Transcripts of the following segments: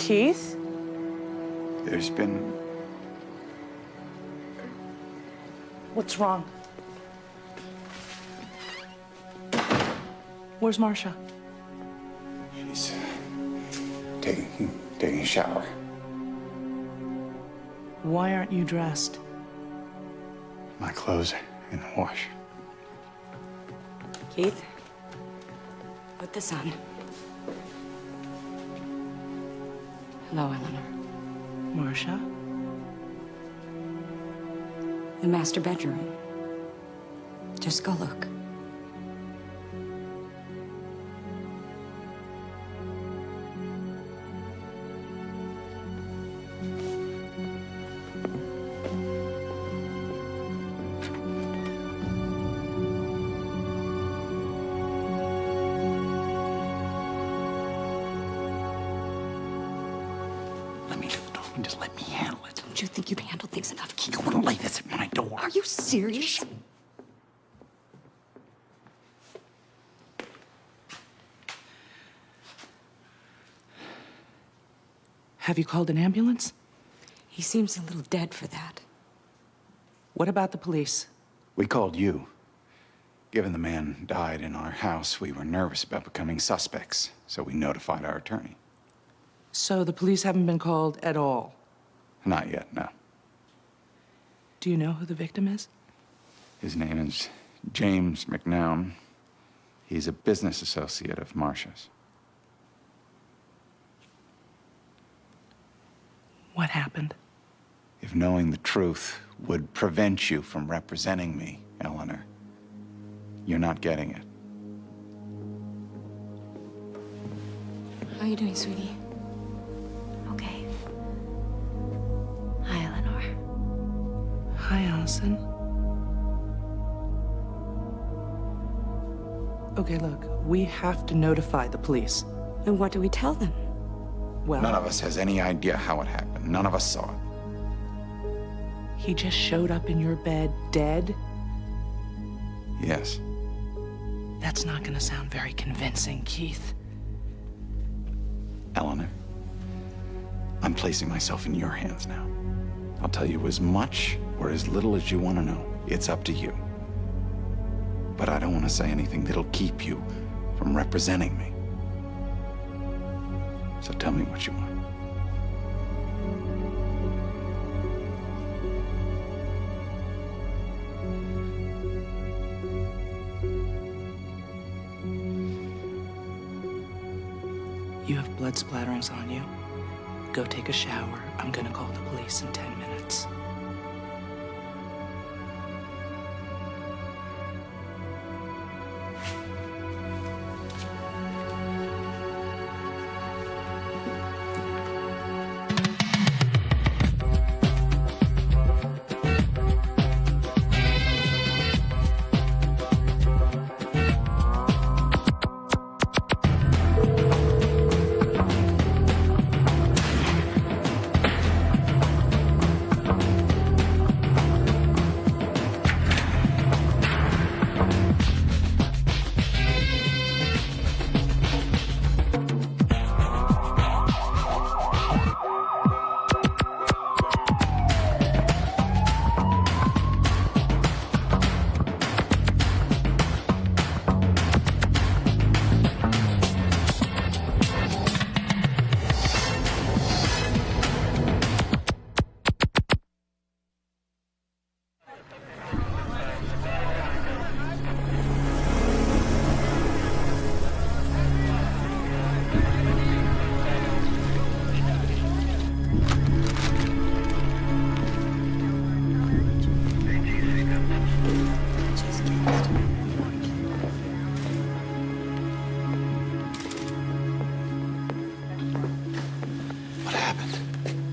Keith? There's been... What's wrong? Where's Marcia? She's taking a shower. Why aren't you dressed? My clothes are in the wash. Keith, put this on. Hello, Eleanor. Marcia? The master bedroom. Just go look. Just let me handle it. Don't you think you've handled things enough, Keith? You wouldn't lay this at my door. Are you serious? Have you called an ambulance? He seems a little dead for that. What about the police? We called you. Given the man died in our house, we were nervous about becoming suspects, so we notified our attorney. So the police haven't been called at all? Not yet, no. Do you know who the victim is? His name is James McNown. He's a business associate of Marcia's. What happened? If knowing the truth would prevent you from representing me, Eleanor, you're not getting it. How are you doing, sweetie? Okay. Hi, Eleanor. Hi, Allison. Okay, look, we have to notify the police. And what do we tell them? Well, None of us has any idea how it happened. None of us saw it. he just showed up in your bed dead? Yes. That's not gonna sound very convincing, Keith. Eleanor, I'm placing myself in your hands now. I'll tell you as much or as little as you want to know. It's up to you. But I don't want to say anything that'll keep you from representing me. So tell me what you want. You have blood splatterings on you. Go take a shower. I'm gonna call the police in 10 minutes.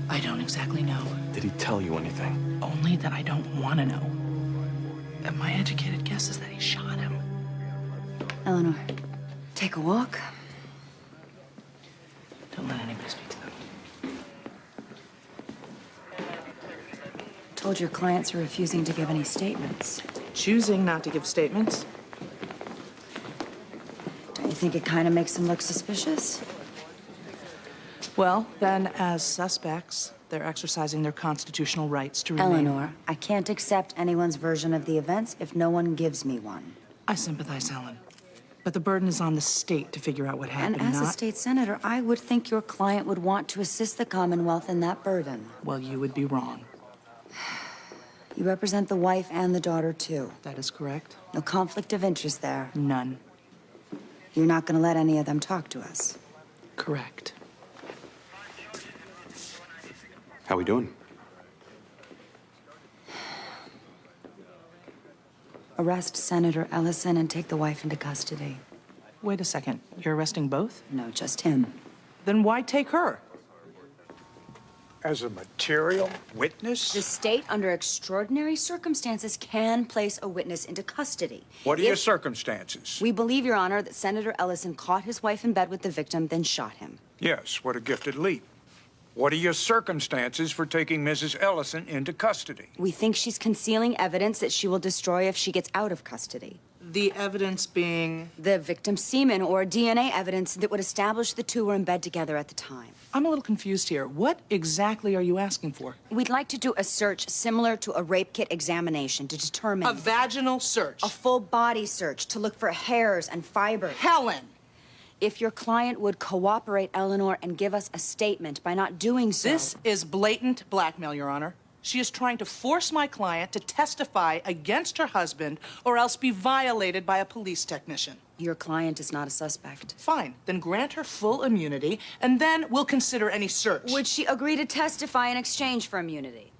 I don't exactly know. Did he tell you anything? Only that I don't want to know. And my educated guess is that he shot him. Eleanor, take a walk. Don't let anybody speak to them. Told your clients are refusing to give any statements. Choosing not to give statements. Don't you think it kind of makes them look suspicious? Well, then, as suspects, they're exercising their constitutional rights to remain. Eleanor, I can't accept anyone's version of the events if no one gives me one. I sympathize, Helen. But the burden is on the state to figure out what happened, And as a not... state senator, I would think your client would want to assist the Commonwealth in that burden. Well, you would be wrong. You represent the wife and the daughter, too. That is correct. No conflict of interest there. None. You're not going to let any of them talk to us. Correct. How we doing? Arrest Senator Ellison and take the wife into custody. Wait a second. You're arresting both? No, just him. Then why take her? As a material witness? The state, under extraordinary circumstances, can place a witness into custody. What are your If circumstances? we believe, Your Honor, that Senator Ellison caught his wife in bed with the victim, then shot him. Yes, what a gifted leap. What are your circumstances for taking Mrs. Ellison into custody? We think she's concealing evidence that she will destroy if she gets out of custody. The evidence being... The victim's semen or DNA evidence that would establish the two were in bed together at the time. I'm a little confused here. What exactly are you asking for? We'd like to do a search similar to a rape kit examination to determine... A vaginal search. A full body search to look for hairs and fibers. Helen! If your client would cooperate, Eleanor, and give us a statement by not doing so... This is blatant blackmail, Your Honor. She is trying to force my client to testify against her husband or else be violated by a police technician. Your client is not a suspect. Fine. Then grant her full immunity, and then we'll consider any search. Would she agree to testify in exchange for immunity?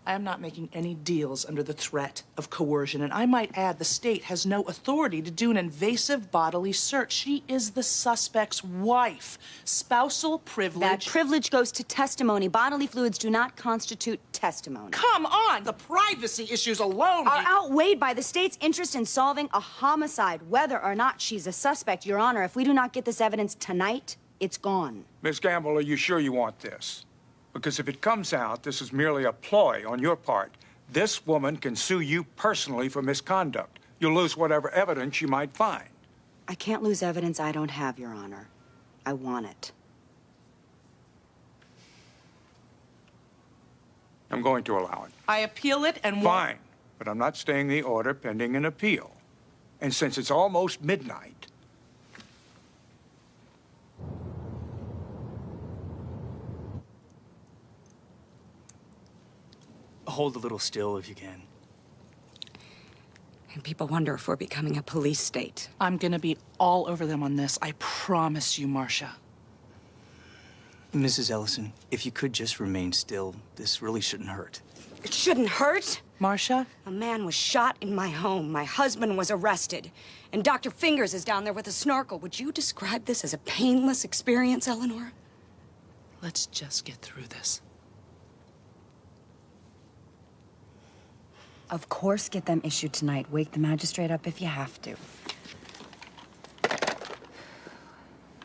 I am not making any deals under the threat of coercion, and I might add the state has no authority to do an invasive bodily search. She is the suspect's wife. Spousal privilege... That privilege goes to testimony. Bodily fluids do not constitute testimony. Come on! The privacy issues alone... Are outweighed by the state's interest in solving a homicide, whether or not she's a suspect. Your Honor, if we do not get this evidence tonight, it's gone. Miss Gamble, are you sure you want this? Because if it comes out this is merely a ploy on your part, this woman can sue you personally for misconduct. You'll lose whatever evidence you might find. I can't lose evidence I don't have, Your Honor. I want it. I'm going to allow it. I appeal it and... Fine, but I'm not staying the order pending an appeal. And since it's almost midnight... Hold a little still if you can. And people wonder if we're becoming a police state. I'm gonna be all over them on this. I promise you, Marcia. Mrs. Ellison, if you could just remain still, this really shouldn't hurt. It shouldn't hurt. Marcia? A man was shot in my home. My husband was arrested. And Dr. Fingers is down there with a snorkel. Would you describe this as a painless experience, Eleanor? Let's just get through this. Of course, get them issued tonight. Wake the magistrate up if you have to.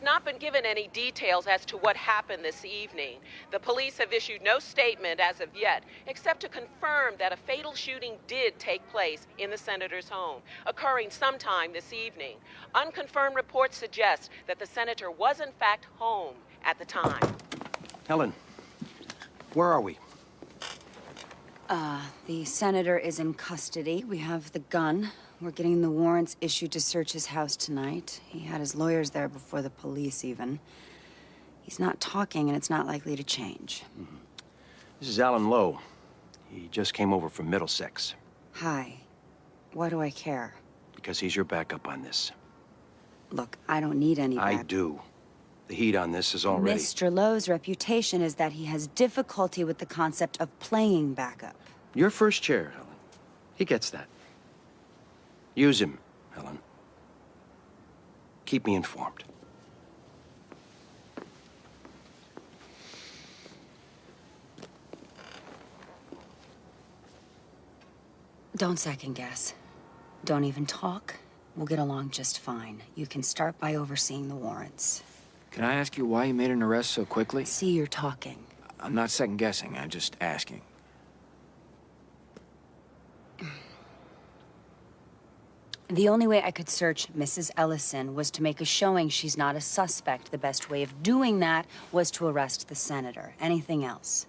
Not been given any details as to what happened this evening. The police have issued no statement as of yet, except to confirm that a fatal shooting did take place in the senator's home, occurring sometime this evening. Unconfirmed reports suggest that the senator was in fact home at the time. Helen, where are we? The senator is in custody. We have the gun. We're getting the warrants issued to search his house tonight. He had his lawyers there before the police, even. He's not talking, and it's not likely to change. Mm-hmm. This is Alan Lowe. He just came over from Middlesex. Hi. Why do I care? Because he's your backup on this. Look, I don't need any I do. The heat on this is already... Mr. Lowe's reputation is that he has difficulty with the concept of playing backup. Your first chair, Helen. He gets that. Use him, Helen. Keep me informed. Don't second guess. Don't even talk. We'll get along just fine. You can start by overseeing the warrants. Can I ask you why you made an arrest so quickly? See, you're talking. I'm not second guessing, I'm just asking. The only way I could search Mrs. Ellison was to make a showing she's not a suspect. The best way of doing that was to arrest the senator. Anything else?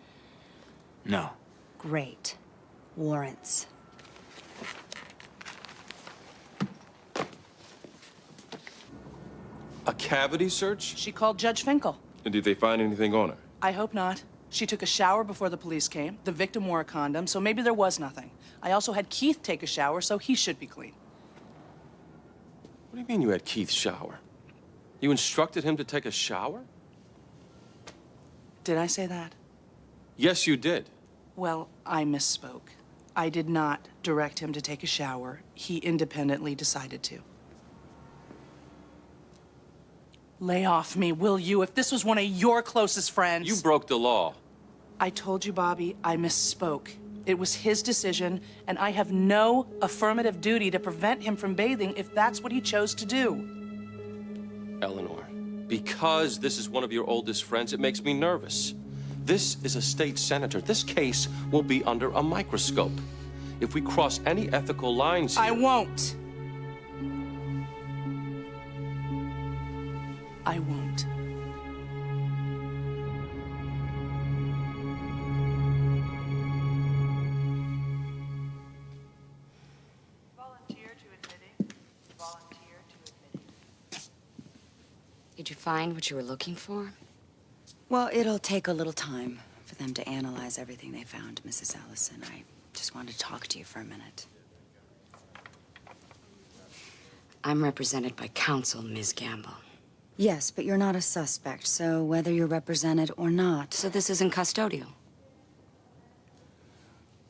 No. Great. Warrants. A cavity search? She called Judge Finkel. And did they find anything on her? I hope not. She took a shower before the police came. The victim wore a condom, so maybe there was nothing. I also had Keith take a shower, so he should be clean. What do you mean you had Keith shower? You instructed him to take a shower? Did I say that? Yes, you did. Well, I misspoke. I did not direct him to take a shower. He independently decided to. Lay off me, will you? If this was one of your closest friends... You broke the law. I told you, Bobby, I misspoke. It was his decision, and I have no affirmative duty to prevent him from bathing if that's what he chose to do. Eleanor, because this is one of your oldest friends, it makes me nervous. This is a state senator. This case will be under a microscope. If we cross any ethical lines here... I won't. I won't. Did you find what you were looking for? Well, it'll take a little time for them to analyze everything they found, Mrs. Ellison. I just wanted to talk to you for a minute. I'm represented by counsel, Ms. Gamble. Yes, but you're not a suspect, so whether you're represented or not... So this isn't custodial?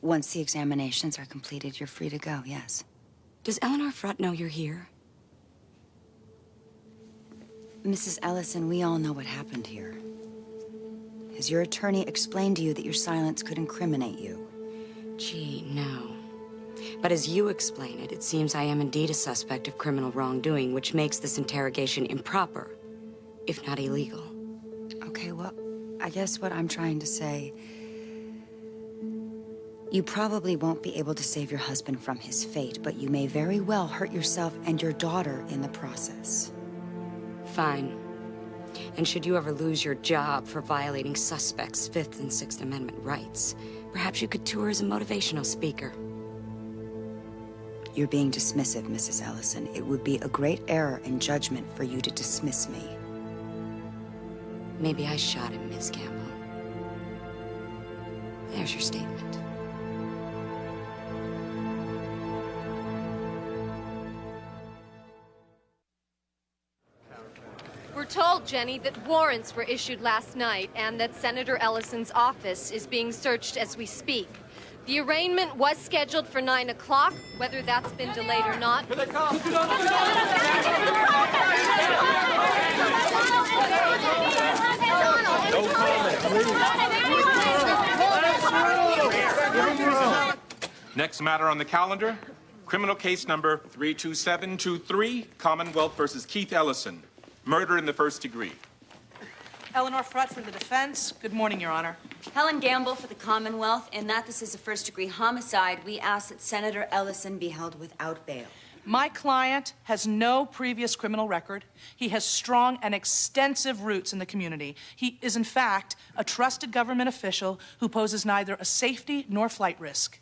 Once the examinations are completed, you're free to go, yes. Does Eleanor Frutt know you're here? Mrs. Ellison, we all know what happened here. Has your attorney explained to you that your silence could incriminate you? Gee, no. But as you explain it, it seems I am indeed a suspect of criminal wrongdoing, which makes this interrogation improper, if not illegal. Okay, well, I guess what I'm trying to say... You probably won't be able to save your husband from his fate, but you may very well hurt yourself and your daughter in the process. Fine. And should you ever lose your job for violating suspects' Fifth and Sixth Amendment rights, perhaps you could tour as a motivational speaker. You're being dismissive, Mrs. Ellison. It would be a great error in judgment for you to dismiss me. Maybe I shot him, Ms. Gamble. There's your statement. We're told, Jenny, that warrants were issued last night and that Senator Ellison's office is being searched as we speak. The arraignment was scheduled for 9 o'clock. Whether that's been delayed or not... Here they come! Next matter on the calendar, criminal case number 32723, Commonwealth versus Keith Ellison. Murder in the first degree. Eleanor Frutt for the defense. Good morning, Your Honor. Helen Gamble for the Commonwealth, in that this is a first-degree homicide, we ask that Senator Ellison be held without bail. My client has no previous criminal record. He has strong and extensive roots in the community. He is, in fact, a trusted government official who poses neither a safety nor flight risk.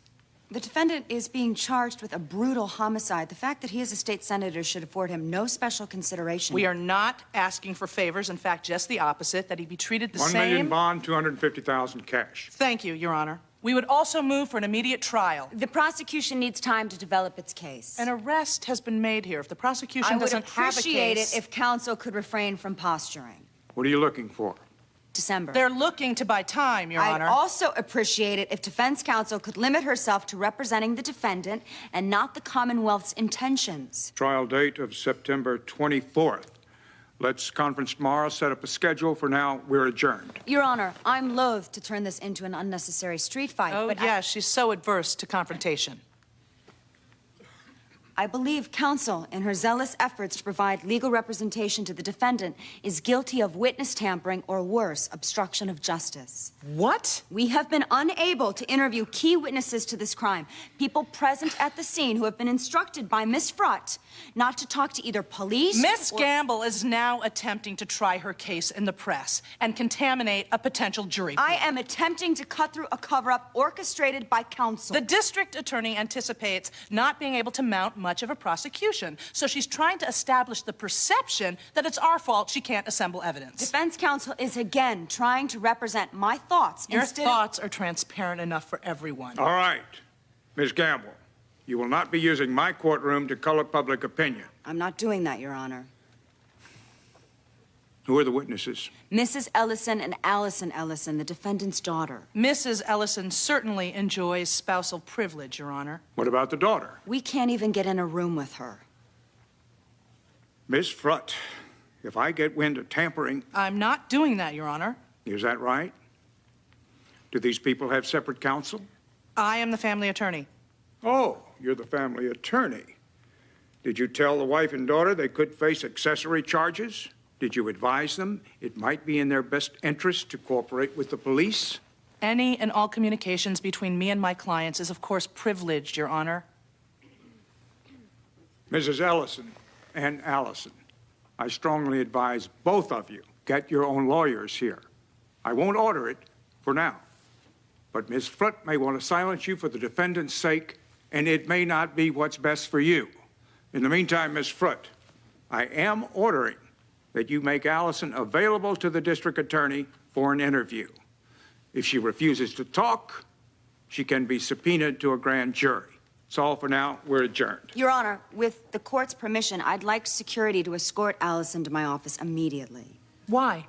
The defendant is being charged with a brutal homicide. The fact that he is a state senator should afford him no special consideration. We are not asking for favors. In fact, just the opposite, that he be treated the $1 same... $1 million bond, $250,000 cash. Thank you, Your Honor. We would also move for an immediate trial. The prosecution needs time to develop its case. An arrest has been made here. If the prosecution doesn't have a case... I would appreciate it if counsel could refrain from posturing. What are you looking for? December. They're looking to buy time, Your Honor. I'd also appreciate it if defense counsel could limit herself to representing the defendant and not the Commonwealth's intentions. Trial date of September 24th. Let's conference tomorrow, set up a schedule. For now, we're adjourned. Your Honor, I'm loath to turn this into an unnecessary street fight, but but yeah, she's so adverse to confrontation. I believe counsel, in her zealous efforts to provide legal representation to the defendant, is guilty of witness tampering or worse, obstruction of justice. What? We have been unable to interview key witnesses to this crime, people present at the scene who have been instructed by Miss Frutt not to talk to either police Miss or... Gamble is now attempting to try her case in the press and contaminate a potential jury pool. I am attempting to cut through a cover-up orchestrated by counsel. The district attorney anticipates not being able to mount much of a prosecution, so she's trying to establish the perception that it's our fault she can't assemble evidence. Defense counsel is again trying to represent my thoughts Your instead thoughts are transparent enough for everyone. All right, Ms. Gamble, you will not be using my courtroom to color public opinion. I'm not doing that, Your Honor. Who are the witnesses? Mrs. Ellison and Allison Ellison, the defendant's daughter. Mrs. Ellison certainly enjoys spousal privilege, Your Honor. What about the daughter? We can't even get in a room with her. Miss Frutt, if I get wind of tampering... I'm not doing that, Your Honor. Is that right? Do these people have separate counsel? I am the family attorney. Oh, you're the family attorney. Did you tell the wife and daughter they could face accessory charges? Did you advise them it might be in their best interest to cooperate with the police? Any and all communications between me and my clients is, of course, privileged, Your Honor. Mrs. Ellison and Allison, I strongly advise both of you get your own lawyers here. I won't order it for now, but Ms. Frutt may want to silence you for the defendant's sake, and it may not be what's best for you. In the meantime, Ms. Frutt, I am ordering that you make Allison available to the district attorney for an interview. If she refuses to talk, she can be subpoenaed to a grand jury. That's all for now. We're adjourned. Your Honor, with the court's permission, I'd like security to escort Allison to my office immediately. Why?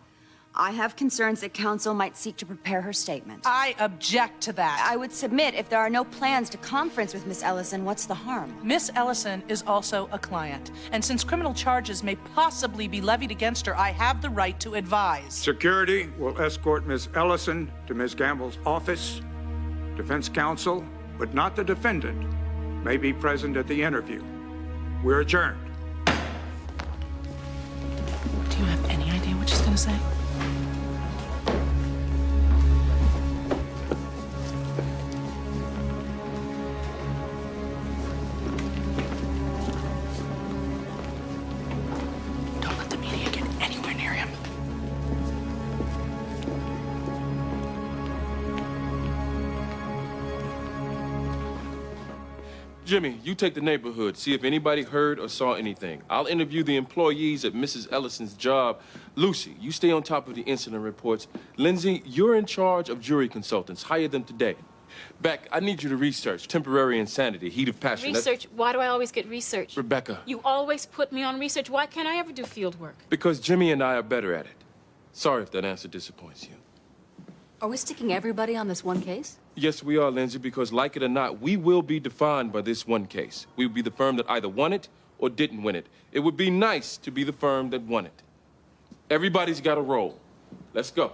I have concerns that counsel might seek to prepare her statement. I object to that. I would submit if there are no plans to conference with Miss Ellison, what's the harm? Miss Ellison is also a client, and since criminal charges may possibly be levied against her, I have the right to advise. Security will escort Miss Ellison to Miss Gamble's office. Defense counsel, but not the defendant, may be present at the interview. We're adjourned. Do you have any idea what she's gonna say? Don't let the media get anywhere near him. Jimmy, you take the neighborhood, see if anybody heard or saw anything. I'll interview the employees at Mrs. Ellison's job. Lucy, you stay on top of the incident reports. Lindsay, you're in charge of jury consultants. Hire them today. Beck, I need you to research temporary insanity, heat of passion. Research? Why do I always get research? Rebecca. You always put me on research. Why can't I ever do field work? Because Jimmy and I are better at it. Sorry if that answer disappoints you. Are we sticking everybody on this one case? Yes, we are, Lindsay, because like it or not, we will be defined by this one case. We will be the firm that either won it or didn't win it. It would be nice to be the firm that won it. Everybody's got a role. Let's go.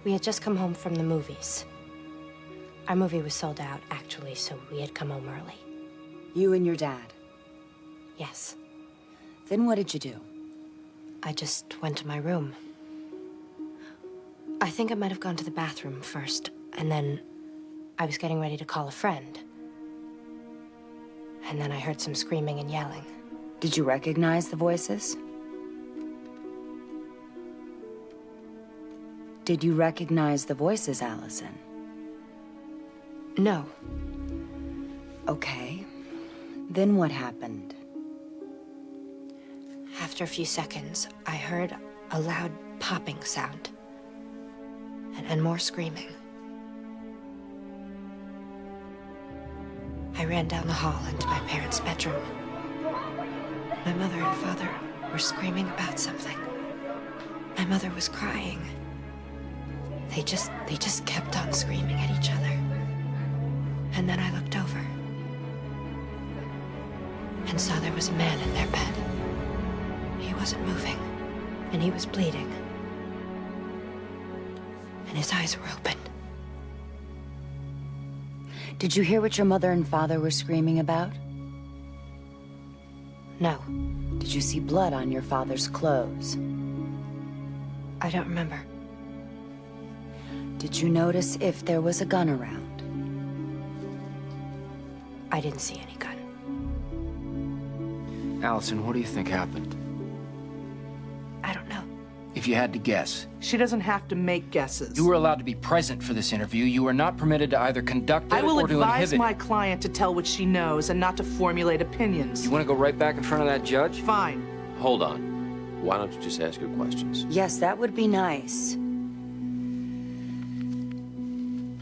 We had just come home from the movies. Our movie was sold out, actually, so we had come home early. You and your dad? Yes. Then what did you do? I just went to my room. I think I might have gone to the bathroom first, and then I was getting ready to call a friend. And then I heard some screaming and yelling. Did you recognize the voices? Did you recognize the voices, Allison? No. Okay. Then what happened? After a few seconds, I heard a loud popping sound. And more screaming. I ran down the hall into my parents' bedroom. My mother and father were screaming about something. My mother was crying. They just kept on screaming at each other. And then I looked over and saw there was a man in their bed. He wasn't moving, and he was bleeding. And his eyes were open. Did you hear what your mother and father were screaming about? No, Did you see blood on your father's clothes? I don't remember. Did you notice if there was a gun around? I didn't see any gun. Allison, what do you think happened? I don't know. If you had to guess. She doesn't have to make guesses. You were allowed to be present for this interview. You were not permitted to either conduct it I will or to advise inhibit my it. client to tell what she knows and not to formulate opinions. You want to go right back in front of that judge? Fine. Hold on. Why don't you just ask your questions? Yes, that would be nice.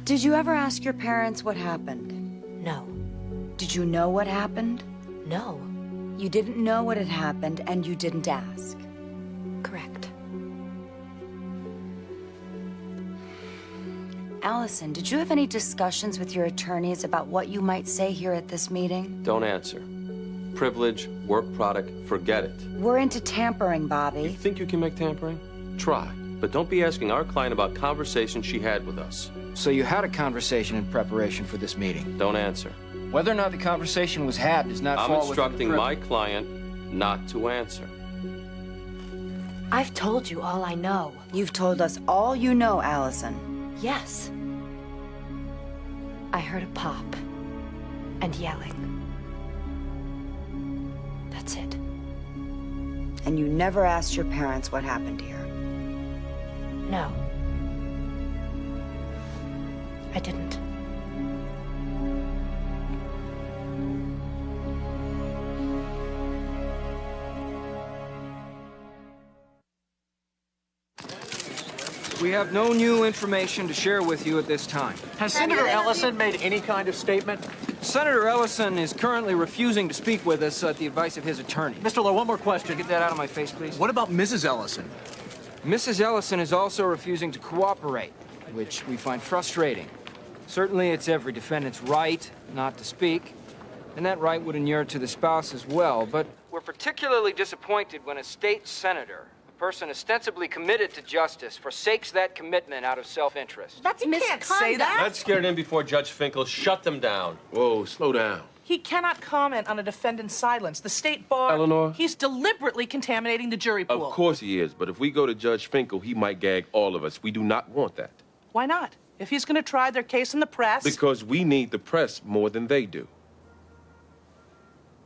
Did you ever ask your parents what happened? No. Did you know what happened? No. You didn't know what had happened and you didn't ask. Correct. Allison, did you have any discussions with your attorneys about what you might say here at this meeting? Don't answer. Privilege, work product, forget it. We're into tampering, You Bobby. think you can make tampering? Try. But don't be asking our client about conversations she had with us. So you had a conversation in preparation for this meeting. Don't answer. Whether or not the conversation was had does not I'm fall instructing within the my client not to answer. I've told you all I know. You've told us all you know, Allison. Yes. I heard a pop and yelling. That's it. And you never asked your parents what happened here. No. I didn't. We have no new information to share with you at this time. Has Senator Ellison made any kind of statement? Senator Ellison is currently refusing to speak with us at the advice of his attorney. Mr. Lowe, one more question. Get that out of my face, please. What about Mrs. Ellison? Mrs. Ellison is also refusing to cooperate, which we find frustrating. Certainly, it's every defendant's right not to speak, and that right would inure to the spouse as well, but we're particularly disappointed when a state senator, a person ostensibly committed to justice, forsakes that commitment out of self-interest. That's misconduct. Let's get it in before Judge Finkel. Shut them down. Whoa, slow down. He cannot comment on a defendant's silence. The state bar... Eleanor? He's deliberately contaminating the jury pool. Of course he is, but if we go to Judge Finkel, he might gag all of us. We do not want that. Why not? If he's going to try their case in the press... Because we need the press more than they do.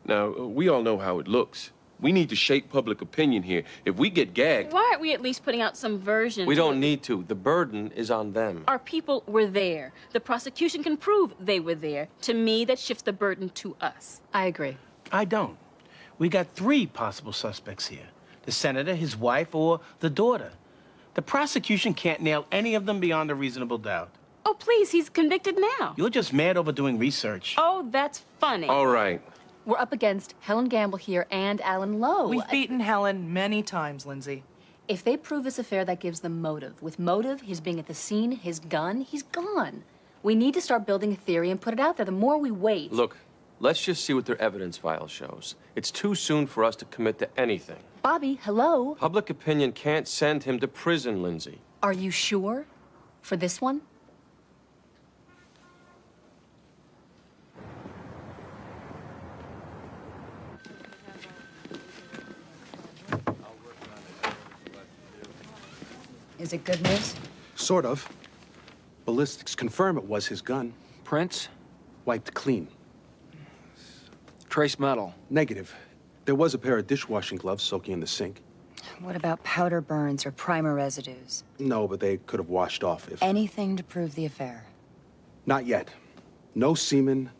Now, we all know how it looks. We need to shape public opinion here. If we get gagged... Why aren't we at least putting out some version? We don't need to. The burden is on them. Our people were there. The prosecution can prove they were there. To me, that shifts the burden to us. I agree. I don't. We got 3 possible suspects here. The senator, his wife, or the daughter. The prosecution can't nail any of them beyond a reasonable doubt. Oh, please, he's convicted now. You're just mad over doing research. Oh, that's funny. All right. We're up against Helen Gamble here and Alan Lowe. We've beaten Helen many times, Lindsay. If they prove this affair, that gives them motive. With motive, his being at the scene, his gun, he's gone. We need to start building a theory and put it out there. The more we wait... Look, let's just see what their evidence file shows. It's too soon for us to commit to anything. Bobby, hello? Public opinion can't send him to prison, Lindsay. Are you sure? For this one? Is it good news? Sort of. Ballistics confirm it was his gun. Prints? Wiped clean. Trace metal? Negative. There was a pair of dishwashing gloves soaking in the sink. What about powder burns or primer residues? No, but they could have washed off if... Anything to prove the affair? Not yet. No semen,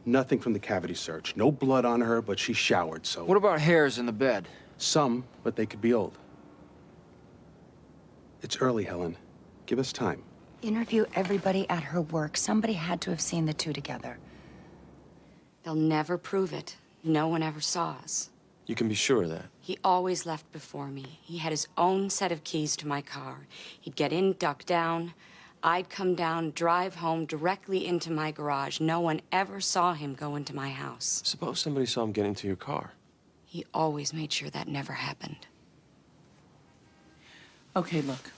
nothing from the cavity search. No blood on her, but she showered, so... What about hairs in the bed? Some, but they could be old. It's early, Helen. Give us time. Interview everybody at her work. Somebody had to have seen the two together. They'll never prove it. No one ever saw us. You can be sure of that. He always left before me. He had his own set of keys to my car. He'd get in, duck down. I'd come down, drive home directly into my garage. No one ever saw him go into my house. Suppose somebody saw him get into your car. He always made sure that never happened. Okay, look.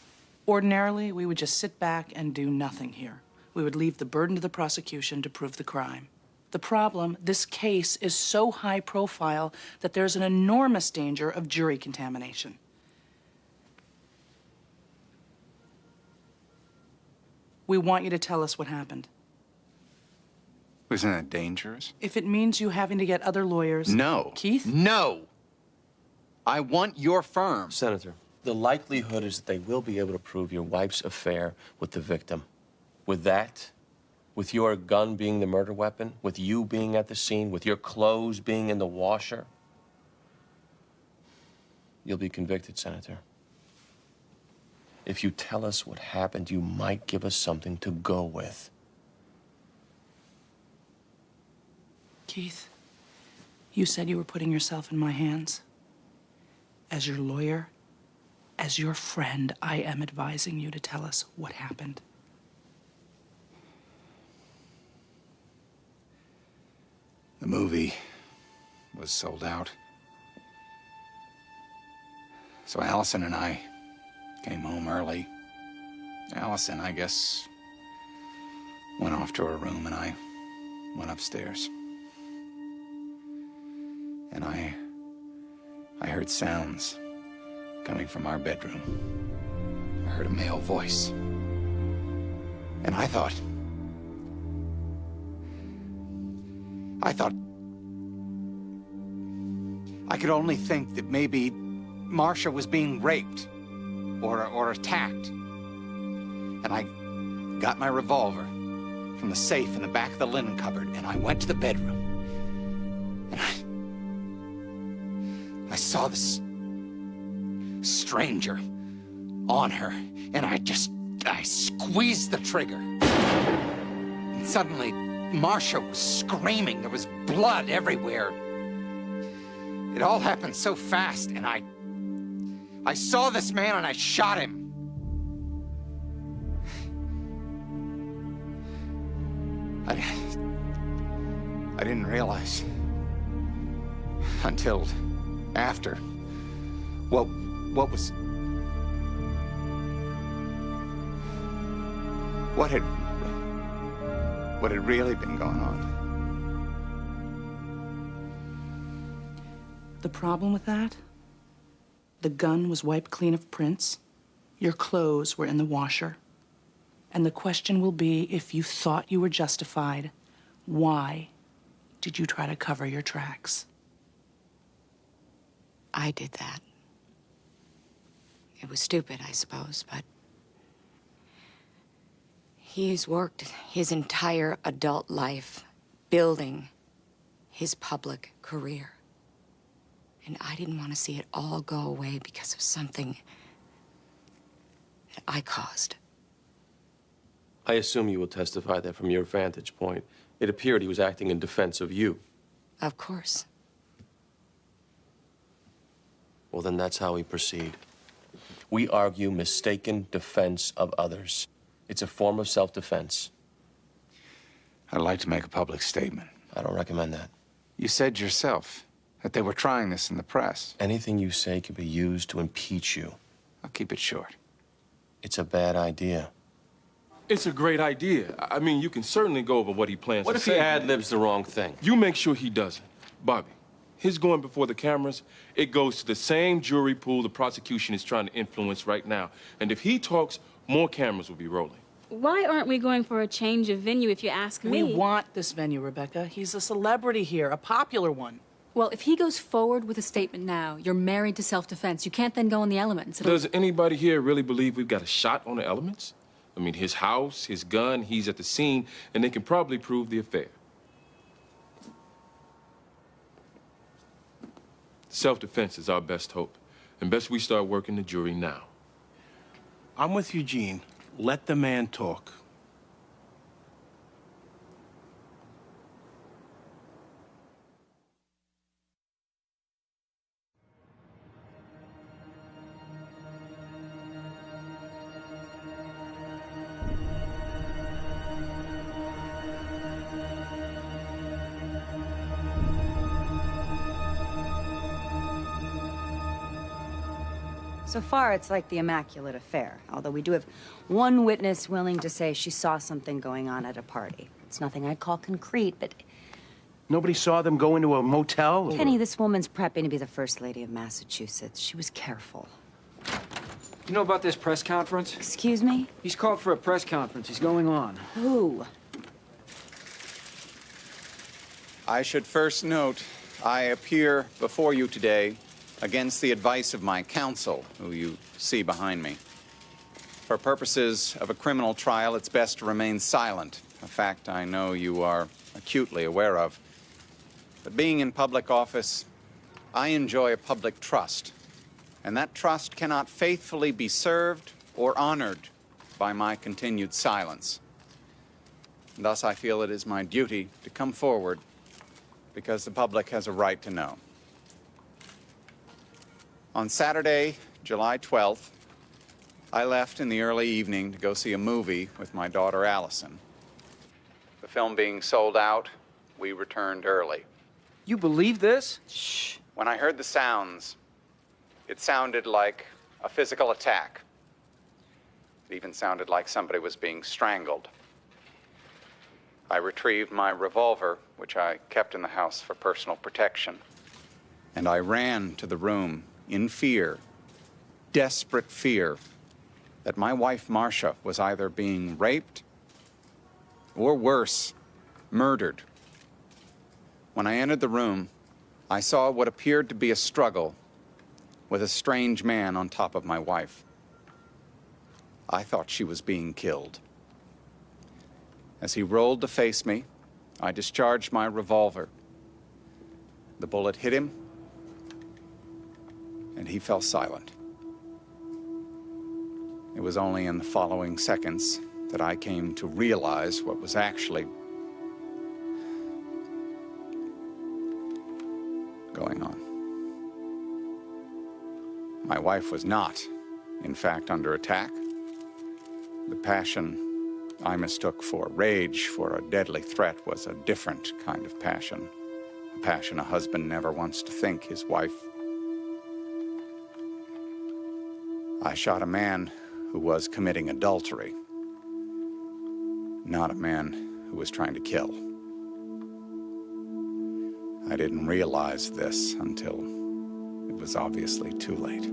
Ordinarily, we would just sit back and do nothing here. We would leave the burden to the prosecution to prove the crime. The problem, this case is so high profile that there's an enormous danger of jury contamination. We want you to tell us what happened. Isn't that dangerous? If it means you having to get other lawyers... No. Keith? No! I want your firm. Senator, the likelihood is that they will be able to prove your wife's affair with the victim. With that, with your gun being the murder weapon, with you being at the scene, with your clothes being in the washer, you'll be convicted, Senator. If you tell us what happened, you might give us something to go with. Keith, you said you were putting yourself in my hands. As your lawyer, as your friend, I am advising you to tell us what happened. The movie was sold out. So Allison and I came home early. Allison, I guess, went off to her room and I went upstairs. And I heard sounds coming from our bedroom. I heard a male voice. And I thought I could only think that maybe Marcia was being raped or attacked. And I got my revolver from the safe in the back of the linen cupboard and I went to the bedroom. And I saw this stranger on her and I squeezed the trigger. And suddenly, Marcia was screaming. There was blood everywhere. It all happened so fast, and I saw this man and I shot him. I didn't realize until after what had really been going on. The problem with that? The gun was wiped clean of prints. Your clothes were in the washer. And the question will be, if you thought you were justified, why did you try to cover your tracks? I did that. It was stupid, I suppose, but he's worked his entire adult life building his public career. And I didn't want to see it all go away because of something that I caused. I assume you will testify that from your vantage point, it appeared he was acting in defense of you. Of course. Well, then that's how we proceed. We argue mistaken defense of others. It's a form of self-defense. I'd like to make a public statement. I don't recommend that. You said yourself that they were trying this in the press. Anything you say could be used to impeach you. I'll keep it short. It's a bad idea. It's a great idea. I mean, you can certainly go over what he plans What to if say. he ad-libs the wrong thing? You make sure he doesn't. Bobby, his going before the cameras, it goes to the same jury pool the prosecution is trying to influence right now. And if he talks, more cameras will be rolling. Why aren't we going for a change of venue, if you ask me? We want this venue, Rebecca. He's a celebrity here, a popular one. Well, if he goes forward with a statement now, you're married to self-defense. You can't then go on the elements. Does anybody here really believe we've got a shot on the elements? I mean, his house, his gun, he's at the scene, and they can probably prove the affair. Self-defense is our best hope, and best we start working the jury now. I'm with Eugene. Let the man talk. So far, it's like the Immaculate Affair, although we do have one witness willing to say she saw something going on at a party. It's nothing I'd call concrete, but... Nobody saw them go into a motel? Kenny, this woman's prepping to be the First Lady of Massachusetts. She was careful. You know about this press conference? Excuse me? He's called for a press conference. He's going on. Who? I should first note, I appear before you today against the advice of my counsel, who you see behind me. For purposes of a criminal trial, it's best to remain silent, a fact I know you are acutely aware of. But being in public office, I enjoy a public trust, and that trust cannot faithfully be served or honored by my continued silence. And thus, I feel it is my duty to come forward because the public has a right to know. On Saturday, July 12th, I left in the early evening to go see a movie with my daughter Allison. The film being sold out, we returned early. You believe this? Shh. When I heard the sounds, it sounded like a physical attack. It even sounded like somebody was being strangled. I retrieved my revolver, which I kept in the house for personal protection, and I ran to the room in fear, desperate fear, that my wife Marcia was either being raped or worse, murdered. When I entered the room, I saw what appeared to be a struggle with a strange man on top of my wife. I thought she was being killed. As he rolled to face me, I discharged my revolver. The bullet hit him, and he fell silent. It was only in the following seconds that I came to realize what was actually going on. My wife was not, in fact, under attack. The passion I mistook for rage for a deadly threat was a different kind of passion. A passion a husband never wants to think his wife. I shot a man who was committing adultery, not a man who was trying to kill. I didn't realize this until it was obviously too late.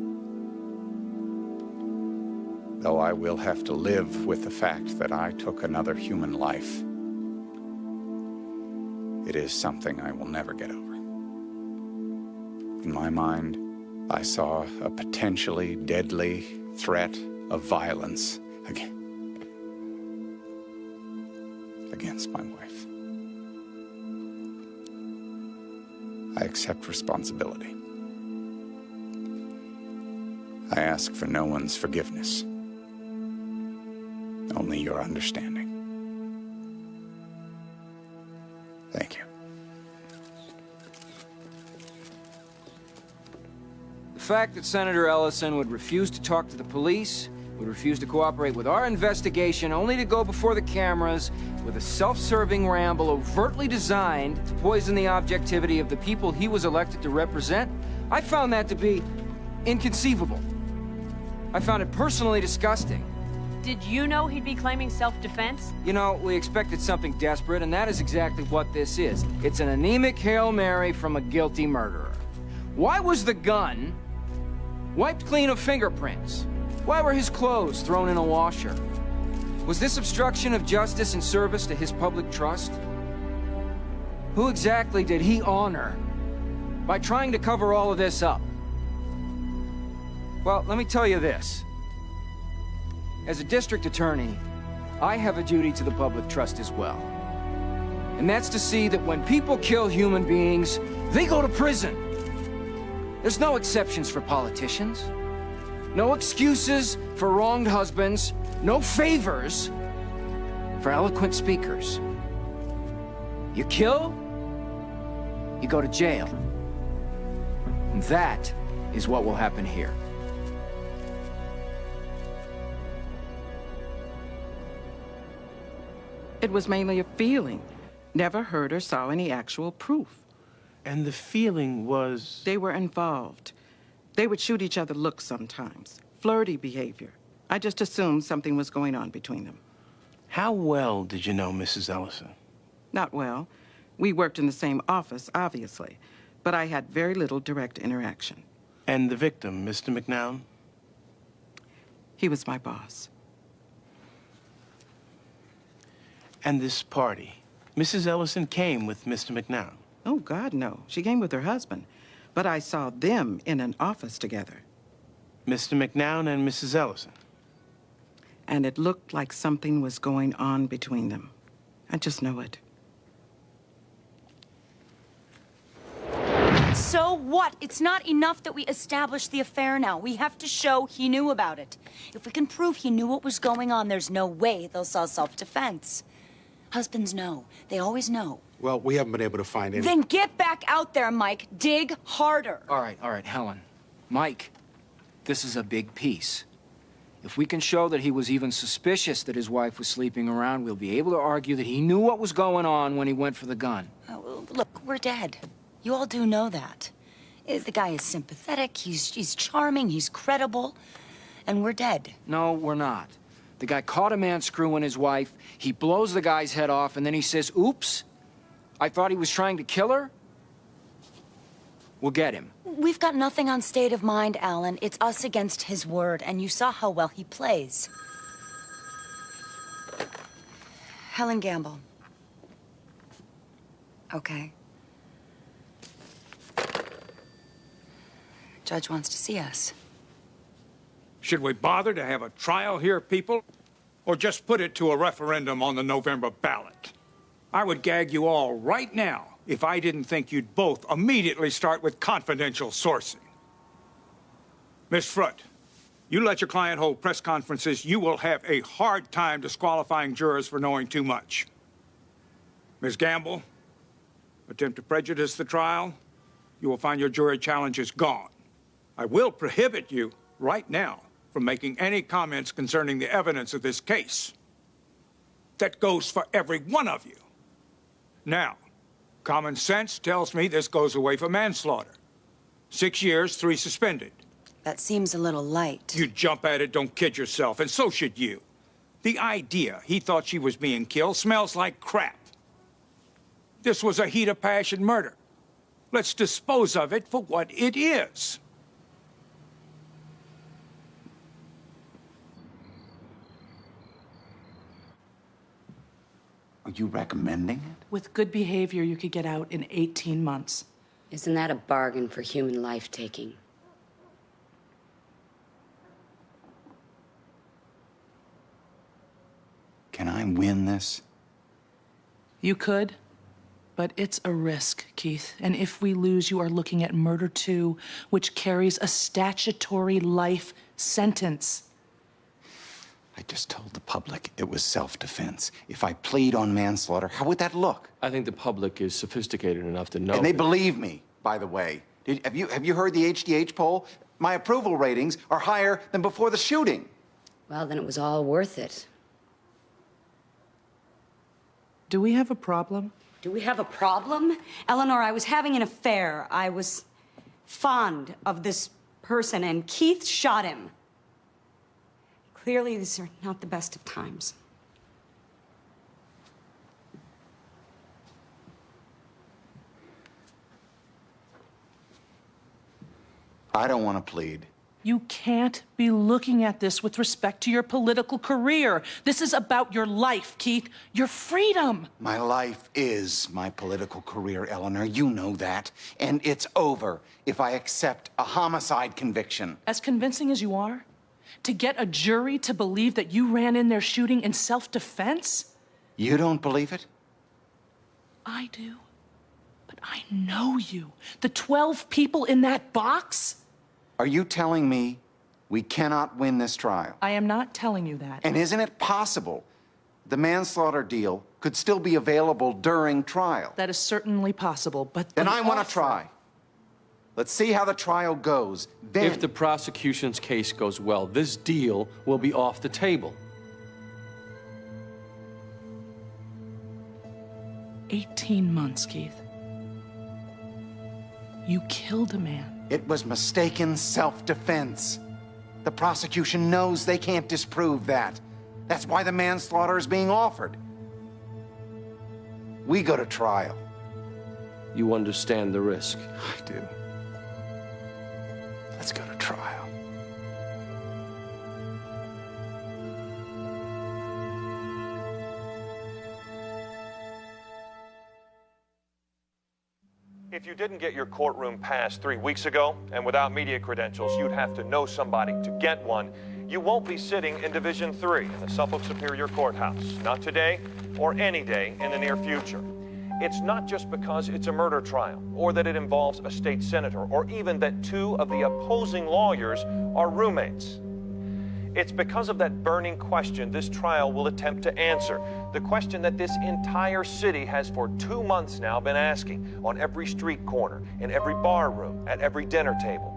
Though I will have to live with the fact that I took another human life, it is something I will never get over. In my mind, I saw a potentially deadly threat of violence against my wife. I accept responsibility. I ask for no one's forgiveness, only your understanding. Thank you. The fact that Senator Ellison would refuse to talk to the police, would refuse to cooperate with our investigation, only to go before the cameras with a self-serving ramble overtly designed to poison the objectivity of the people he was elected to represent, I found that to be inconceivable. I found it personally disgusting. Did you know he'd be claiming self-defense? You know, we expected something desperate, and that is exactly what this is. It's an anemic Hail Mary from a guilty murderer. Why was the gun wiped clean of fingerprints? Why were his clothes thrown in a washer? Was this obstruction of justice in service to his public trust? Who exactly did he honor by trying to cover all of this up? Well, let me tell you this. As a district attorney, I have a duty to the public trust as well. And that's to see that when people kill human beings, they go to prison. There's no exceptions for politicians. No excuses for wronged husbands. No favors for eloquent speakers. You kill, you go to jail. And that is what will happen here. It was mainly a feeling. Never heard or saw any actual proof. And the feeling was... They were involved. They would shoot each other looks sometimes. Flirty behavior. I just assumed something was going on between them. How well did you know Mrs. Ellison? Not well. We worked in the same office, obviously, but I had very little direct interaction. And the victim, Mr. McNown? He was my boss. And this party, Mrs. Ellison came with Mr. McNown? Oh, God, no. She came with her husband. But I saw them in an office together. Mr. McNown and Mrs. Ellison? And it looked like something was going on between them. I just know it. So what? It's not enough that we established the affair now. We have to show he knew about it. If we can prove he knew what was going on, there's no way they'll sell self-defense. Husbands know. They always know. Well, we haven't been able to find any... Then get back out there, Mike. Dig harder. All right, Helen. Mike, this is a big piece. If we can show that he was even suspicious that his wife was sleeping around, we'll be able to argue that he knew what was going on when he went for the gun. Look, we're dead. You all do know that. The guy is sympathetic, he's charming, he's credible, and we're dead. No, we're not. The guy caught a man screwing his wife, he blows the guy's head off, and then he says, oops, I thought he was trying to kill her? We'll get him. We've got nothing on state of mind, Alan. It's us against his word, and you saw how well he plays. Helen Gamble. Okay. Judge wants to see us. Should we bother to have a trial here, people? Or just put it to a referendum on the November ballot? I would gag you all right now if I didn't think you'd both immediately start with confidential sourcing. Miss Frutt, you let your client hold press conferences, you will have a hard time disqualifying jurors for knowing too much. Ms. Gamble, attempt to prejudice the trial, you will find your jury challenges gone. I will prohibit you right now from making any comments concerning the evidence of this case. That goes for every one of you. Now, common sense tells me this goes away for manslaughter. 6 years, 3 suspended. That seems a little light. You jump at it, don't kid yourself, and so should you. The idea he thought she was being killed smells like crap. This was a heat of passion murder. Let's dispose of it for what it is. Are you recommending it? With good behavior, you could get out in 18 months. Isn't that a bargain for human life-taking? Can I win this? You could, but it's a risk, Keith. And if we lose, you are looking at murder 2, which carries a statutory life sentence. I just told the public it was self-defense. If I plead on manslaughter, how would that look? I think the public is sophisticated enough to know. And they believe me, by the way. Have you heard the HDH poll? My approval ratings are higher than before the shooting. Well, then it was all worth it. Do we have a problem? Do we have a problem? Eleanor, I was having an affair. I was fond of this person, and Keith shot him. Clearly, these are not the best of times. I don't want to plead. You can't be looking at this with respect to your political career. This is about your life, Keith, your freedom. My life is my political career, Eleanor. You know that. And it's over if I accept a homicide conviction. As convincing as you are, to get a jury to believe that you ran in there shooting in self-defense? You don't believe it? I do. But I know you. The 12 people in that box? Are you telling me we cannot win this trial? I am not telling you that. And isn't it possible the manslaughter deal could still be available during trial? That is certainly possible, but... Then I want to try. Let's see how the trial goes. Then... If the prosecution's case goes well, this deal will be off the table. 18 months, Keith. You killed a man. It was mistaken self-defense. The prosecution knows they can't disprove that. That's why the manslaughter is being offered. We go to trial. You understand the risk. I do. Let's go to trial. If you didn't get your courtroom pass 3 weeks ago, and without media credentials, you'd have to know somebody to get one, you won't be sitting in Division 3 in the Suffolk Superior Courthouse. Not today, or any day in the near future. It's not just because it's a murder trial, or that it involves a state senator, or even that 2 of the opposing lawyers are roommates. It's because of that burning question this trial will attempt to answer. The question that this entire city has for 2 months now been asking on every street corner, in every bar room, at every dinner table.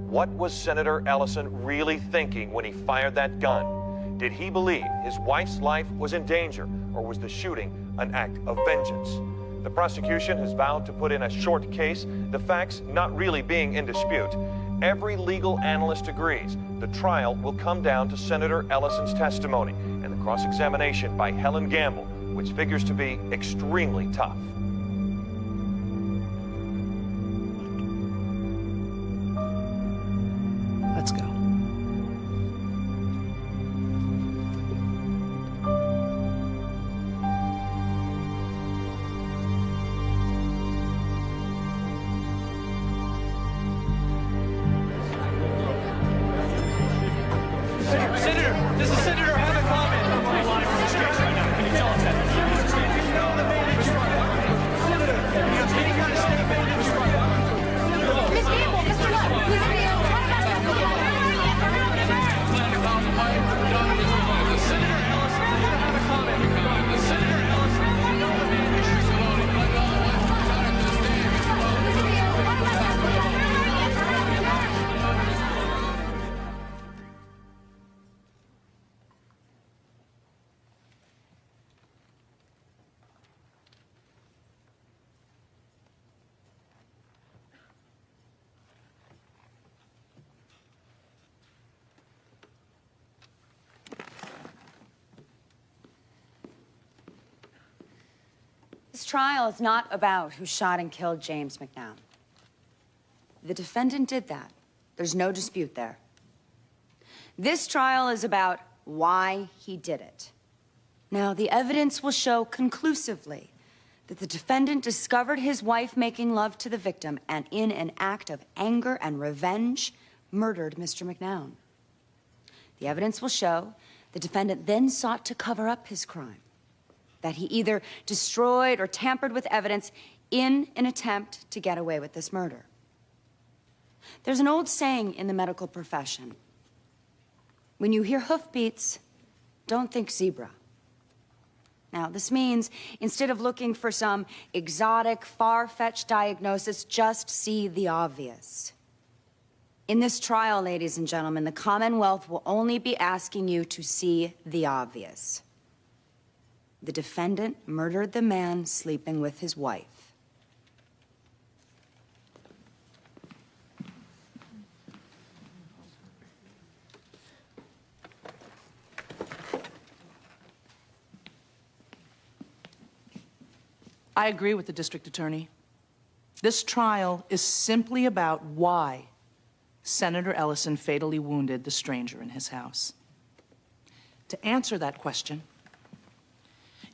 What was Senator Ellison really thinking when he fired that gun? Did he believe his wife's life was in danger, or was the shooting an act of vengeance? The prosecution has vowed to put in a short case, the facts not really being in dispute. Every legal analyst agrees the trial will come down to Senator Ellison's testimony and the cross-examination by Helen Gamble, which figures to be extremely tough. Let's go. This trial is not about who shot and killed James McNown. The defendant did that. There's no dispute there. This trial is about why he did it. Now, the evidence will show conclusively that the defendant discovered his wife making love to the victim and, in an act of anger and revenge, murdered Mr. McNown. The evidence will show the defendant then sought to cover up his crime, that he either destroyed or tampered with evidence in an attempt to get away with this murder. There's an old saying in the medical profession: when you hear hoofbeats, don't think zebra. Now, this means instead of looking for some exotic, far-fetched diagnosis, just see the obvious. In this trial, ladies and gentlemen, the Commonwealth will only be asking you to see the obvious. The defendant murdered the man sleeping with his wife. I agree with the district attorney. This trial is simply about why Senator Ellison fatally wounded the stranger in his house. To answer that question,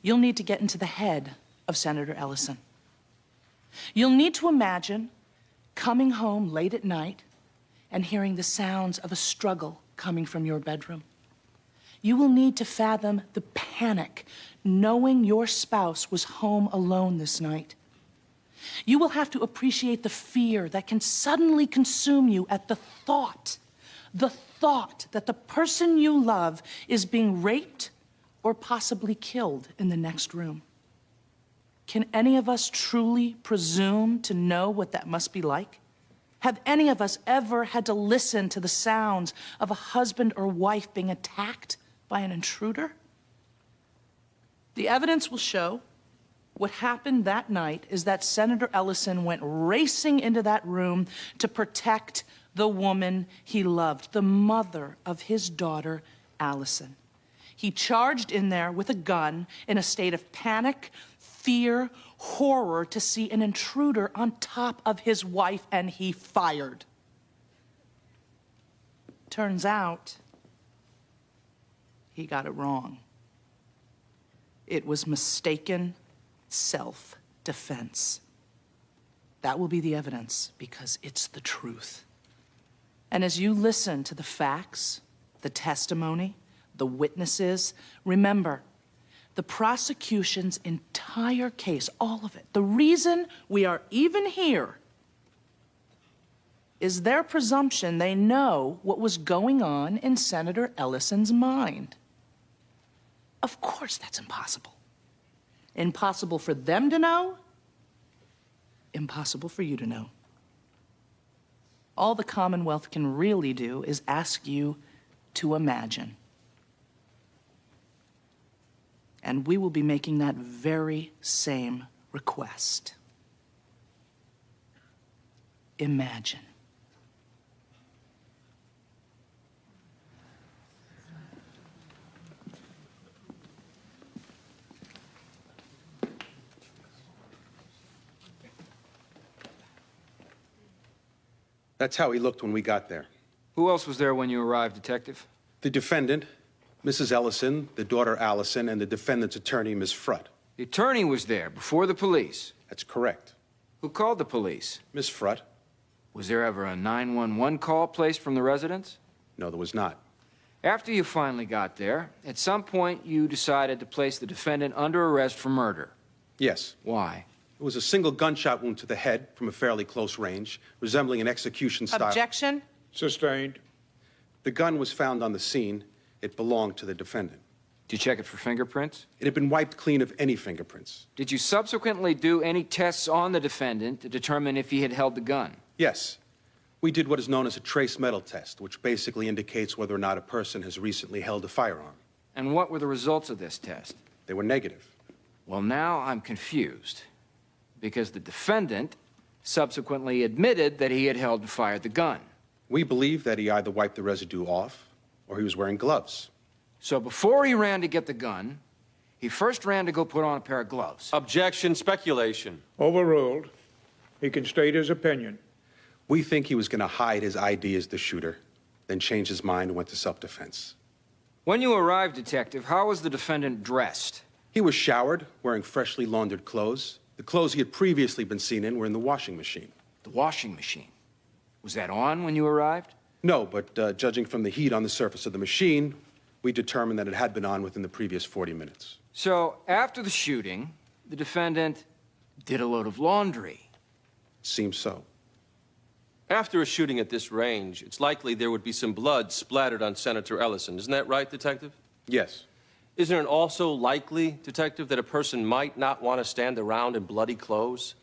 you'll need to get into the head of Senator Ellison. You'll need to imagine coming home late at night and hearing the sounds of a struggle coming from your bedroom. You will need to fathom the panic knowing your spouse was home alone this night. You will have to appreciate the fear that can suddenly consume you at the thought that the person you love is being raped or possibly killed in the next room. Can any of us truly presume to know what that must be like? Have any of us ever had to listen to the sounds of a husband or wife being attacked by an intruder? The evidence will show What happened that night is that Senator Ellison went racing into that room to protect the woman he loved, the mother of his daughter, Allison. He charged in there with a gun in a state of panic, fear, horror to see an intruder on top of his wife, and he fired. Turns out, he got it wrong. It was mistaken self-defense. That will be the evidence because it's the truth. And as you listen to the facts, the testimony, the witnesses, remember, the prosecution's entire case, all of it, the reason we are even here is their presumption they know what was going on in Senator Ellison's mind. Of course that's impossible. Impossible for them to know, impossible for you to know. All the Commonwealth can really do is ask you to imagine. And we will be making that very same request. Imagine. That's how he looked when we got there. Who else was there when you arrived, Detective? The defendant, Mrs. Ellison, the daughter Allison, and the defendant's attorney, Ms. Frutt. The attorney was there before the police. That's correct. Who called the police? Ms. Frutt. Was there ever a 911 call placed from the residence? No, there was not. After you finally got there, at some point you decided to place the defendant under arrest for murder. Yes. Why? It was a single gunshot wound to the head from a fairly close range, resembling an execution style. Objection? Sustained. The gun was found on the scene. It belonged to the defendant. Did you check it for fingerprints? It had been wiped clean of any fingerprints. Did you subsequently do any tests on the defendant to determine if he had held the gun? Yes. We did what is known as a trace metal test, which basically indicates whether or not a person has recently held a firearm. And what were the results of this test? They were negative. Well, now I'm confused. Because the defendant subsequently admitted that he had held and fired the gun. We believe that he either wiped the residue off or he was wearing gloves. So before he ran to get the gun, he first ran to go put on a pair of gloves. Objection, speculation. Overruled. He can state his opinion. We think he was going to hide his ID as the shooter, then change his mind and went to self-defense. When you arrived, Detective, how was the defendant dressed? He was showered, wearing freshly laundered clothes. The clothes he had previously been seen in were in the washing machine. The washing machine? Was that on when you arrived? No, but judging from the heat on the surface of the machine, we determined that it had been on within the previous 40 minutes. So, after the shooting, the defendant did a load of laundry. Seems so. After a shooting at this range, it's likely there would be some blood splattered on Senator Ellison. Isn't that right, Detective? Yes. Isn't it also likely, Detective, that a person might not want to stand around in bloody clothes?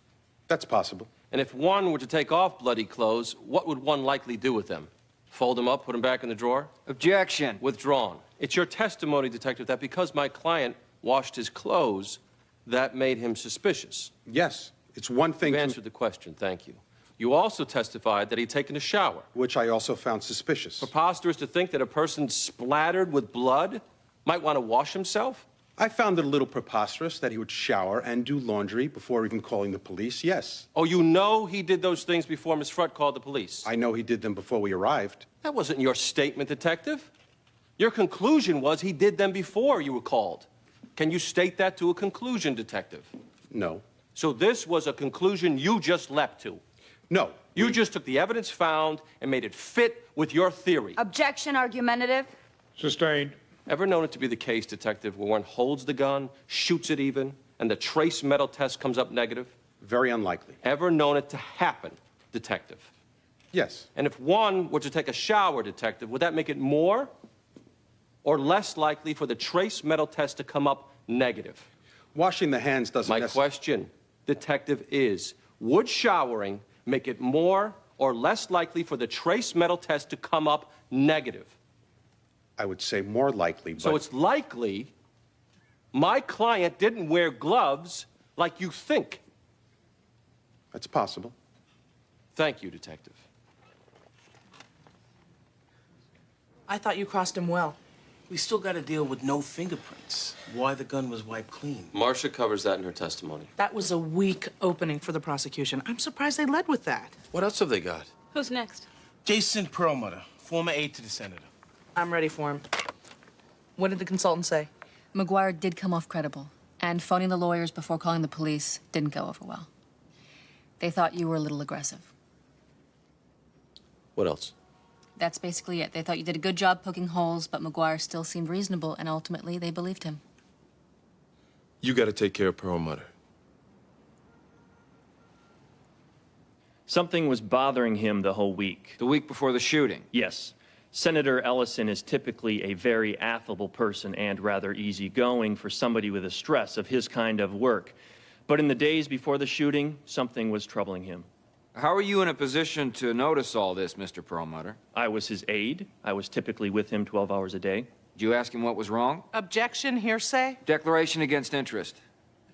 That's possible. And if one were to take off bloody clothes, what would one likely do with them? Fold them up, put them back in the drawer? Objection. Withdrawn. It's your testimony, Detective, that because my client washed his clothes, that made him suspicious. Yes. It's one thing You answered the question, thank you. You also testified that he'd taken a shower. Which I also found suspicious. Preposterous to think that a person splattered with blood might want to wash himself? I found it a little preposterous that he would shower and do laundry before even calling the police, yes. Oh, you know he did those things before Miss Frutt called the police? I know he did them before we arrived. That wasn't your statement, Detective. Your conclusion was he did them before you were called. Can you state that to a conclusion, Detective? No. So this was a conclusion you just leapt to? No. You just took the evidence found and made it fit with your theory. Objection, argumentative. Sustained. Ever known it to be the case, Detective, where one holds the gun, shoots it even, and the trace metal test comes up negative? Very unlikely. Ever known it to happen, Detective? Yes. And if one were to take a shower, Detective, would that make it more or less likely for the trace metal test to come up negative? Washing the hands doesn't My question, Detective, is would showering make it more or less likely for the trace metal test to come up negative? I would say more likely, but... So it's likely my client didn't wear gloves like you think. That's possible. Thank you, Detective. I thought you crossed him well. We still got to deal with no fingerprints. Why the gun was wiped clean. Marcia covers that in her testimony. That was a weak opening for the prosecution. I'm surprised they led with that. What else have they got? Who's next? Jason Perlmutter, former aide to the senator. I'm ready for him. What did the consultant say? McGuire did come off credible, and phoning the lawyers before calling the police didn't go over well. They thought you were a little aggressive. What else? That's basically it. They thought you did a good job poking holes, but McGuire still seemed reasonable, and ultimately they believed him. You got to take care of Perlmutter. Something was bothering him the whole week. The week before the shooting? Yes. Senator Ellison is typically a very affable person and rather easygoing for somebody with the stress of his kind of work. But in the days before the shooting, something was troubling him. How are you in a position to notice all this, Mr. Perlmutter? I was his aide. I was typically with him 12 hours a day. Did you ask him what was wrong? Objection, hearsay? Declaration against interest.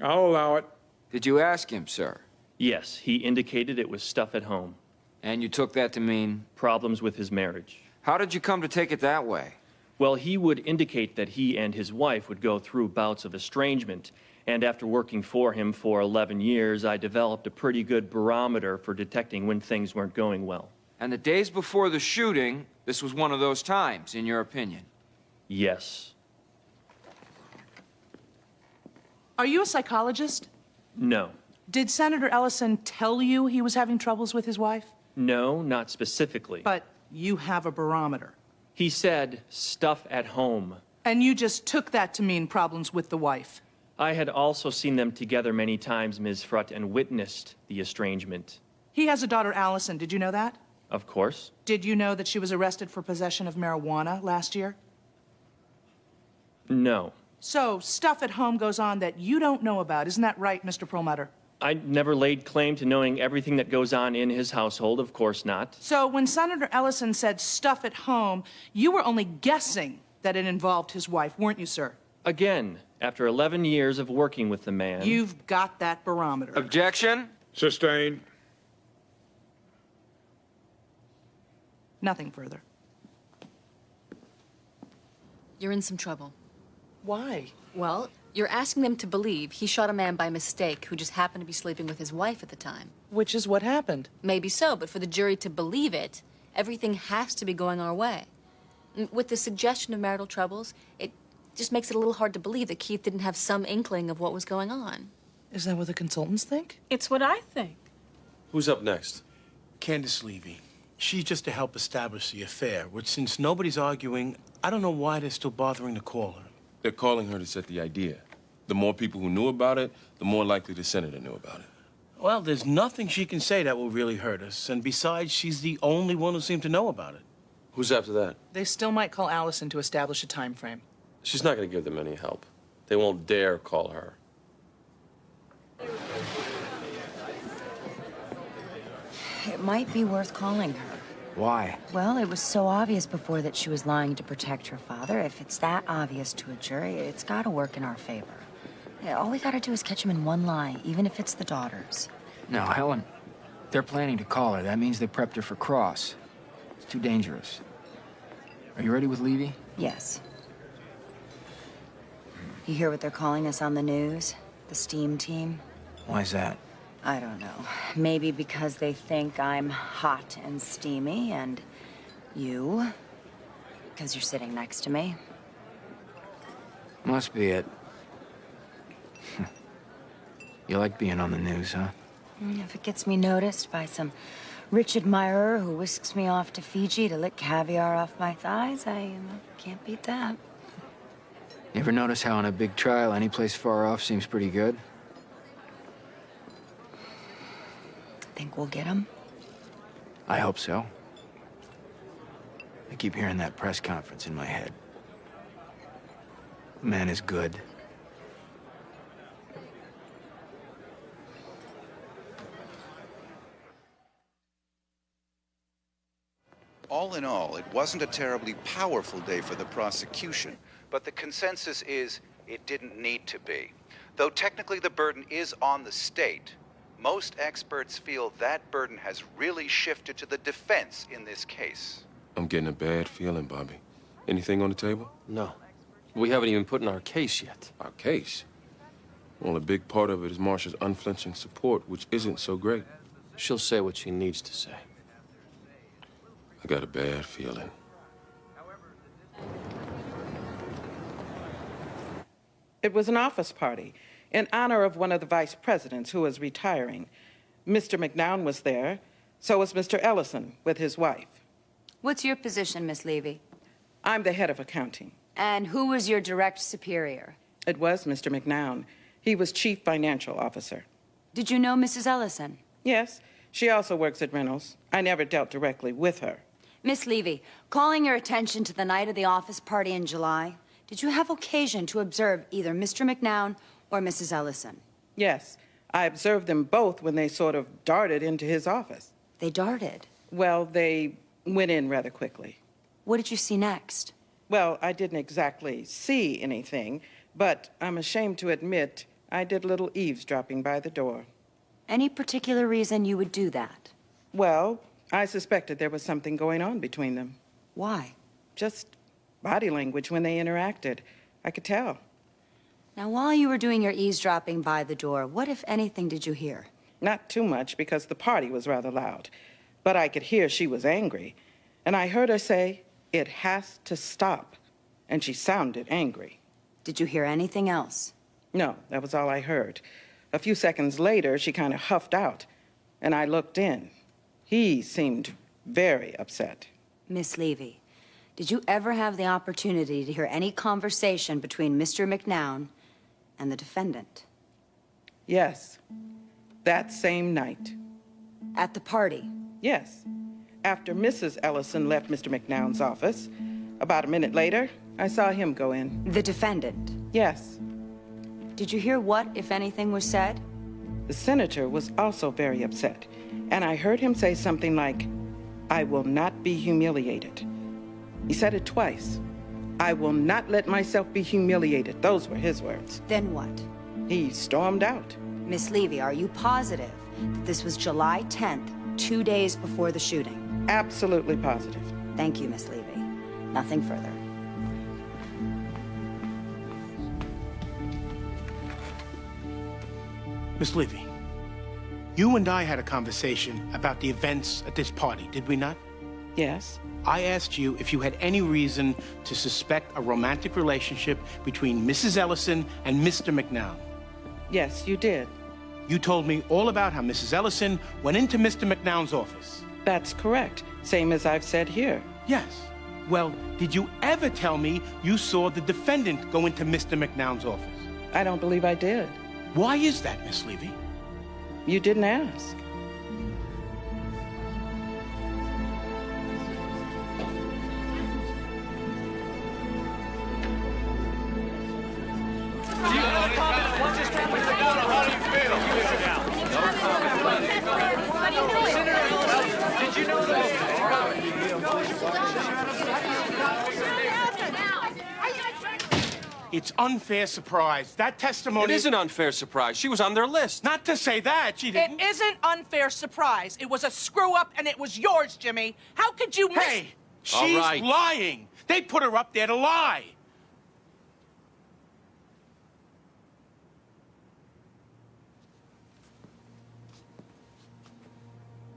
I'll allow it. Did you ask him, sir? Yes, he indicated it was stuff at home. And you took that to mean? Problems with his marriage. How did you come to take it that way? Well, he would indicate that he and his wife would go through bouts of estrangement. And after working for him for 11 years, I developed a pretty good barometer for detecting when things weren't going well. And the days before the shooting, this was one of those times, in your opinion? Yes. Are you a psychologist? No. Did Senator Ellison tell you he was having troubles with his wife? No, not specifically. But you have a barometer. He said stuff at home. And you just took that to mean problems with the wife? I had also seen them together many times, Ms. Frutt, and witnessed the estrangement. He has a daughter, Allison. Did you know that? Of course. Did you know that she was arrested for possession of marijuana last year? No. So, stuff at home goes on that you don't know about. Isn't that right, Mr. Perlmutter? I never laid claim to knowing everything that goes on in his household, of course not. So, when Senator Ellison said stuff at home, you were only guessing that it involved his wife, weren't you, sir? Again, after 11 years of working with the man... You've got that barometer. Objection? Sustained. Nothing further. You're in some trouble. Why? Well, you're asking them to believe he shot a man by mistake who just happened to be sleeping with his wife at the time. Which is what happened. Maybe so, but for the jury to believe it, everything has to be going our way. With the suggestion of marital troubles, it just makes it a little hard to believe that Keith didn't have some inkling of what was going on. Is that what the consultants think? It's what I think. Who's up next? Candace Levy. She's just to help establish the affair, which since nobody's arguing, I don't know why they're still bothering to call her. They're calling her to set the idea. The more people who knew about it, the more likely the senator knew about it. Well, there's nothing she can say that will really hurt us. And besides, she's the only one who seemed to know about it. Who's after that? They still might call Allison to establish a time frame. She's not going to give them any help. They won't dare call her. It might be worth calling her. Why? Well, it was so obvious before that she was lying to protect her father. If it's that obvious to a jury, it's got to work in our favor. Yeah, all we got to do is catch him in one lie, even if it's the daughter's. No, Helen. They're planning to call her. That means they prepped her for cross. It's too dangerous. Are you ready with Levy? Yes. You hear what they're calling us on the news? The STEAM team? Why's that? I don't know. Maybe because they think I'm hot and steamy, and you, because you're sitting next to me. Must be it. You like being on the news, huh? If it gets me noticed by some rich admirer who whisks me off to Fiji to lick caviar off my thighs, I can't beat that. You ever notice how in a big trial, any place far off seems pretty good? Think we'll get him? I hope so. I keep hearing that press conference in my head. The man is good. All in all, it wasn't a terribly powerful day for the prosecution, but the consensus is It didn't need to be. Though technically the burden is on the state, most experts feel that burden has really shifted to the defense in this case. I'm getting a bad feeling, Bobby. Anything on the table? No. We haven't even put in our case yet. Our case? Well, a big part of it is Marsha's unflinching support, which isn't so great. She'll say what she needs to say. I got a bad feeling. It was an office party in honor of one of the vice presidents who was retiring. Mr. McNown was there, so was Mr. Ellison with his wife. What's your position, Miss Levy? I'm the head of accounting. And who was your direct superior? It was Mr. McNown. He was chief financial officer. Did you know Mrs. Ellison? Yes, she also works at Reynolds. I never dealt directly with her. Miss Levy, calling your attention to the night of the office party in July, did you have occasion to observe either Mr. McNown or Mrs. Ellison? Yes, I observed them both when they sort of darted into his office. They darted? Well, they went in rather quickly. What did you see next? Well, I didn't exactly see anything, but I'm ashamed to admit I did a little eavesdropping by the door. Any particular reason you would do that? Well, I suspected there was something going on between them. Why? Just body language when they interacted. I could tell. Now, while you were doing your eavesdropping by the door, what, if anything, did you hear? Not too much, because the party was rather loud. But I could hear she was angry. And I heard her say, "It has to stop." And she sounded angry. Did you hear anything else? No, that was all I heard. A few seconds later, she kind of huffed out, and I looked in. He seemed very upset. Miss Levy, did you ever have the opportunity to hear any conversation between Mr. McNown and the defendant? Yes, that same night. At the party? Yes. After Mrs. Ellison left Mr. McNown's office, about a minute later, I saw him go in. The defendant? Yes. Did you hear what, if anything, was said? The senator was also very upset, and I heard him say something like, "I will not be humiliated." He said it twice. "I will not let myself be humiliated." Those were his words. Then what? He stormed out. Miss Levy, are you positive that this was July 10th, 2 days before the shooting? Absolutely positive. Thank you, Miss Levy. Nothing further. Miss Levy, you and I had a conversation about the events at this party, did we not? Yes. I asked you if you had any reason to suspect a romantic relationship between Mrs. Ellison and Mr. McNown. Yes, you did. You told me all about how Mrs. Ellison went into Mr. McNown's office. That's correct. Same as I've said here. Yes. Well, did you ever tell me you saw the defendant go into Mr. McNown's office? I don't believe I did. Why is that, Miss Levy? You didn't ask. Did you know that? It's unfair surprise. That testimony... It is an unfair surprise. She was on their list. Not to say that, she didn't. It isn't unfair surprise. It was a screw-up, and it was yours, Jimmy. How could you miss... Hey, she's lying. They put her up there to lie.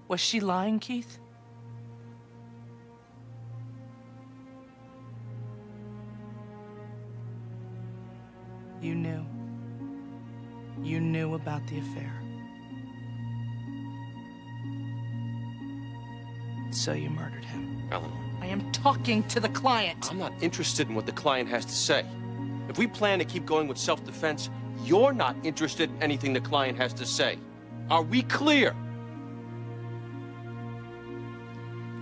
Was she lying, Keith? You knew. You knew about the affair. So you murdered him. Eleanor. I am talking to the client. I'm not interested in what the client has to say. If we plan to keep going with self-defense, you're not interested in anything the client has to say. Are we clear?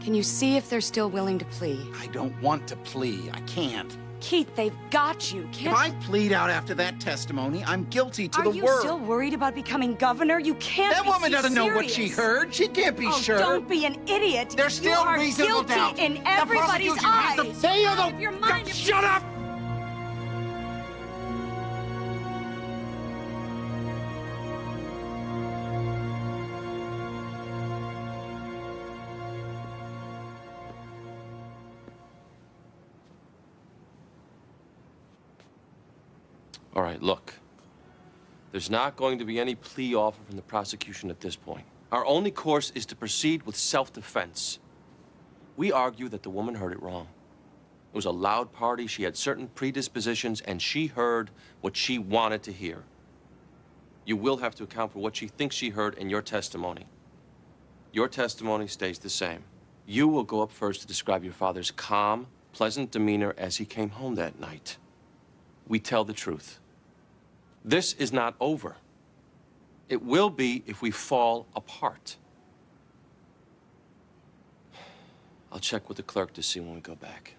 Can you see if they're still willing to plea? I don't want to plea. I can't. Keith, they've got you. Can't If I plead out after that testimony, I'm guilty to the Are you world. still worried about becoming governor? You can't That be woman doesn't know what serious. she heard. She can't be sure. Don't be an idiot. There's still you are reasonable guilty doubt. in The everybody's prosecution has eyes. to say you're the... Your mind Shut up! All right, look. There's not going to be any plea offer from the prosecution at this point. Our only course is to proceed with self-defense. We argue that the woman heard it wrong. It was a loud party, she had certain predispositions, and she heard what she wanted to hear. You will have to account for what she thinks she heard in your testimony. Your testimony stays the same. You will go up first to describe your father's calm, pleasant demeanor as he came home that night. We tell the truth. This is not over. It will be if we fall apart. I'll check with the clerk to see when we go back.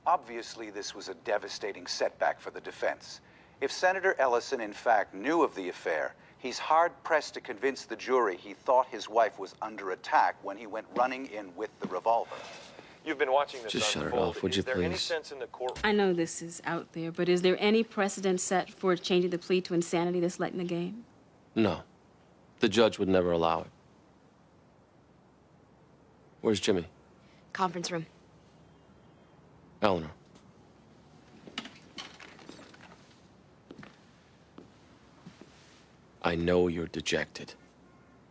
Obviously, this was a devastating setback for the defense. If Senator Ellison, in fact, knew of the affair, he's hard-pressed to convince the jury he thought his wife was under attack when he went running in with the revolver. You've been watching this Just shut it unfold. off, would you, Is there any please? sense in the court? I know this is out there, but is there any precedent set for changing the plea to insanity this late in the game? No. The judge would never allow it. Where's Jimmy? Conference room. Eleanor. I know you're dejected,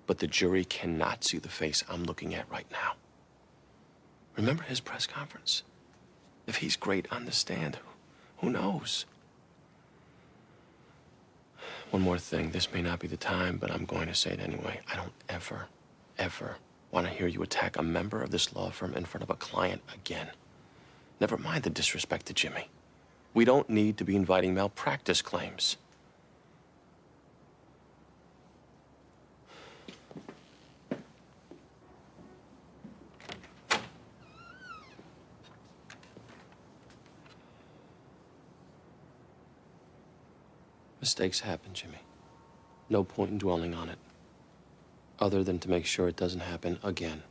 but the jury cannot see the face I'm looking at right now. Remember his press conference? If he's great on the stand, who knows? One more thing. This may not be the time, but I'm going to say it anyway. I don't ever want to hear you attack a member of this law firm in front of a client again. Never mind the disrespect to Jimmy. We don't need to be inviting malpractice claims. Mistakes happen, Jimmy. No point in dwelling on it, other than to make sure it doesn't happen again.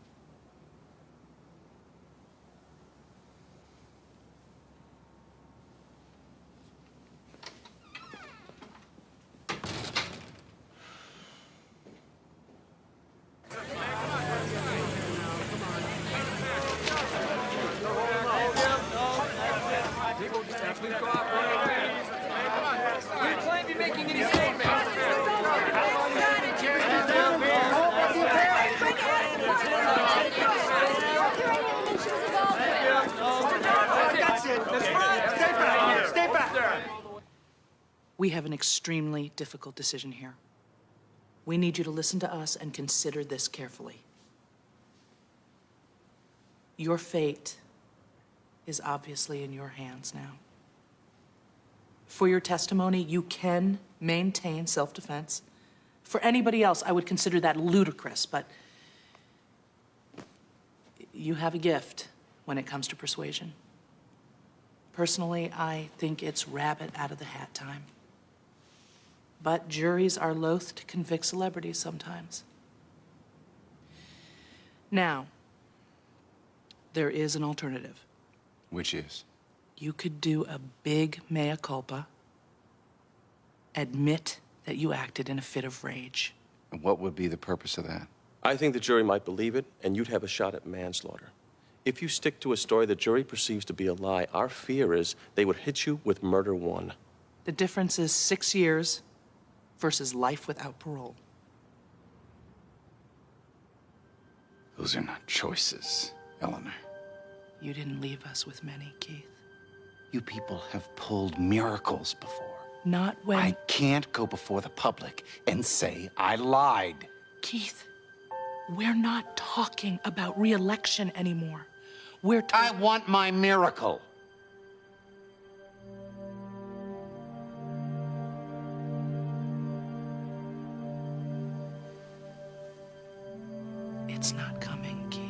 We have an extremely difficult decision here. We need you to listen to us and consider this carefully. Your fate is obviously in your hands now. For your testimony, you can maintain self-defense. For anybody else, I would consider that ludicrous, but you have a gift when it comes to persuasion. Personally, I think it's rabbit out of the hat time. But juries are loath to convict celebrities sometimes. Now, there is an alternative. Which is? You could do a big mea culpa, admit that you acted in a fit of rage. And what would be the purpose of that? I think the jury might believe it, and you'd have a shot at manslaughter. If you stick to a story the jury perceives to be a lie, our fear is they would hit you with murder one. The difference is 6 years versus life without parole. Those are not choices, Eleanor. You didn't leave us with many, Keith. You people have pulled miracles before. Not when... I can't go before the public and say I lied. Keith, we're not talking about re-election anymore. I want my miracle. It's not coming, Keith.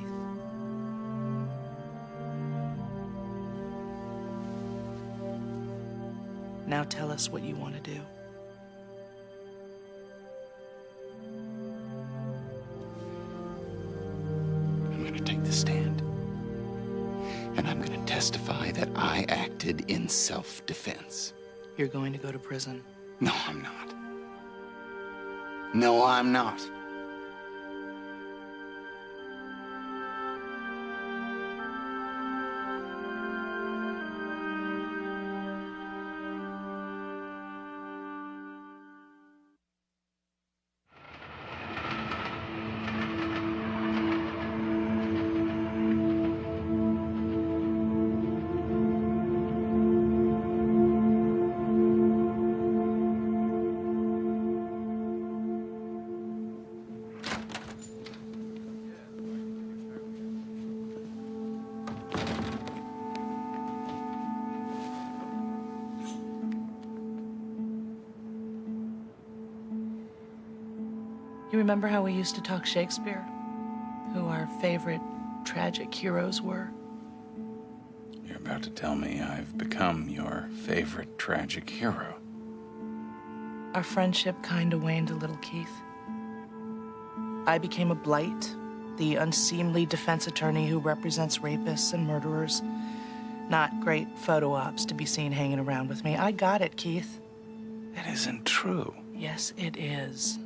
Now tell us what you want to do. I'm going to take the stand. And I'm going to testify that I acted in self-defense. You're going to go to prison. No, I'm not. No, I'm not. You remember how we used to talk Shakespeare? Who our favorite tragic heroes were? You're about to tell me I've become your favorite tragic hero. Our friendship kinda waned a little, Keith. I became a blight, the unseemly defense attorney who represents rapists and murderers. Not great photo ops to be seen hanging around with me. I got it, Keith. It isn't true. Yes, it is.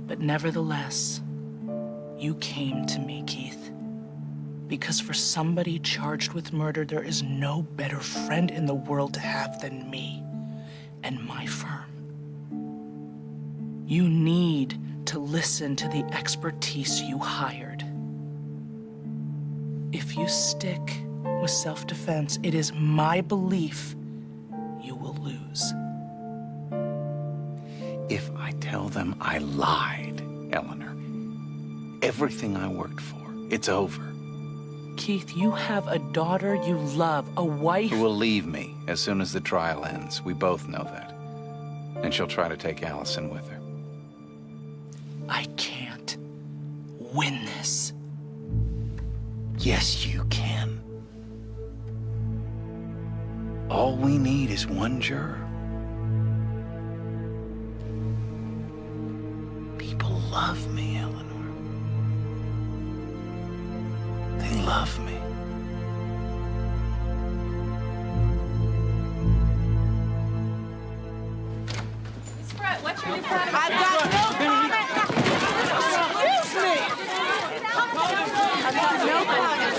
But nevertheless, you came to me, Keith. Because for somebody charged with murder, there is no better friend in the world to have than me and my firm. You need to listen to the expertise you hired. If you stick with self-defense, it is my belief you will lose. If I tell them I lied, Eleanor, everything I worked for, it's over. Keith, you have a daughter you love, a wife. Who will leave me as soon as the trial ends. We both know that. And she'll try to take Allison with her. I can't win this. Yes, you can. All we need is one juror. People love me, Eleanor. They love me. Brett, what's your new product? I've got no comment. Excuse me. I've got no comment.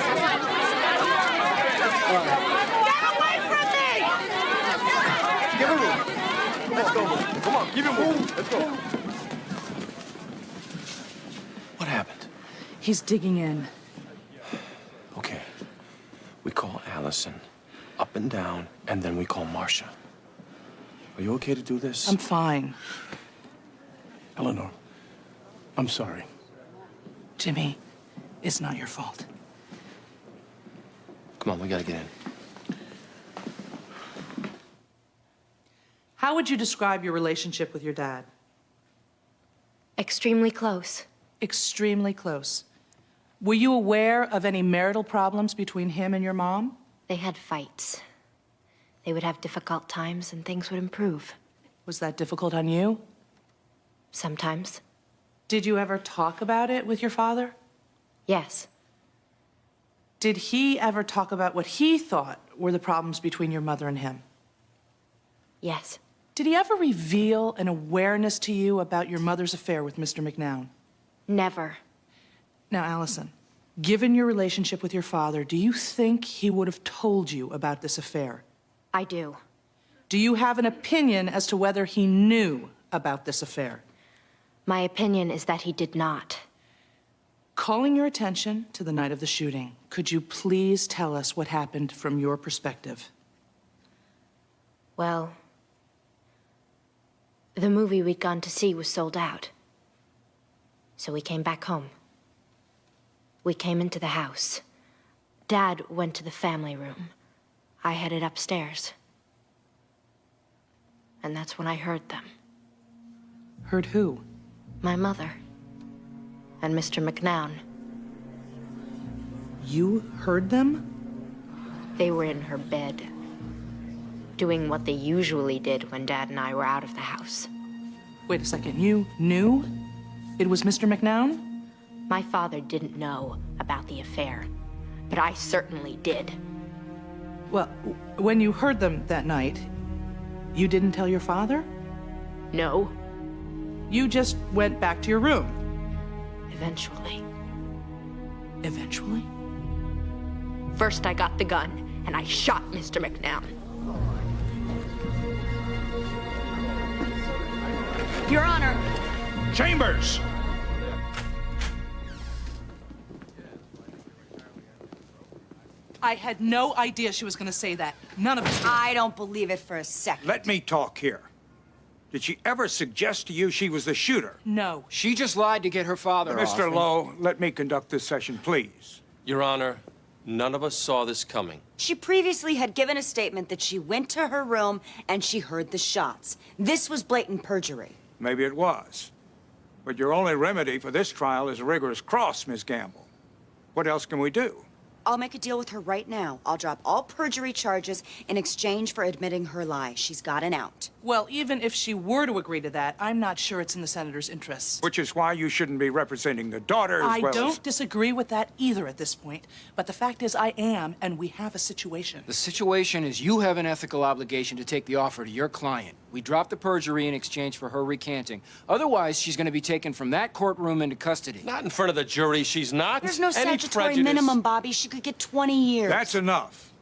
Get away from me! Give him room. Let's go. Come on, give him room. Let's go. What happened? He's digging in. Okay. We call Allison up and down, and then we call Marcia. Are you okay to do this? I'm fine. Eleanor, I'm sorry. Jimmy, it's not your fault. Come on, we gotta get in. How would you describe your relationship with your dad? Extremely close. Extremely close. Were you aware of any marital problems between him and your mom? They had fights. They would have difficult times and things would improve. Was that difficult on you? Sometimes. Did you ever talk about it with your father? Yes. Did he ever talk about what he thought were the problems between your mother and him? Yes. Did he ever reveal an awareness to you about your mother's affair with Mr. McNown? Never. Now, Allison, given your relationship with your father, do you think he would have told you about this affair? I do. Do you have an opinion as to whether he knew about this affair? My opinion is that he did not. Calling your attention to the night of the shooting, could you please tell us what happened from your perspective? Well, the movie we'd gone to see was sold out. So we came back home. We came into the house. Dad went to the family room. I headed upstairs. And that's when I heard them. Heard who? My mother. And Mr. McNown. You heard them? They were in her bed, doing what they usually did when Dad and I were out of the house. Wait a second, you knew it was Mr. McNown? My father didn't know about the affair, but I certainly did. Well, when you heard them that night, you didn't tell your father? No. You just went back to your room? Eventually. Eventually? First, I got the gun, and I shot Mr. McNown. Your Honor. Chambers! I had no idea she was going to say that. None of us. I don't believe it for a second. Let me talk here. Did she ever suggest to you she was the shooter? No. She just lied to get her father off. Mr. Lowe, let me conduct this session, please. Your Honor, none of us saw this coming. She previously had given a statement that she went to her room and she heard the shots. This was blatant perjury. Maybe it was. But your only remedy for this trial is a rigorous cross, Miss Gamble. What else can we do? I'll make a deal with her right now. I'll drop all perjury charges in exchange for admitting her lie. She's got an out. Well, even if she were to agree to that, I'm not sure it's in the senator's interests. Which is why you shouldn't be representing the daughter as well as... I don't disagree with that either at this point. But the fact is I am, and we have a situation. The situation is you have an ethical obligation to take the offer to your client. We dropped the perjury in exchange for her recanting. Otherwise, she's going to be taken from that courtroom into custody. Not in front of the jury, she's not. There's no Any statutory prejudice- minimum, Bobby. She could get 20 years. That's enough.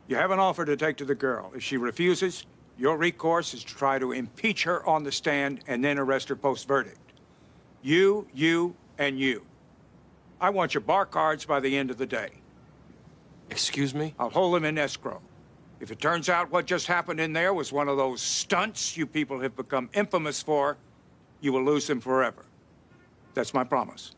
You have an offer to take to the girl. If she refuses, your recourse is to try to impeach her on the stand and then arrest her post-verdict. You, and you. I want your bar cards by the end of the day. Excuse me? I'll hold them in escrow. If it turns out what just happened in there was one of those stunts you people have become infamous for, you will lose them forever. That's my promise.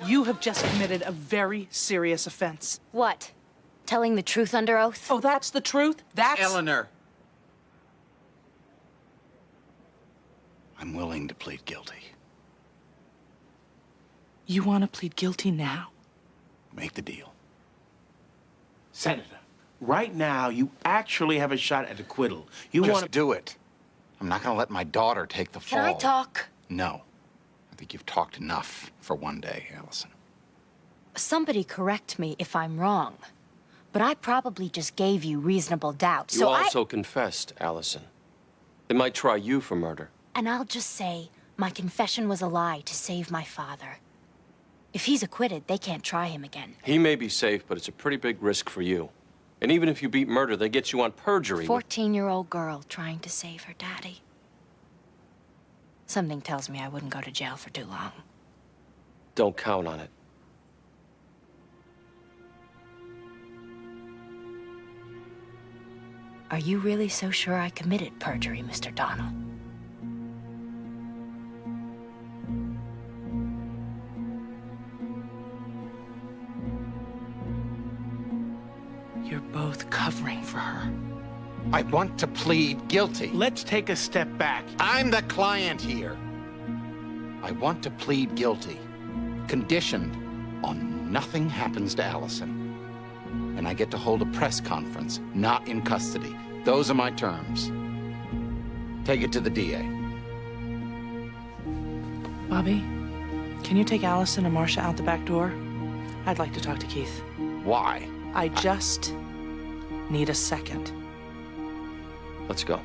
You have just committed a very serious offense. What? Telling the truth under oath? Oh, that's the truth? That's... Eleanor. I'm willing to plead guilty. You want to plead guilty now? Make the deal. Senator, right now, you actually have a shot at acquittal. You Just want to do it. I'm not going to let my daughter take the fall. Can I talk? No. I think you've talked enough for one day, Allison. Somebody correct me if I'm wrong, but I probably just gave you reasonable doubt. You also confessed, Allison. They might try you for murder. And I'll just say, my confession was a lie to save my father. If he's acquitted, they can't try him again. He may be safe, but it's a pretty big risk for you. And even if you beat murder, they get you on perjury. 14-year-old girl trying to save her daddy. Something tells me I wouldn't go to jail for too long. Don't count on it. Are you really so sure I committed perjury, Mr. Donnell? You're both covering for her. I want to plead guilty. Let's take a step back. I'm the client here. I want to plead guilty, conditioned on nothing happens to Allison. And I get to hold a press conference, not in custody. Those are my terms. Take it to the DA. Bobby, can you take Allison and Marcia out the back door? I'd like to talk to Keith. Why? I just need a second. Let's go.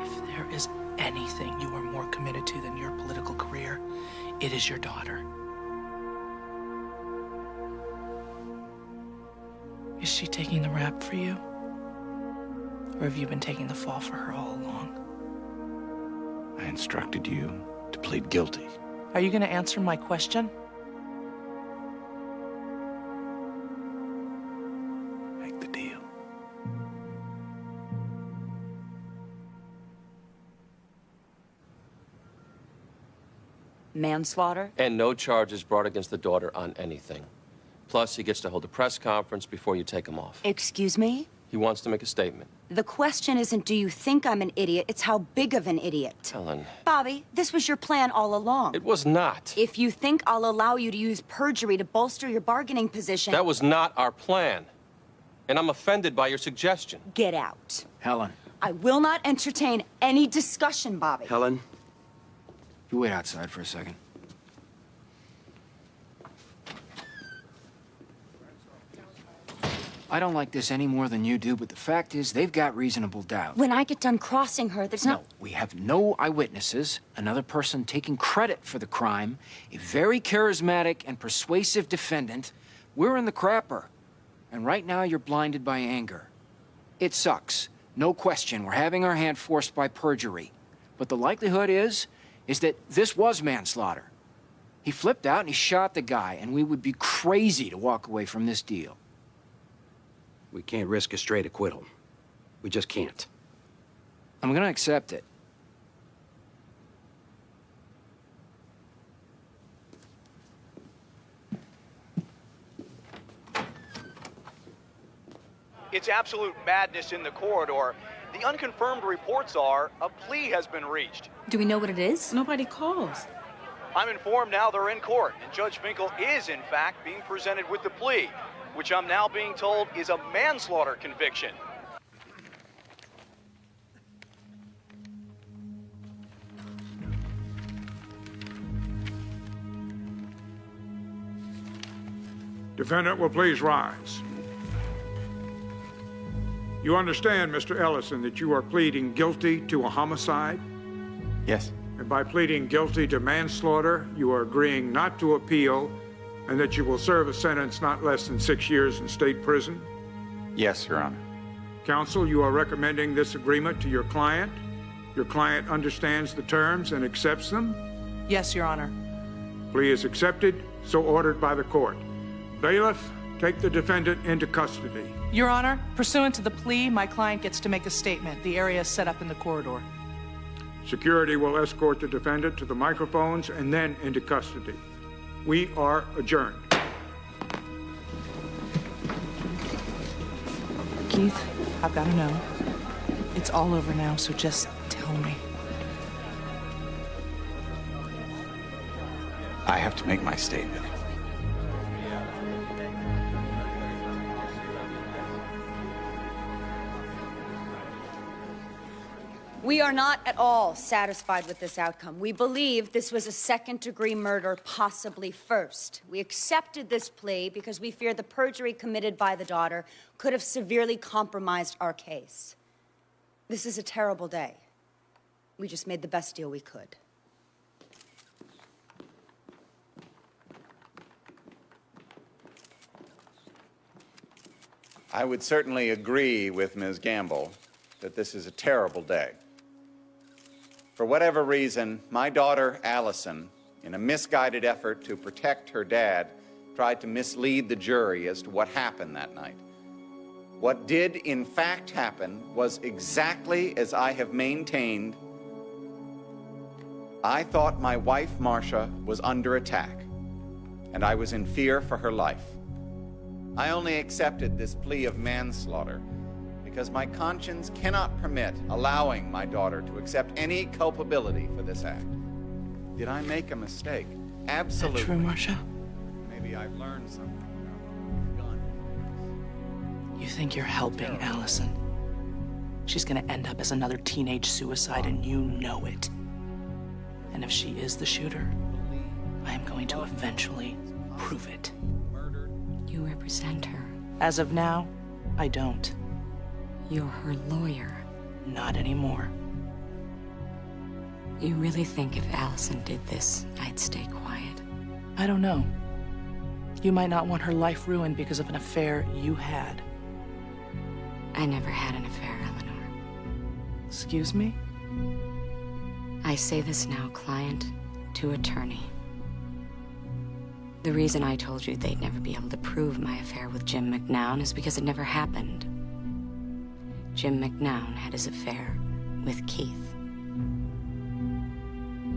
If there is anything you are more committed to than your political career, it is your daughter. Is she taking the rap for you? Or have you been taking the fall for her all along? I instructed you to plead guilty. Are you going to answer my question? Make the deal. Manslaughter? And no charges brought against the daughter on anything. Plus, he gets to hold a press conference before you take him off. Excuse me? He He wants to make a statement. The question isn't, do you think I'm an idiot? It's how big of an idiot. Helen. Bobby, this was your plan all along. It was not. If you think I'll allow you to use perjury to bolster your bargaining position... That was not our plan. And I'm offended by your suggestion. Get out. Helen. I will not entertain any discussion, Bobby. Helen. You wait outside for a second. I don't like this any more than you do, but the fact is, they've got reasonable doubt. When I get done crossing her, there's No, we have no eyewitnesses, another person taking credit for the crime, a very charismatic and persuasive defendant. We're in the crapper. And right now, you're blinded by anger. It sucks. No question, we're having our hand forced by perjury. But the likelihood is that this was manslaughter. He flipped out and he shot the guy, and we would be crazy to walk away from this deal. We can't risk a straight acquittal. We just can't. I'm gonna accept it. It's absolute madness in the corridor. The unconfirmed reports are a plea has been reached. Do we know what it is? Nobody calls. I'm informed now they're in court, and Judge Finkel is, in fact, being presented with the plea, which I'm now being told is a manslaughter conviction. Defendant will please rise. You understand, Mr. Ellison, that you are pleading guilty to a homicide? Yes. And by pleading guilty to manslaughter, you are agreeing not to appeal and that you will serve a sentence not less than 6 years in state prison? Yes, Your Honor. Counsel, you are recommending this agreement to your client? Your client understands the terms and accepts them? Yes, Your Honor. Plea is accepted, so ordered by the court. Bailiff, take the defendant into custody. Your Honor, pursuant to the plea, my client gets to make a statement. The area is set up in the corridor. Security will escort the defendant to the microphones and then into custody. We are adjourned. Keith, I've got to know. It's all over now, so just tell me. I have to make my statement. We are not at all satisfied with this outcome. We believe this was a second-degree murder, possibly first. We accepted this plea because we fear the perjury committed by the daughter could have severely compromised our case. This is a terrible day. We just made the best deal we could. I would certainly agree with Ms. Gamble that this is a terrible day. For whatever reason, my daughter, Allison, in a misguided effort to protect her dad, tried to mislead the jury as to what happened that night. What did, in fact, happen was exactly as I have maintained. I thought my wife, Marcia, was under attack, and I was in fear for her life. I only accepted this plea of manslaughter because my conscience cannot permit allowing my daughter to accept any culpability for this act. Did I make a mistake? Absolutely. Is that true, Marcia? Maybe I've learned something about gun. You think you're helping Allison? She's gonna end up as another teenage suicide, and you know it. And if she is the shooter, I am going to eventually prove it. You represent her. As of now, I don't. You're her lawyer. Not anymore. You really think if Allison did this, I'd stay quiet? I don't know. You might not want her life ruined because of an affair you had. I never had an affair, Eleanor. Excuse me? I say this now, client to attorney. The reason I told you they'd never be able to prove my affair with Jim McNown is because it never happened. Jim McNown had his affair with Keith.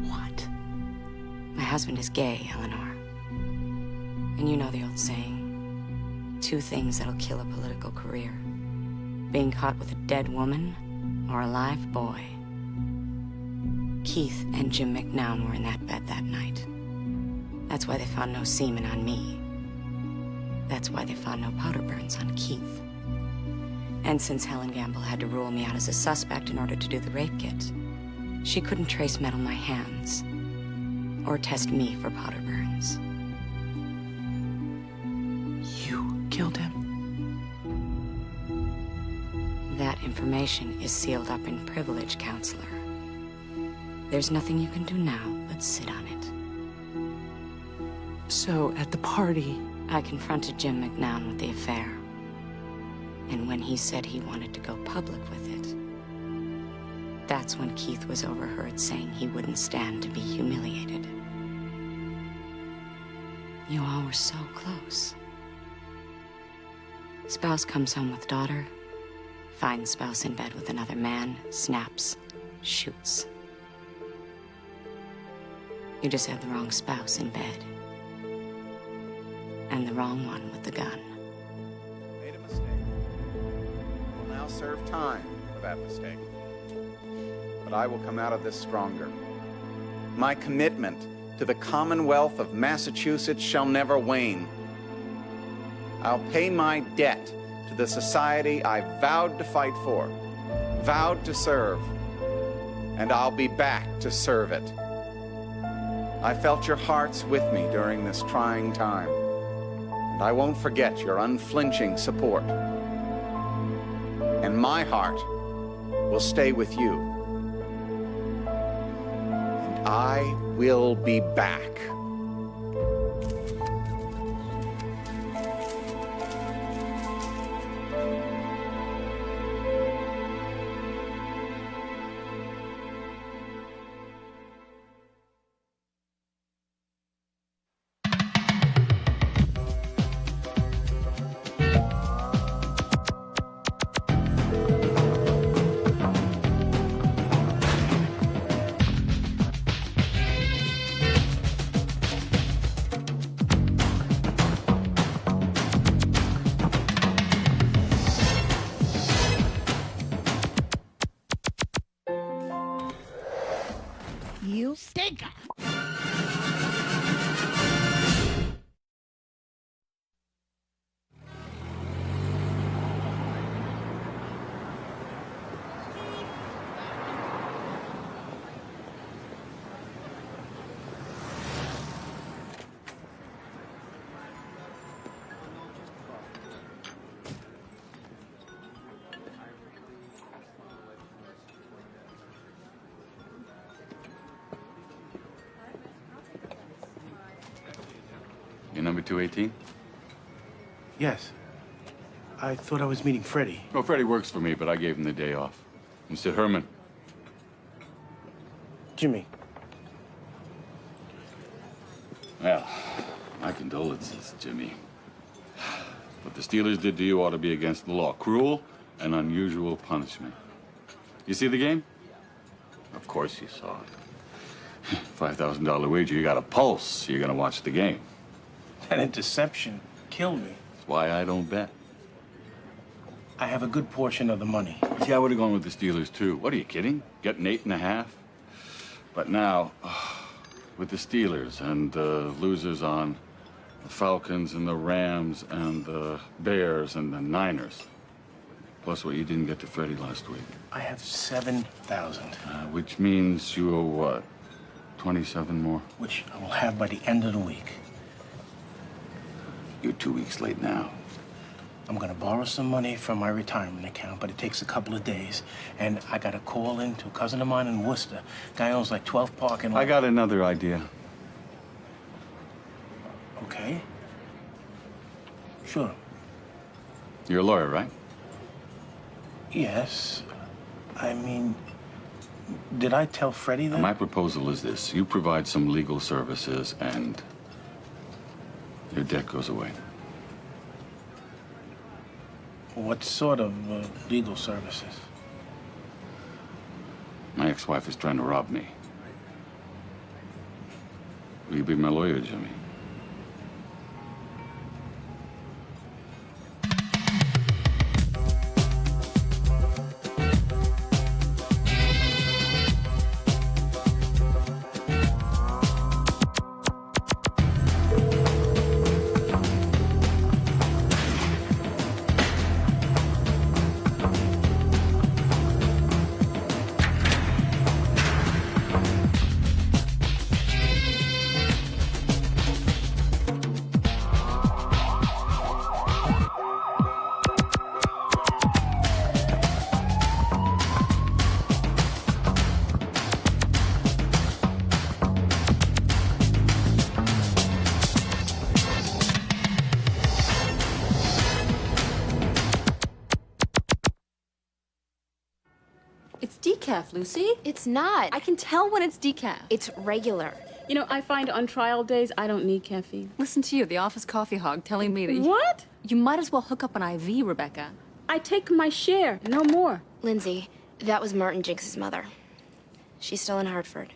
What? My husband is gay, Eleanor. And you know the old saying, two things that'll kill a political career. being caught with a dead woman or a live boy. Keith and Jim McNown were in that bed that night. That's why they found no semen on me. That's why they found no powder burns on Keith. And since Helen Gamble had to rule me out as a suspect in order to do the rape kit, she couldn't trace metal in my hands or test me for powder burns. You killed him? That information is sealed up in privilege, counselor. There's nothing you can do now but sit on it. So, at the party, I confronted Jim McNown with the affair. And when he said he wanted to go public with it, that's when Keith was overheard saying he wouldn't stand to be humiliated. You all were so close. Spouse comes home with daughter, finds spouse in bed with another man, snaps, shoots. You just had the wrong spouse in bed. And the wrong one with the gun. Made a mistake. Will now serve time for that mistake. But I will come out of this stronger. My commitment to the Commonwealth of Massachusetts shall never wane. I'll pay my debt to the society I vowed to fight for, vowed to serve, and I'll be back to serve it. I felt your hearts with me during this trying time, and I won't forget your unflinching support. And my heart will stay with you. And I will be back. You stinker! You number 218? Yes. I thought I was meeting Freddie. Well, Freddie works for me, but I gave him the day off. Mr. Herman. Jimmy. Well, my condolences, Jimmy. What the Steelers did to you ought to be against the law. Cruel and unusual punishment. You see the game? Of course you saw it. $5,000 wager. You got a pulse. You're gonna watch the game. That interception killed me. That's why I don't bet. I have a good portion of the money. See, I would have gone with the Steelers, too. What, are you kidding? Getting 8.5? But now, with the Steelers and the losers on the Falcons and the Rams and the Bears and the Niners, plus what you didn't get to Freddie last week. I have 7,000. Which means you owe what? 27 more? Which I will have by the end of the week. You're 2 weeks late now. I'm gonna borrow some money from my retirement account, but it takes a couple of days. And I gotta call in to a cousin of mine in Worcester. Guy owns like 12 parking lots. I got another idea. Okay. Sure. You're a lawyer, right? Yes. I mean, did I tell Freddie that? My proposal is this. You provide some legal services and your debt goes away. What sort of legal services? My ex-wife is trying to rob me. Will you be my lawyer, Jimmy? decaf, Lucy. It's not. I can tell when it's decaf. It's regular. You know, I find on trial days I don't need caffeine. Listen to you, the office coffee hog, telling me that What? You might as well hook up an IV, Rebecca. I take my share, no more. Lindsay, that was Martin Jinx's mother. She's still in Hartford.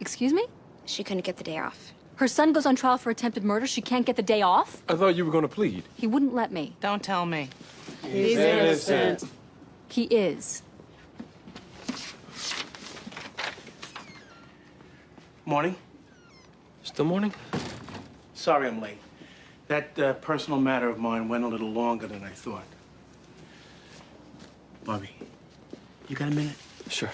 Excuse me? She couldn't get the day off. Her son goes on trial for attempted murder. She can't get the day off? I thought you were gonna plead. He wouldn't let me. Don't tell me. He's innocent. He is. Morning. Still morning? Sorry I'm late. That personal matter of mine went a little longer than I thought. Bobby, you got a minute? Sure.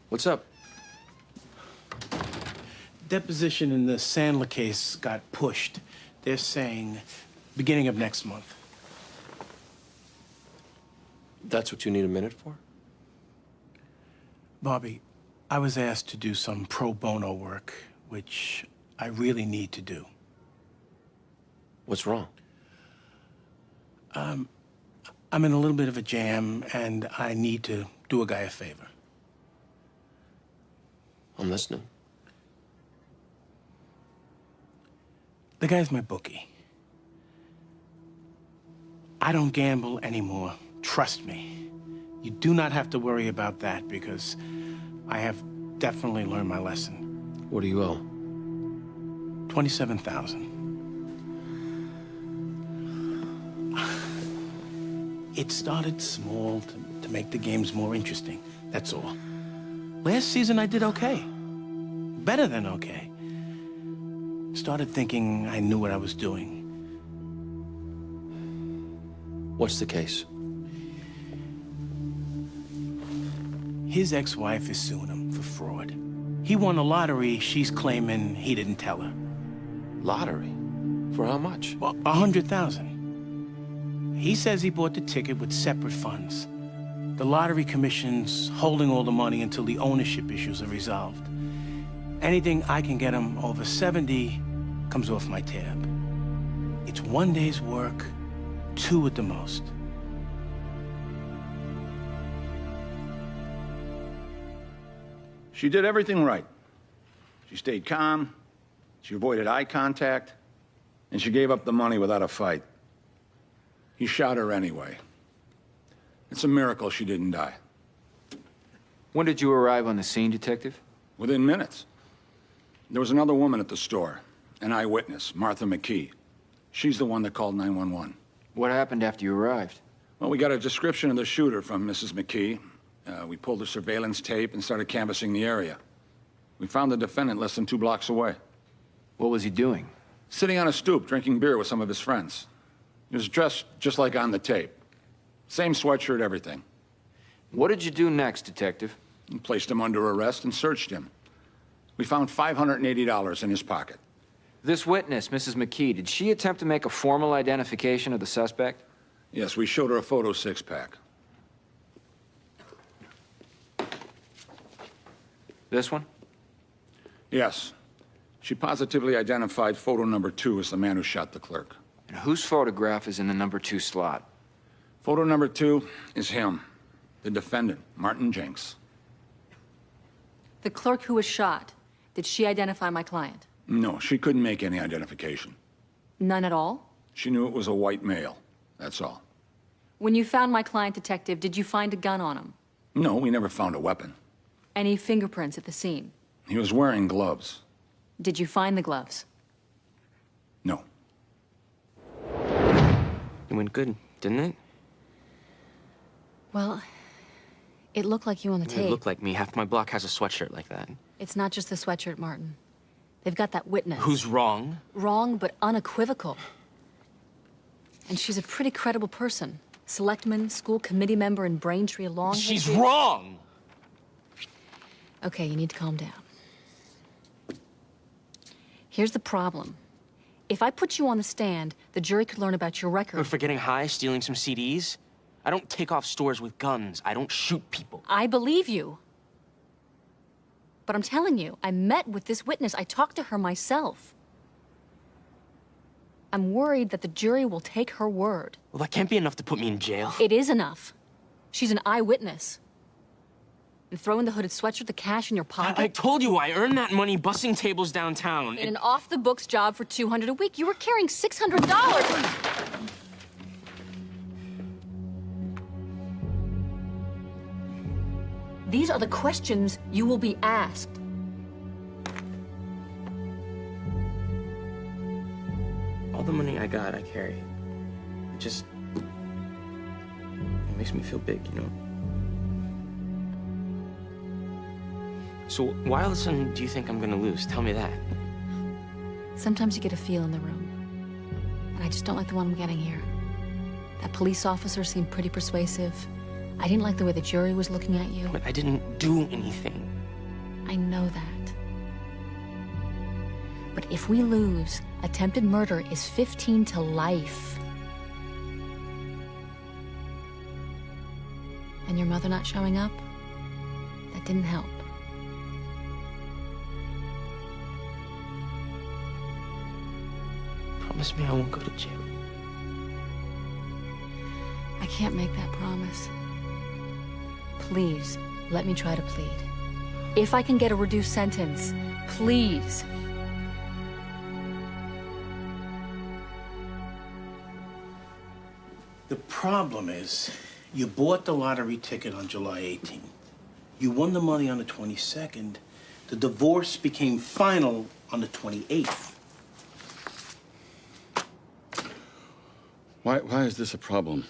What's up? Deposition in the Sandler case got pushed. They're saying beginning of next month. That's what you need a minute for? Bobby, I was asked to do some pro bono work, which I really need to do. What's wrong? I'm in a little bit of a jam, and I need to do a guy a favor. I'm listening. The guy's my bookie. I don't gamble anymore. Trust me. You do not have to worry about that because I have definitely learned my lesson. What do you owe? $27,000. It started small to make the games more interesting, that's all. Last season I did okay. Better than okay. Started thinking I knew what I was doing. What's the case? His ex-wife is suing him for fraud. He won a lottery, she's claiming he didn't tell her. Lottery? For how much? Well, $100,000. He says he bought the ticket with separate funds. The lottery commission's holding all the money until the ownership issues are resolved. Anything I can get him over 70 comes off my tab. It's 1 day's work, 2 at the most. She did everything right. She stayed calm, she avoided eye contact, and she gave up the money without a fight. He shot her anyway. It's a miracle she didn't die. When did you arrive on the scene, Detective? Within minutes. There was another woman at the store, an eyewitness, Martha McKee. She's the one that called 911. What happened after you arrived? Well, we got a description of the shooter from Mrs. McKee. We pulled the surveillance tape and started canvassing the area. We found the defendant less than 2 blocks away. What was he doing? Sitting on a stoop, drinking beer with some of his friends. He was dressed just like on the tape. Same sweatshirt, everything. What did you do next, Detective? We placed him under arrest and searched him. We found $580 in his pocket. This witness, Mrs. McKee, did she attempt to make a formal identification of the suspect? Yes, we showed her a photo 6-pack. This one? Yes. She positively identified photo number 2 as the man who shot the clerk. And whose photograph is in the number 2 slot? Photo number 2 is him, the defendant, Martin Jinx. The clerk who was shot, did she identify my client? No, she couldn't make any identification. None at all? She knew it was a white male, that's all. When you found my client, Detective, did you find a gun on him? No, we never found a weapon. Any fingerprints at the scene? He was wearing gloves. Did you find the gloves? No. It went good, didn't it? Well, it looked like you on the tape. It looked like me. Half my block has a sweatshirt like that. It's not just the sweatshirt, Martin. They've got that witness. Who's wrong? Wrong, but unequivocal. And she's a pretty credible person. Selectman, school committee member in Braintree, long She's history. wrong! Okay, you need to calm down. Here's the problem. If I put you on the stand, the jury could learn about your record. For getting high, stealing some CDs? I don't take off stores with guns. I don't shoot people. I believe you. But I'm telling you, I met with this witness. I talked to her myself. I'm worried that the jury will take her word. Well, that can't be enough to put me in jail. It is enough. She's an eyewitness. And throwing the hooded sweatshirt, the cash in your pocket. I told you I earned that money bussing tables downtown. In an off-the-books job for $200 a week, you were carrying $600. These are the questions you will be asked. All the money I got, I carry. It makes me feel big, you know? So why all of a sudden do you think I'm gonna lose? Tell me that. Sometimes you get a feel in the room. And I just don't like the one I'm getting here. That police officer seemed pretty persuasive. I didn't like the way the jury was looking at you. But I didn't do anything. I know that. But if we lose, attempted murder is 15 to life. And your mother not showing up? That didn't help. Promise me I won't go to jail. I can't make that promise. Please, let me try to plead. If I can get a reduced sentence, please. The problem is, you bought the lottery ticket on July 18th. You won the money on the 22nd. The divorce became final on the 28th. Why is this a problem?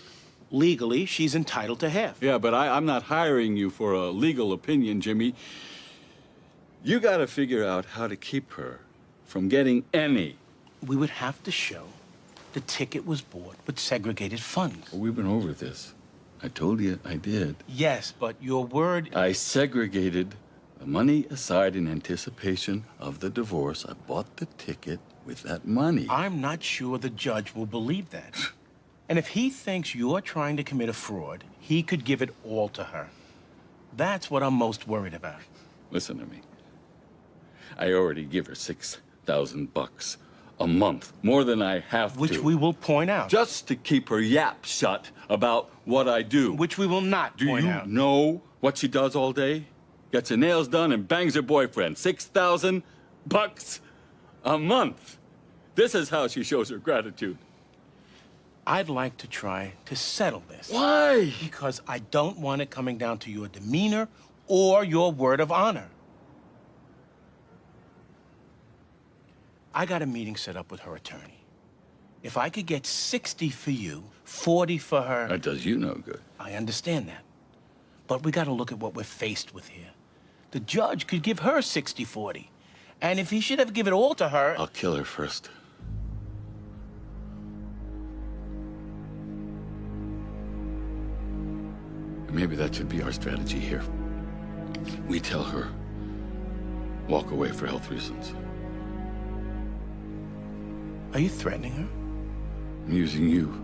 Legally, she's entitled to half. Yeah, but I'm not hiring you for a legal opinion, Jimmy. You gotta figure out how to keep her from getting any. We would have to show the ticket was bought with segregated funds. Well, we've been over this. I told you I did. Yes, but your word... I segregated the money aside in anticipation of the divorce. I bought the ticket with that money. I'm not sure the judge will believe that. And if he thinks you're trying to commit a fraud, he could give it all to her. That's what I'm most worried about. Listen to me. I already give her $6,000 a month, more than I have Which to. we will point out. Just to keep her yap shut about what I do. Which we will not point out. Do you know what she does all day? Gets her nails done and bangs her boyfriend. $6,000 a month. This is how she shows her gratitude. I'd like to try to settle this. Why? Because I don't want it coming down to your demeanor or your word of honor. I got a meeting set up with her attorney. If I could get 60 for you, 40 for her... That does you no good. I understand that. But we got to look at what we're faced with here. The judge could give her 60-40. And if he should ever give it all to her... I'll kill her first. Maybe that should be our strategy here. We tell her, walk away for health reasons. Are you threatening her? I'm using you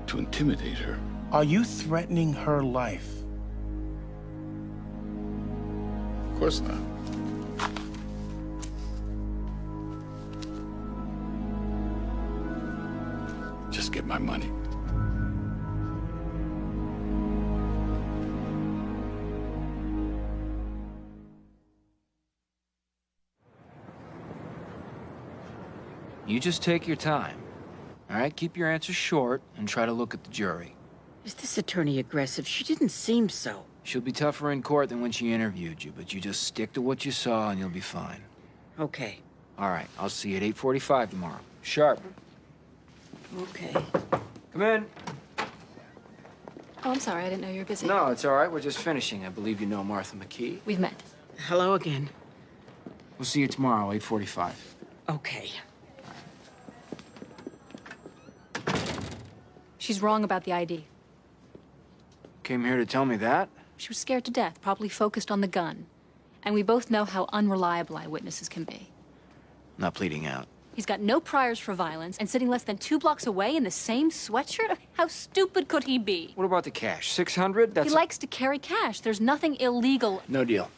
to intimidate her. Are you threatening her life? Of course not. Just get my money. You just take your time. All right, keep your answers short and try to look at the jury. Is this attorney aggressive? She didn't seem so. She'll be tougher in court than when she interviewed you, but you just stick to what you saw and you'll be fine. Okay. All right, I'll see you at 8:45 tomorrow. Sharp. Okay. Come in. Oh, I'm sorry. I didn't know you were busy. No, it's all right. We're just finishing. I believe you know Martha McKee. We've met. Hello again. We'll see you tomorrow, 8:45. Okay. She's wrong about the ID. Came here to tell me that? She was scared to death, probably focused on the gun. And we both know how unreliable eyewitnesses can be. Not pleading out. He's got no priors for violence and sitting less than 2 blocks away in the same sweatshirt? How stupid could he be? What about the cash? 600? That's He likes to carry cash. There's nothing illegal. No deal.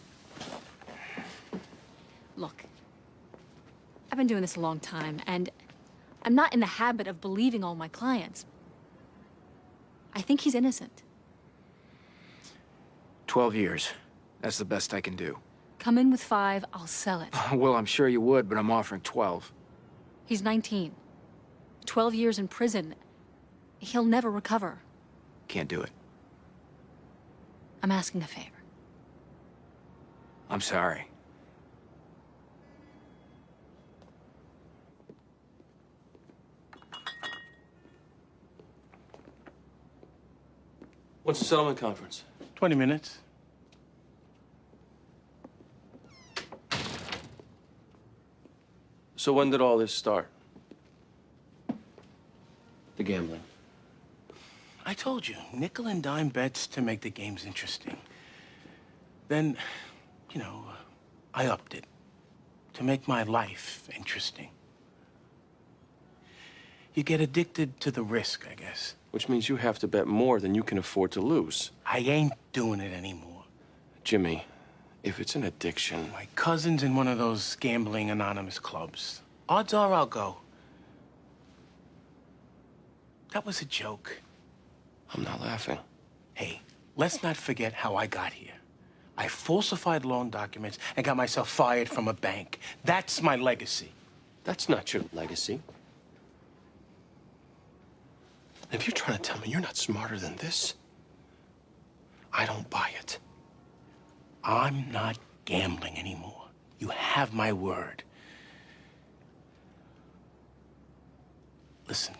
Look, I've been doing this a long time, and I'm not in the habit of believing all my clients. I think he's innocent. 12 years. That's the best I can do. Come in with 5, I'll sell it. Well, I'm sure you would, but I'm offering 12. He's 19. 12 years in prison. He'll never recover. Can't do it. I'm asking a favor. I'm sorry. What's the settlement conference? 20 minutes. So when did all this start? The gambling. I told you, nickel and dime bets to make the games interesting. Then, I upped it to make my life interesting. You get addicted to the risk, I guess. Which means you have to bet more than you can afford to lose. I ain't doing it anymore. Jimmy, if it's an addiction... My cousin's in one of those gambling anonymous clubs. Odds are I'll go. That was a joke. I'm not laughing. Hey, let's not forget how I got here. I falsified loan documents and got myself fired from a bank. That's my legacy. That's not your legacy. If you're trying to tell me you're not smarter than this, I don't buy it. I'm not gambling anymore. You have my word. Listen,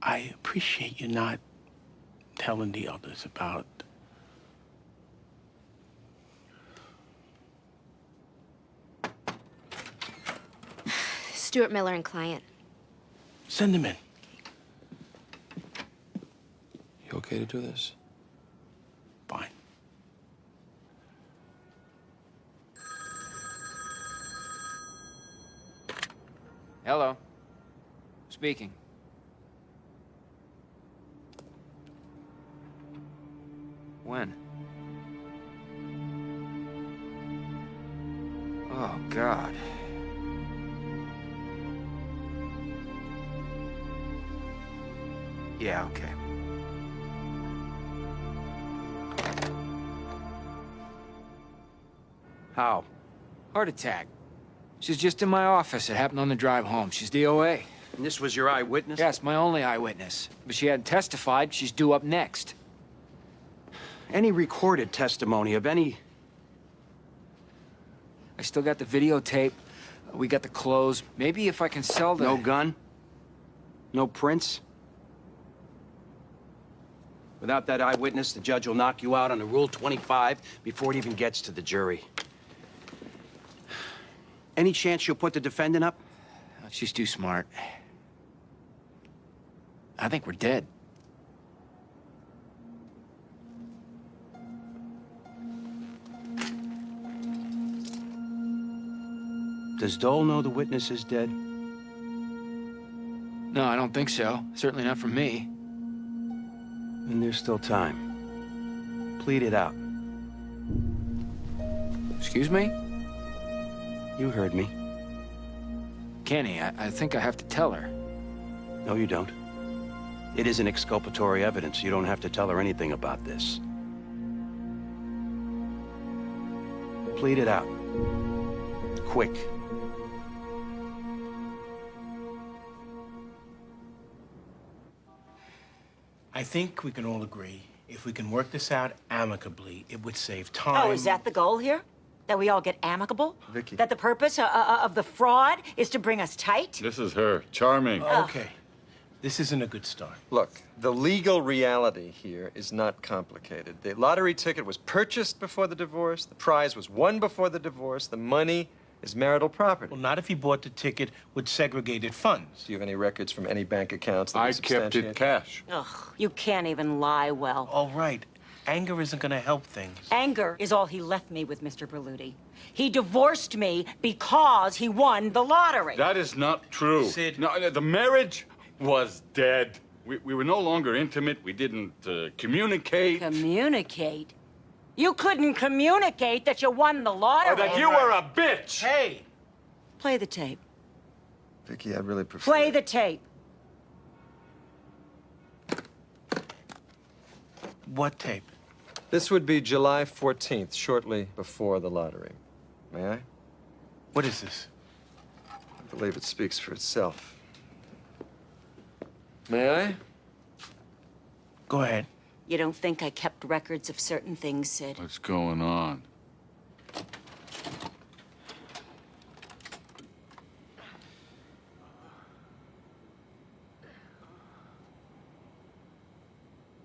I appreciate you not telling the others about... Stuart Miller and client. Send them in. You okay to do this? Fine. Hello. Speaking. When? Oh, God. Yeah, okay. How? Heart attack. She's just in my office. It happened on the drive home. She's DOA. And this was your eyewitness? Yes, my only eyewitness. But she hadn't testified. She's due up next. Any recorded testimony of any... I still got the videotape. We got the clothes. Maybe if I can sell the... No gun? No prints? Without that eyewitness, the judge will knock you out on the Rule 25 before it even gets to the jury. Any chance you'll put the defendant up? She's too smart. I think we're dead. Does Dole know the witness is dead? No, I don't think so. Certainly not from me. And there's still time. Plead it out. Excuse me? You heard me. Kenny, I think I have to tell her. No, you don't. It isn't exculpatory evidence. You don't have to tell her anything about this. Plead it out. Quick. I think we can all agree, if we can work this out amicably, it would save time. Oh, is that the goal here? That we all get amicable? Vicky. That the purpose of the fraud is to bring us tight? This is her. Charming. Okay. This isn't a good start. Look, the legal reality here is not complicated. The lottery ticket was purchased before the divorce. The prize was won before the divorce. The money is marital property. Well, not if he bought the ticket with segregated funds. Do you have any records from any bank accounts that I would kept it substantiate- cash. Ugh, you can't even lie well. All right. Anger isn't going to help things. Anger is all he left me with, Mr. Berluti. He divorced me because he won the lottery. That is not true. Sid. No, the marriage was dead. We were no longer intimate. We didn't communicate. Communicate? You couldn't communicate that you won the lottery. Or that you were a bitch. Hey! Play the tape. Vicky, I'd really prefer... Play the tape. What tape? This would be July 14th, shortly before the lottery. May I? What is this? I believe it speaks for itself. May I? Go ahead. You don't think I kept records of certain things, Sid? What's going on?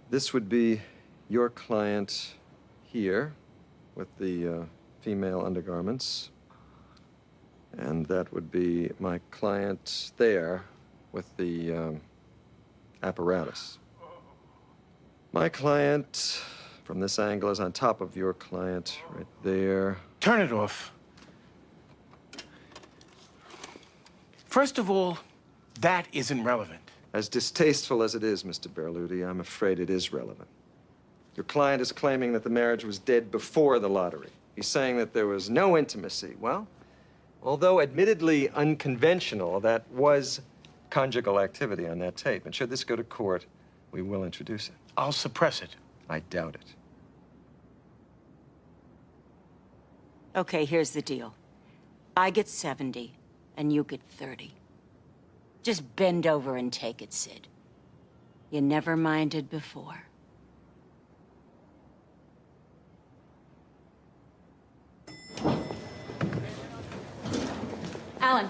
This would be your client here with the female undergarments. And that would be my client there with the apparatus. My client from this angle is on top of your client right there. Turn it off. First of all, that isn't relevant. As distasteful as it is, Mr. Berluti, I'm afraid it is relevant. Your client is claiming that the marriage was dead before the lottery. He's saying that there was no intimacy. Well, although admittedly unconventional, that was conjugal activity on that tape. And should this go to court, we will introduce it. I'll suppress it. I doubt it. Okay, here's the deal. I get 70, and you get 30. Just bend over and take it, Sid. You never minded before. Alan,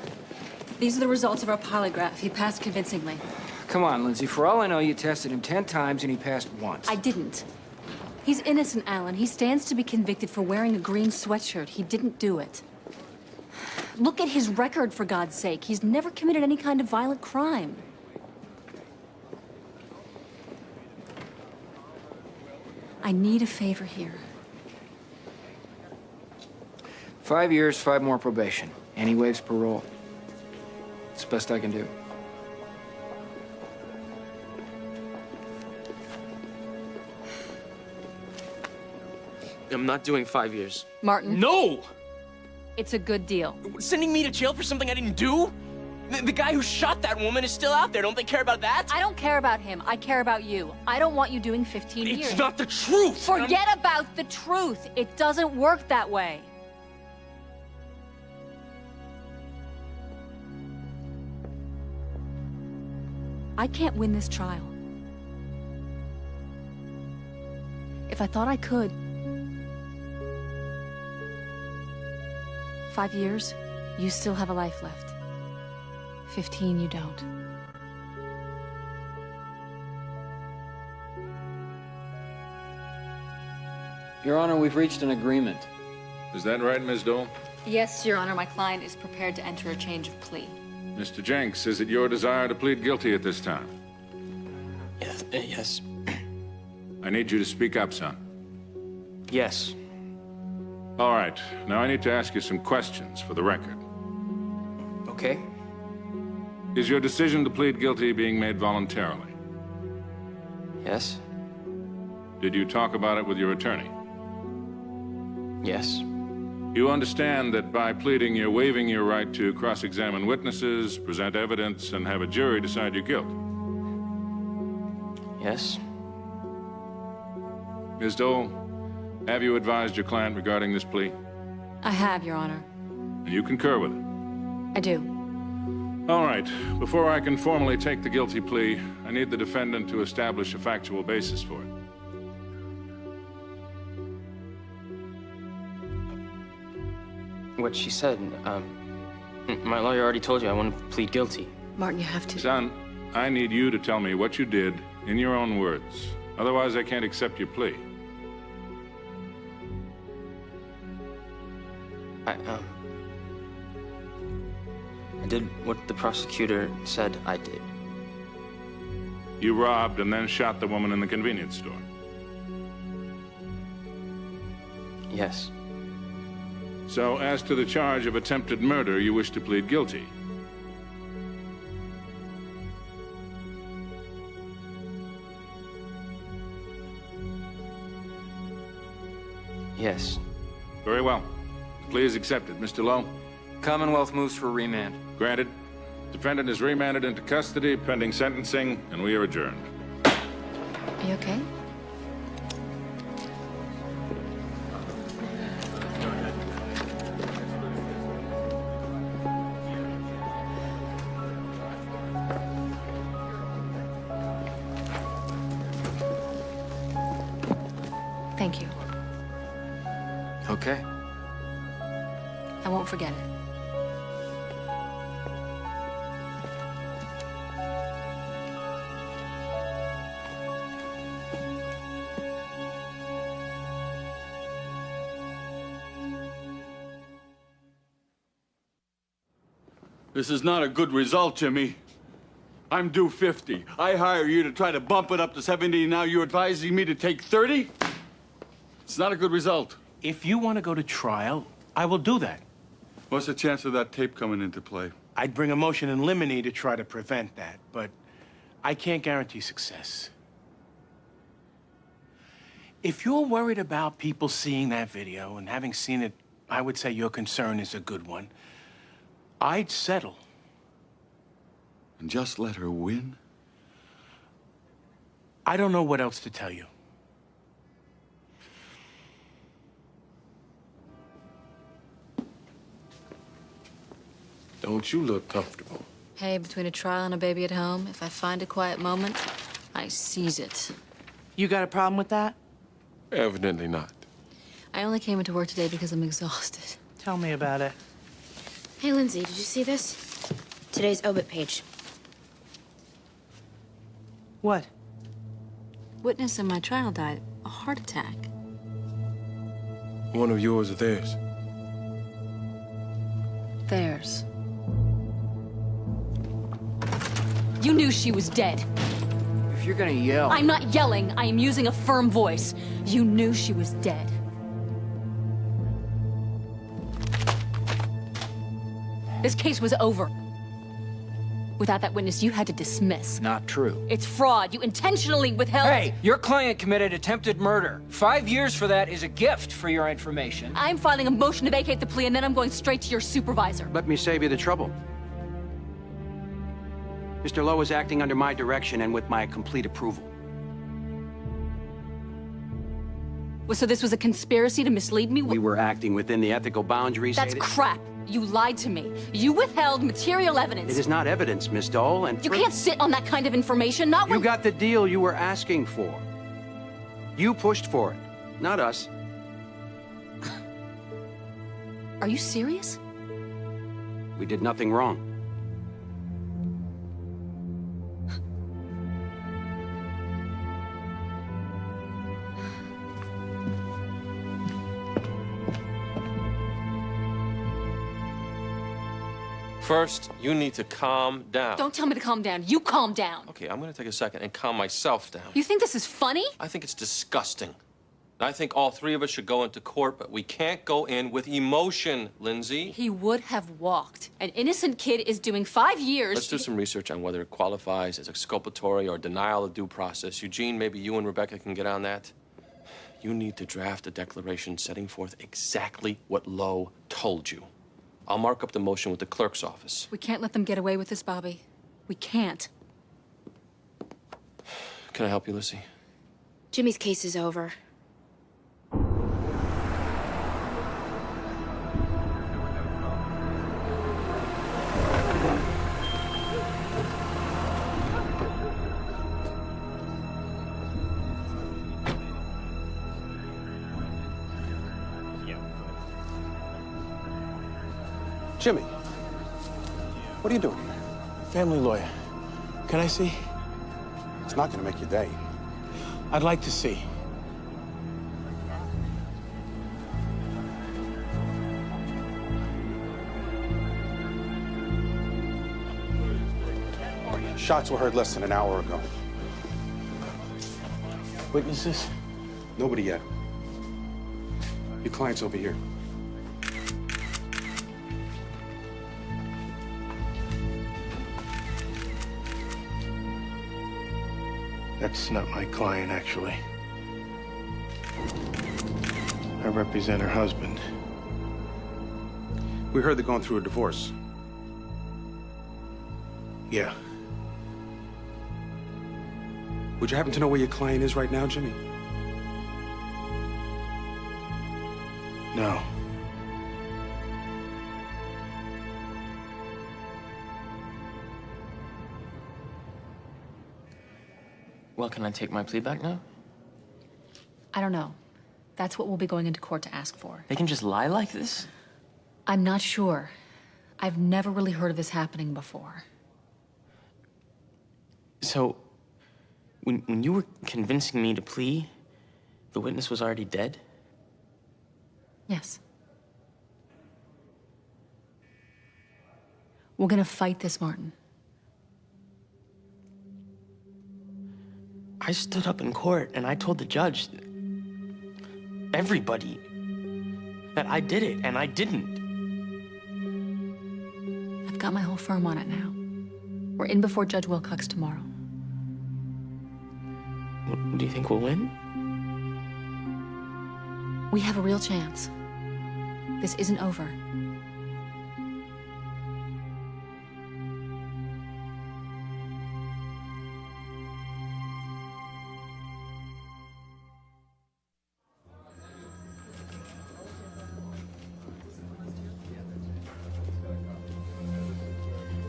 these are the results of our polygraph. He passed convincingly. Come on, Lindsay. For all I know, you tested him 10 times and he passed once. I didn't. He's innocent, Alan. He stands to be convicted for wearing a green sweatshirt. He didn't do it. Look at his record, for God's sake. He's never committed any kind of violent crime. I need a favor here. 5 years, 5 more probation. And he waives parole. It's the best I can do. I'm not doing 5 years. Martin. No! It's a good deal. Sending me to jail for something I didn't do? The guy who shot that woman is still out there. Don't they care about that? I don't care about him. I care about you. I don't want you doing 15 years. It's not the truth! Forget about the truth. It doesn't work that way. I can't win this trial. If I thought I could, 5 years, you still have a life left. 15, you don't. Your Honor, we've reached an agreement. Is that right, Ms. Dole? Yes, Your Honor, my client is prepared to enter a change of plea. Mr. Jenks, is it your desire to plead guilty at this time? Yes. I need you to speak up, son. Yes. All right. Now I need to ask you some questions for the record. Okay. Is your decision to plead guilty being made voluntarily? Yes. Did you talk about it with your attorney? Yes. You understand that by pleading, you're waiving your right to cross-examine witnesses, present evidence, and have a jury decide your guilt? Yes. Ms. Dole, have you advised your client regarding this plea? I have, Your Honor. And you concur with it? I do. All right. Before I can formally take the guilty plea, I need the defendant to establish a factual basis for it. What she said, my lawyer already told you I want to plead guilty. Martin, you have to. Son, I need you to tell me what you did in your own words. Otherwise, I can't accept your plea. I did what the prosecutor said I did. You robbed and then shot the woman in the convenience store. Yes. So, as to the charge of attempted murder, you wish to plead guilty. Yes. Very well. The plea is accepted. Mr. Lowe? Commonwealth moves for remand. Granted. Defendant is remanded into custody pending sentencing, and we are adjourned. Are you okay? Thank you. Okay. I won't forget it. This is not a good result, Jimmy. I'm due 50. I hire you to try to bump it up to 70, and now you're advising me to take 30? It's not a good result. If you want to go to trial, I will do that. What's the chance of that tape coming into play? I'd bring a motion in limine to try to prevent that, but I can't guarantee success. If you're worried about people seeing that video, and having seen it, I would say your concern is a good one. I'd settle. And just let her win? I don't know what else to tell you. Don't you look comfortable? Hey, between a trial and a baby at home, if I find a quiet moment, I seize it. You got a problem with that? Evidently not. I only came into work today because I'm exhausted. Tell me about it. Hey, Lindsay, did you see this? Today's obit page. What? Witness in my trial died. A heart attack. One of yours or theirs? Theirs. You knew she was dead. If you're gonna yell... I'm not yelling. I am using a firm voice. You knew she was dead. This case was over. Without that witness, you had to dismiss. Not true. It's fraud. You intentionally withheld... Hey, your client committed attempted murder. 5 years for that is a gift for your information. I'm filing a motion to vacate the plea, and then I'm going straight to your supervisor. Let me save you the trouble. Mr. Lowe is acting under my direction and with my complete approval. So this was a conspiracy to mislead me? We were acting within the ethical boundaries. That's crap. You lied to me. You withheld material evidence. It is not evidence, Miss Dole, and... You can't sit on that kind of information, not when... You got the deal you were asking for. You pushed for it, not us. Are you serious? We did nothing wrong. First, you need to calm down. Don't tell me to calm down. You calm down. Okay, I'm gonna take a second and calm myself down. You think this is funny? I think it's disgusting. I think all three of us should go into court, but we can't go in with emotion, Lindsay. He would have walked. An innocent kid is doing 5 years. Let's do some research on whether it qualifies as exculpatory or denial of due process. Eugene, maybe you and Rebecca can get on that. You need to draft a declaration setting forth exactly what Lowe told you. I'll mark up the motion with the clerk's office. We can't let them get away with this, Bobby. We can't. Can I help you, Lissy? Jimmy's case is over. Jimmy, what are you doing here? Family lawyer. Can I see? It's not going to make your day. I'd like to see. Shots were heard less than an hour ago. Witnesses? Nobody yet. Your client's over here. That's not my client, actually. I represent her husband. We heard they're going through a divorce. Yeah. Would you happen to know where your client is right now, Jimmy? No. Well, can I take my plea back now? I don't know. That's what we'll be going into court to ask for. They can just lie like this? I'm not sure. I've never really heard of this happening before. So, when you were convincing me to plea, the witness was already dead? Yes. We're gonna fight this, Martin. I stood up in court and I told the judge, everybody, that I did it, and I didn't. I've got my whole firm on it now. We're in before Judge Wilcox tomorrow. Do you think we'll win? We have a real chance. This isn't over.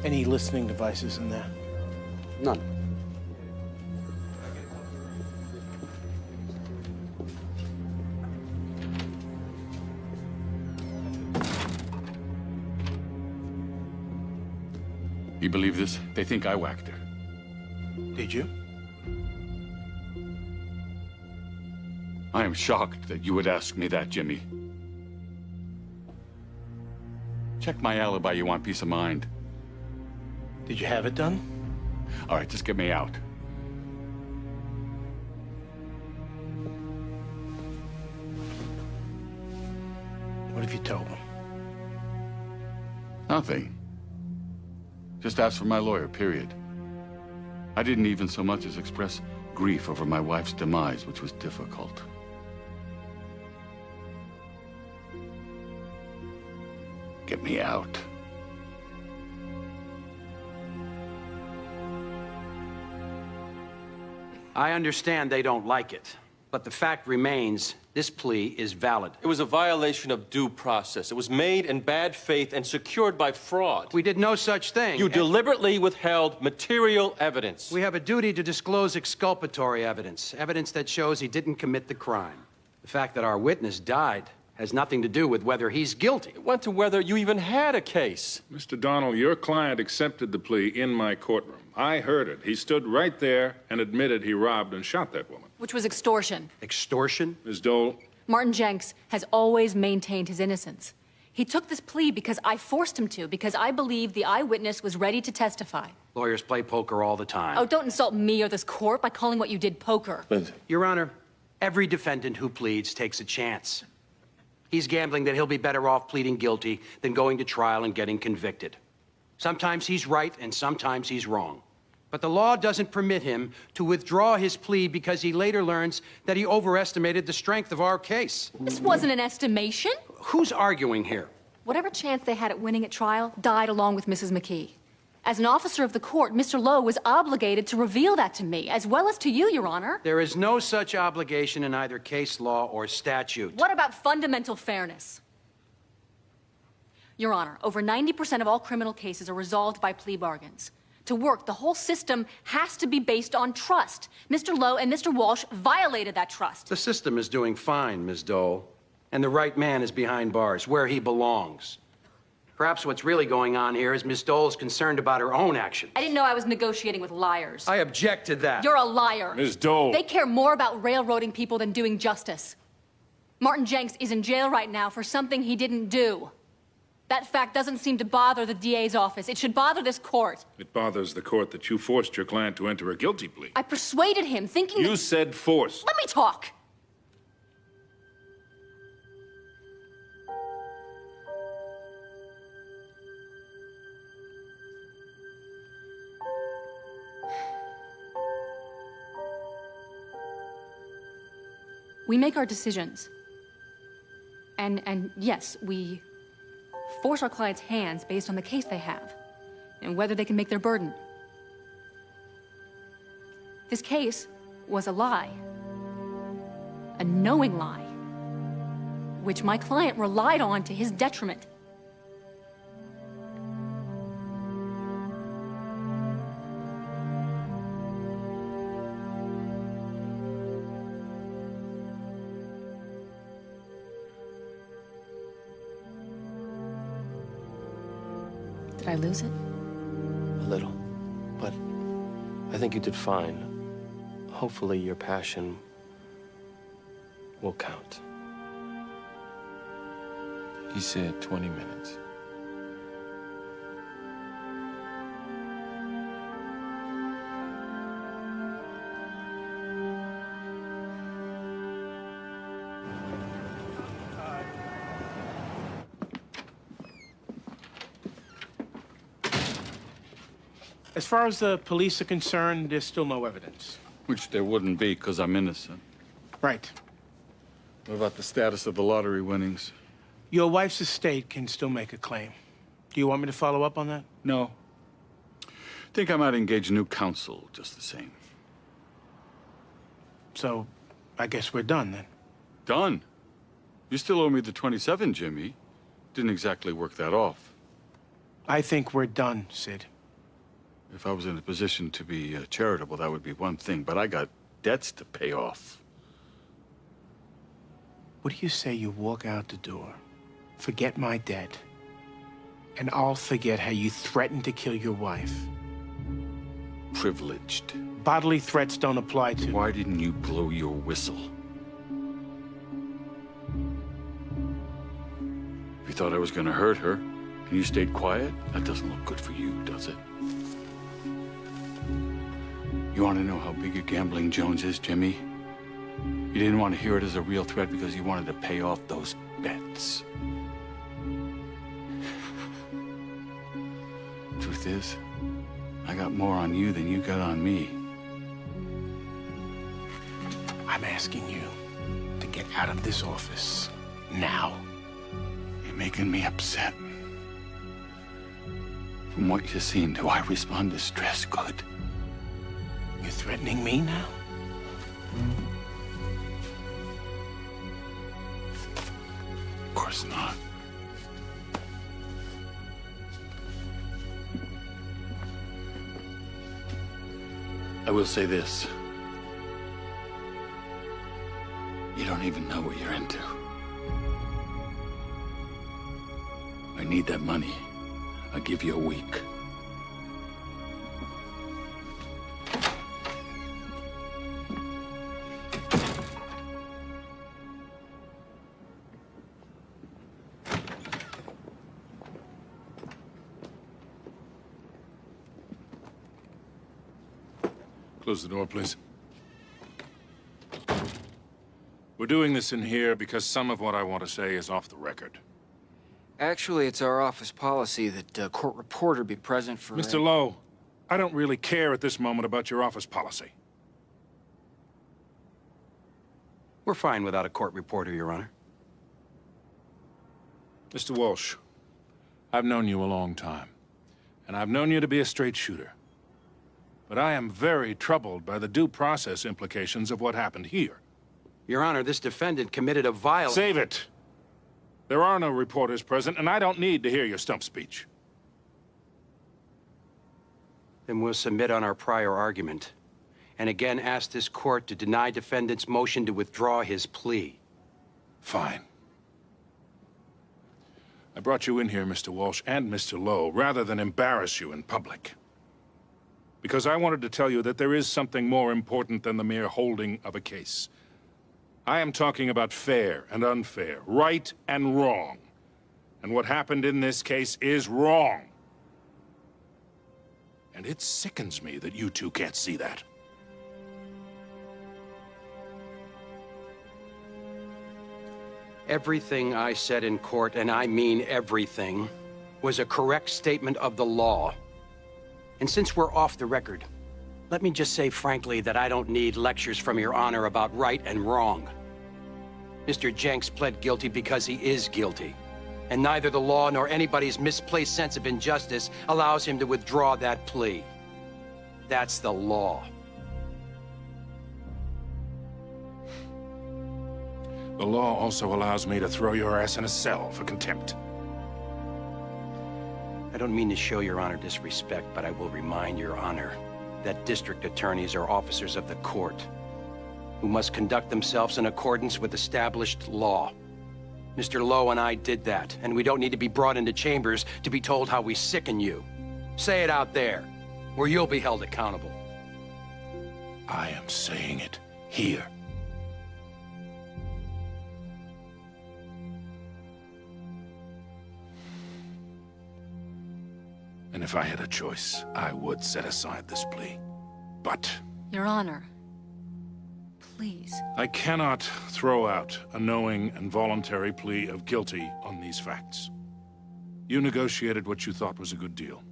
Any listening devices in there? None. You believe this? They think I whacked her. Did you? I am shocked that you would ask me that, Jimmy. Check my alibi, you want peace of mind. Did you have it done? All right, just get me out. What have you told them? Nothing. Just asked for my lawyer, period. I didn't even so much as express grief over my wife's demise, which was difficult. Get me out. I understand they don't like it, but the fact remains, this plea is valid. It was a violation of due process. It was made in bad faith and secured by fraud. We did no such thing. You deliberately withheld material evidence. We have a duty to disclose exculpatory evidence, evidence that shows he didn't commit the crime. The fact that our witness died has nothing to do with whether he's guilty. It went to whether you even had a case. Mr. Donnell, your client accepted the plea in my courtroom. I heard it. He stood right there and admitted he robbed and shot that woman. Which was extortion. Extortion? Ms. Dole? Martin Jenks has always maintained his innocence. He took this plea because I forced him to, because I believed the eyewitness was ready to testify. Lawyers play poker all the time. Oh, don't insult me or this court by calling what you did poker. Lindsay. Your Honor, every defendant who pleads takes a chance. He's gambling that he'll be better off pleading guilty than going to trial and getting convicted. Sometimes he's right and sometimes he's wrong. But the law doesn't permit him to withdraw his plea because he later learns that he overestimated the strength of our case. This wasn't an estimation. Who's arguing here? Whatever chance they had at winning at trial died along with Mrs. McKee. As an officer of the court, Mr. Lowe was obligated to reveal that to me, as well as to you, Your Honor. There is no such obligation in either case law or statute. What about fundamental fairness? Your Honor, over 90% of all criminal cases are resolved by plea bargains. To work, the whole system has to be based on trust. Mr. Lowe and Mr. Walsh violated that trust. The system is doing fine, Ms. Dole. And the right man is behind bars, where he belongs. Perhaps what's really going on here is Ms. Dole's concerned about her own actions. I didn't know I was negotiating with liars. I object to that. You're a liar. Ms. Dole. They care more about railroading people than doing justice. Martin Jenks is in jail right now for something he didn't do. That fact doesn't seem to bother the DA's office. It should bother this court. It bothers the court that you forced your client to enter a guilty plea. I persuaded him, thinking You that... said forced. Let me talk. We make our decisions. And yes, we force our clients' hands based on the case they have and whether they can make their burden. This case was a lie. A knowing lie. Which my client relied on to his detriment. Did I lose it? A little. But I think you did fine. Hopefully your passion will count. He said 20 minutes. As far as the police are concerned, there's still no evidence. Which there wouldn't be, because I'm innocent. Right. What about the status of the lottery winnings? Your wife's estate can still make a claim. Do you want me to follow up on that? No. Think I might engage new counsel just the same. So, I guess we're done then. Done? You still owe me the 27, Jimmy. Didn't exactly work that off. I think we're done, Sid. If I was in a position to be charitable, that would be one thing, but I got debts to pay off. What do you say you walk out the door, forget my debt, and I'll forget how you threatened to kill your wife? Privileged. Bodily threats don't apply to... Why didn't you blow your whistle? You thought I was gonna hurt her, and you stayed quiet? That doesn't look good for you, does it? You want to know how big a gambling Jones is, Jimmy? You didn't want to hear it as a real threat because you wanted to pay off those bets. Truth is, I got more on you than you got on me. I'm asking you to get out of this office now. You're making me upset. From what you've seen, do I respond to stress good? You're threatening me now? Of course not. I will say this. You don't even know what you're into. I need that money. I'll give you a week. Close the door, please. We're doing this in here because some of what I want to say is off the record. Actually, it's our office policy that a court reporter be present for... Mr. Lowe, I don't really care at this moment about your office policy. We're fine without a court reporter, Your Honor. Mr. Walsh, I've known you a long time, and I've known you to be a straight shooter. But I am very troubled by the due process implications of what happened here. Your Honor, this defendant committed a violent... Save it! There are no reporters present, and I don't need to hear your stump speech. Then we'll submit on our prior argument, and again ask this court to deny defendant's motion to withdraw his plea. Fine. I brought you in here, Mr. Walsh and Mr. Lowe, rather than embarrass you in public. Because I wanted to tell you that there is something more important than the mere holding of a case. I am talking about fair and unfair, right and wrong. And what happened in this case is wrong. And it sickens me that you two can't see that. Everything I said in court, and I mean everything, was a correct statement of the law. And since we're off the record, let me just say frankly that I don't need lectures from Your Honor about right and wrong. Mr. Jenks pled guilty because he is guilty. And neither the law nor anybody's misplaced sense of injustice allows him to withdraw that plea. That's the law. The law also allows me to throw your ass in a cell for contempt. I don't mean to show Your Honor disrespect, but I will remind Your Honor that district attorneys are officers of the court who must conduct themselves in accordance with established law. Mr. Lowe and I did that, and we don't need to be brought into chambers to be told how we sicken you. Say it out there, where you'll be held accountable. I am saying it here. And if I had a choice, I would set aside this plea. But Your Honor, please. I cannot throw out a knowing and voluntary plea of guilty on these facts. You negotiated what you thought was a good deal.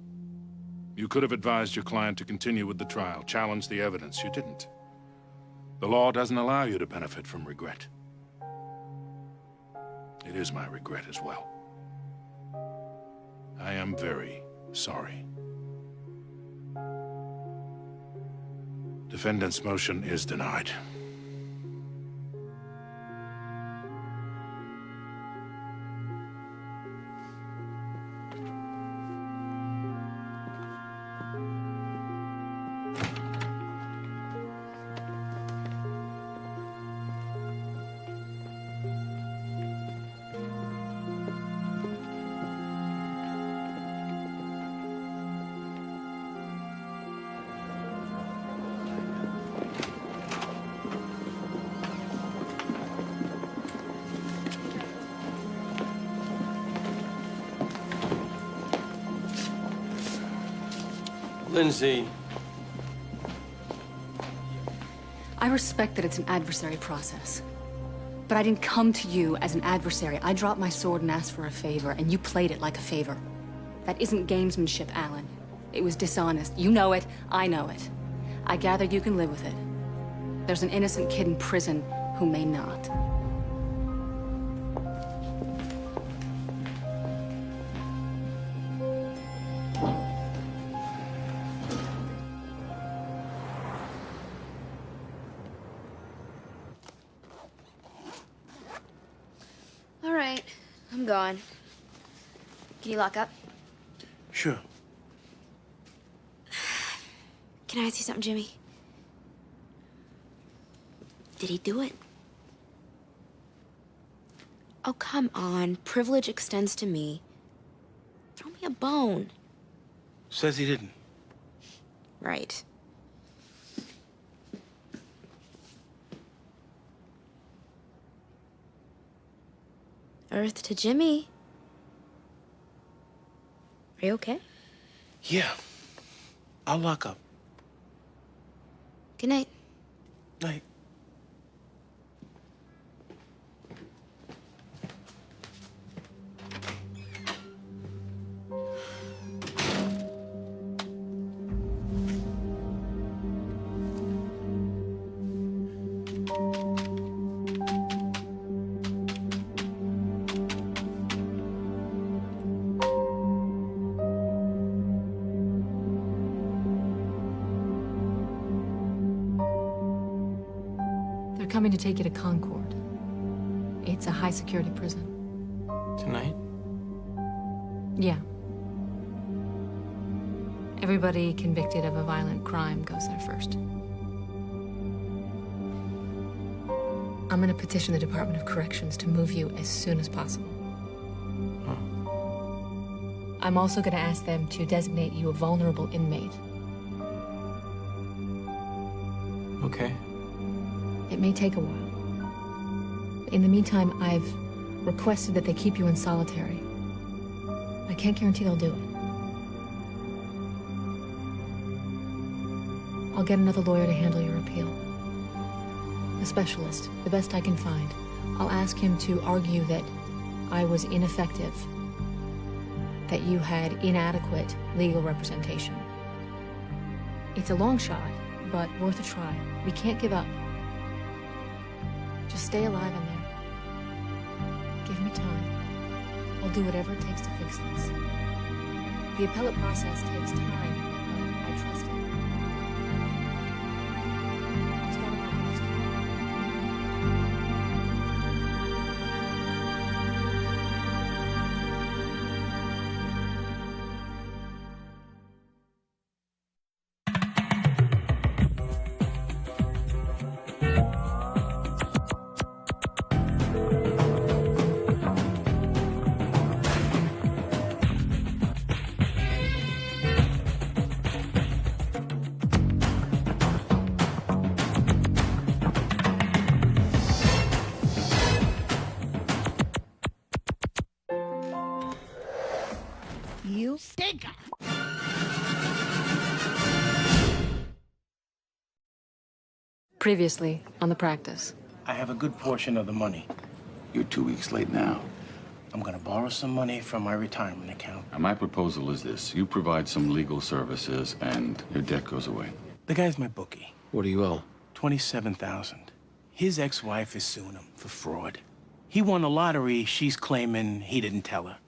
You could have advised your client to continue with the trial, challenge the evidence. You didn't. The law doesn't allow you to benefit from regret. It is my regret as well. I am very sorry. Defendant's motion is denied. Lindsay. I respect that it's an adversary process. But I didn't come to you as an adversary. I dropped my sword and asked for a favor, and you played it like a favor. That isn't gamesmanship, Alan. It was dishonest. You know it. I know it. I gather you can live with it. There's an innocent kid in prison who may not. All right, I'm gone. Can you lock up? Sure. Can I ask you something, Jimmy? Did he do it? Oh, come on. Privilege extends to me. Throw me a bone. Says he didn't. Right. Earth to Jimmy. Are you okay? Yeah. I'll lock up. Good night. Night. They're coming to take you to Concord. It's a high-security prison. Tonight? Yeah. Everybody convicted of a violent crime goes there first. I'm gonna petition the Department of Corrections to move you as soon as possible. I'm also gonna ask them to designate you a vulnerable inmate. Okay. It may take a while. In the meantime, I've requested that they keep you in solitary. I can't guarantee they'll do it. I'll get another lawyer to handle your appeal. A specialist, the best I can find. I'll ask him to argue that I was ineffective, that you had inadequate legal representation. It's a long shot, but worth a try. We can't give up. Just stay alive in there. Give me time. I'll do whatever it takes to fix this. The appellate process takes time, but I trust it. It's got a lot of You stinker! Previously on the practice. I have a good portion of the money. You're 2 weeks late now. I'm gonna borrow some money from my retirement account. Now, my proposal is this. You provide some legal services and your debt goes away. The guy's my bookie. What do you owe? $27,000. His ex-wife is suing him for fraud. He won the lottery. She's claiming he didn't tell her.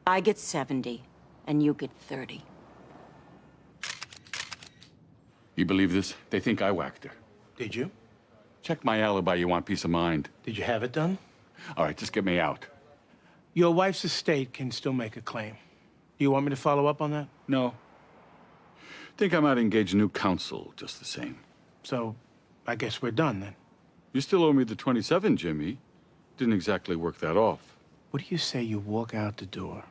I get 70, and you get 30. You believe this? They think I whacked her. Did you? Check my alibi. You want peace of mind. Did you have it done? All right, just get me out. Your wife's estate can still make a claim. Do you want me to follow up on that? No. Think I might engage new counsel just the same. So, I guess we're done then. You still owe me the 27, Jimmy. Didn't exactly work that off. What do you say you walk out the door,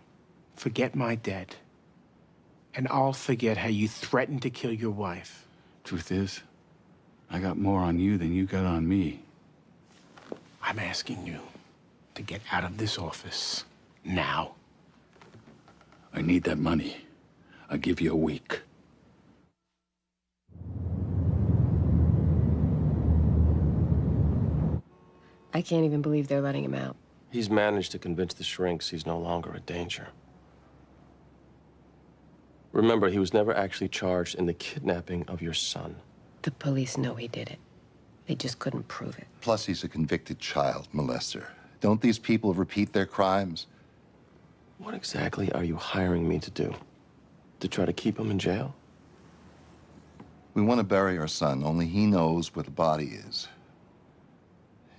forget my debt, and I'll forget how you threatened to kill your wife? Truth is, I got more on you than you got on me. I'm asking you to get out of this office now. I need that money. I'll give you a week. I can't even believe they're letting him out. He's managed to convince the shrinks he's no longer a danger. Remember, he was never actually charged in the kidnapping of your son. The police know he did it. They just couldn't prove it. Plus, he's a convicted child molester. Don't these people repeat their crimes? What exactly are you hiring me to do? To try to keep him in jail? We want to bury our son, only he knows where the body is.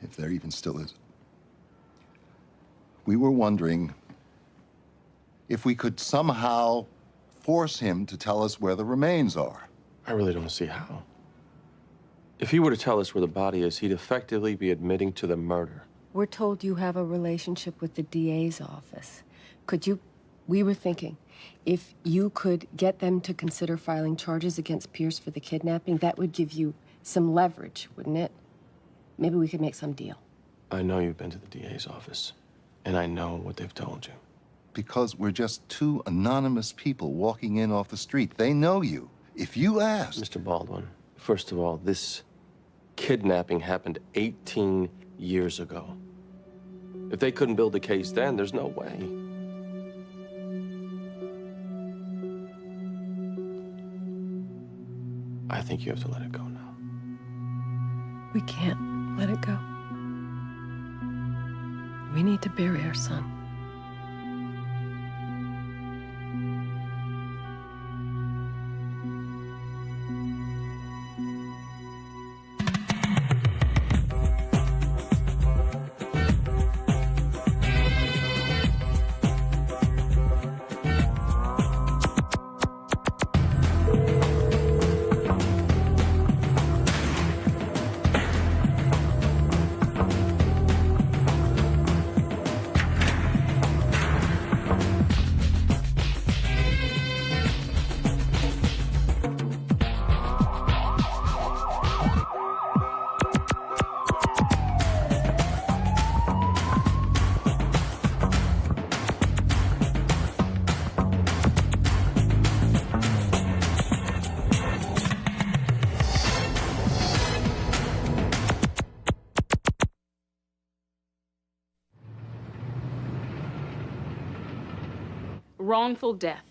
If there even still is. We were wondering if we could somehow force him to tell us where the remains are. I really don't see how. If he were to tell us where the body is, he'd effectively be admitting to the murder. We're told you have a relationship with the DA's office. We were thinking, if you could get them to consider filing charges against Pierce for the kidnapping, that would give you some leverage, wouldn't it? Maybe we could make some deal. I know you've been to the DA's office, and I know what they've told you. Because we're just two anonymous people walking in off the street. They know you. If you ask... Mr. Baldwin, first of all, this kidnapping happened 18 years ago. If they couldn't build a case then, there's no way. I think you have to let it go now. We can't let it go. We need to bury our son. Wrongful death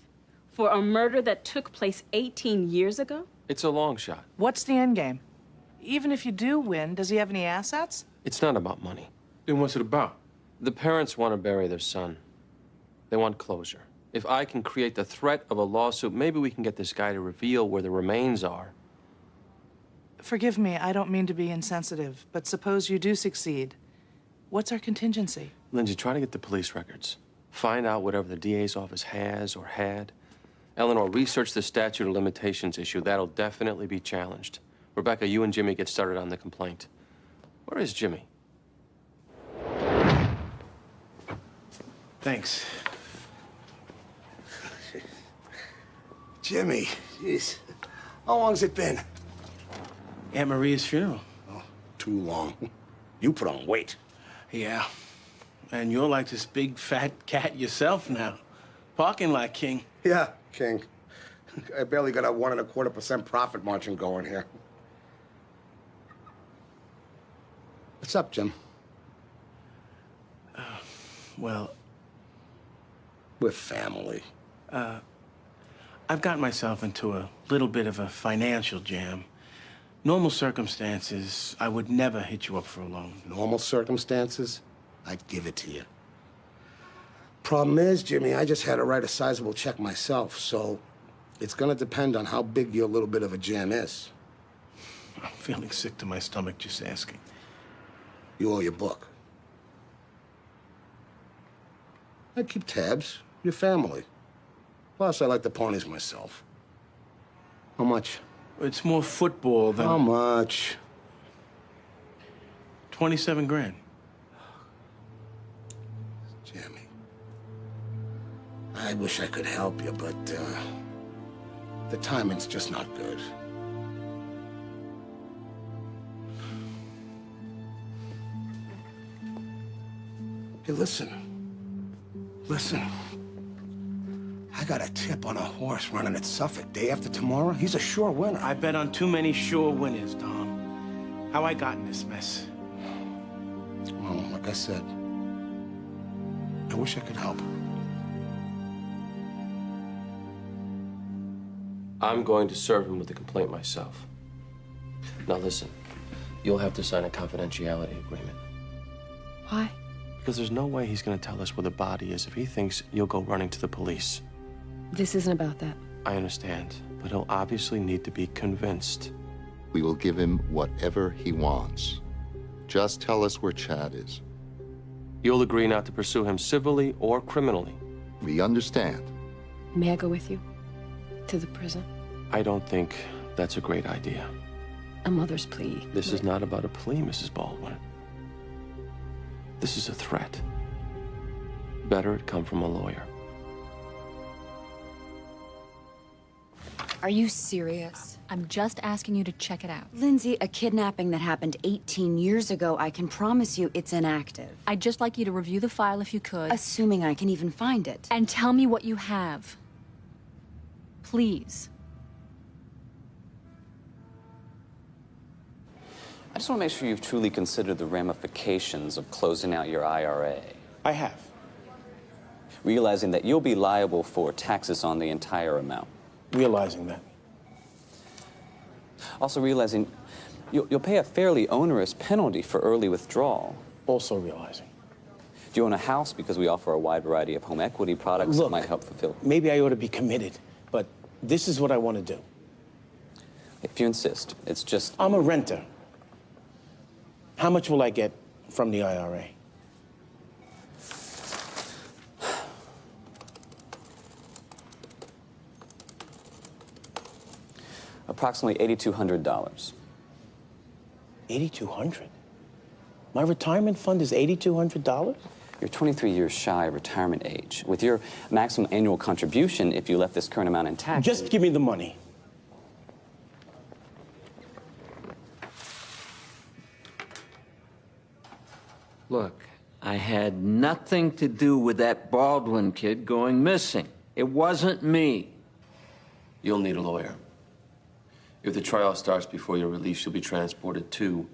for a murder that took place 18 years ago? It's a long shot. What's the end game? Even if you do win, does he have any assets? It's not about money. Then what's it about? The parents want to bury their son. They want closure. If I can create the threat of a lawsuit, maybe we can get this guy to reveal where the remains are. Forgive me, I don't mean to be insensitive, but suppose you do succeed. What's our contingency? Lindsay, try to get the police records. Find out whatever the DA's office has or had. Eleanor, research the statute of limitations issue. That'll definitely be challenged. Rebecca, you and Jimmy get started on the complaint. Where is Jimmy? Thanks. Jimmy, jeez. How long's it been? Aunt Maria's funeral. Oh, too long. You put on weight. Yeah. And you're like this big fat cat yourself now. Parking lot king. Yeah, king. I barely got a 1.25% profit margin going here. What's up, Jim? Well, we're family. I've got myself into a little bit of a financial jam. Normal circumstances, I would never hit you up for a loan. Normal circumstances, I'd give it to you. Problem is, Jimmy, I just had to write a sizable check myself, so it's gonna depend on how big your little bit of a jam is. I'm feeling sick to my stomach just asking. You owe your book. I keep tabs. Your family. Plus, I like the ponies myself. How much? It's more football than... How much? 27 grand. Jimmy. I wish I could help you, but, the timing's just not good. Hey, listen. Listen. I got a tip on a horse running at Suffolk day after tomorrow. He's a sure winner. I bet on too many sure winners, Tom. How I got in this mess? Well, like I said, I wish I could help. I'm going to serve him with the complaint myself. Now listen, you'll have to sign a confidentiality agreement. Why? Because there's no way he's going to tell us where the body is if he thinks you'll go running to the police. This isn't about that. I understand, but he'll obviously need to be convinced. We will give him whatever he wants. Just tell us where Chad is. You'll agree not to pursue him civilly or criminally. We understand. May I go with you? To the prison? I don't think that's a great idea. A mother's plea. This is not about a plea, Mrs. Baldwin. This is a threat. Better it come from a lawyer. Are you serious? I'm just asking you to check it out. Lindsay, a kidnapping that happened 18 years ago, I can promise you it's inactive. I'd just like you to review the file if you could. Assuming I can even find it. And tell me what you have. Please. I just want to make sure you've truly considered the ramifications of closing out your IRA. I have. Realizing that you'll be liable for taxes on the entire amount. Realizing that. Also realizing you'll pay a fairly onerous penalty for early withdrawal. Also realizing. Do you own a house? Because we offer a wide variety of home equity products that might help fulfill. Maybe I ought to be committed, but this is what I want to do. If you insist, it's just... I'm a renter. How much will I get from the IRA? Approximately $8,200. $8,200? My retirement fund is $8,200? You're 23 years shy of retirement age. With your maximum annual contribution, if you left this current amount intact... Just give me the money. Look, I had nothing to do with that Baldwin kid going missing. It wasn't me. You'll need a lawyer. If the trial starts before your release, you'll be transported to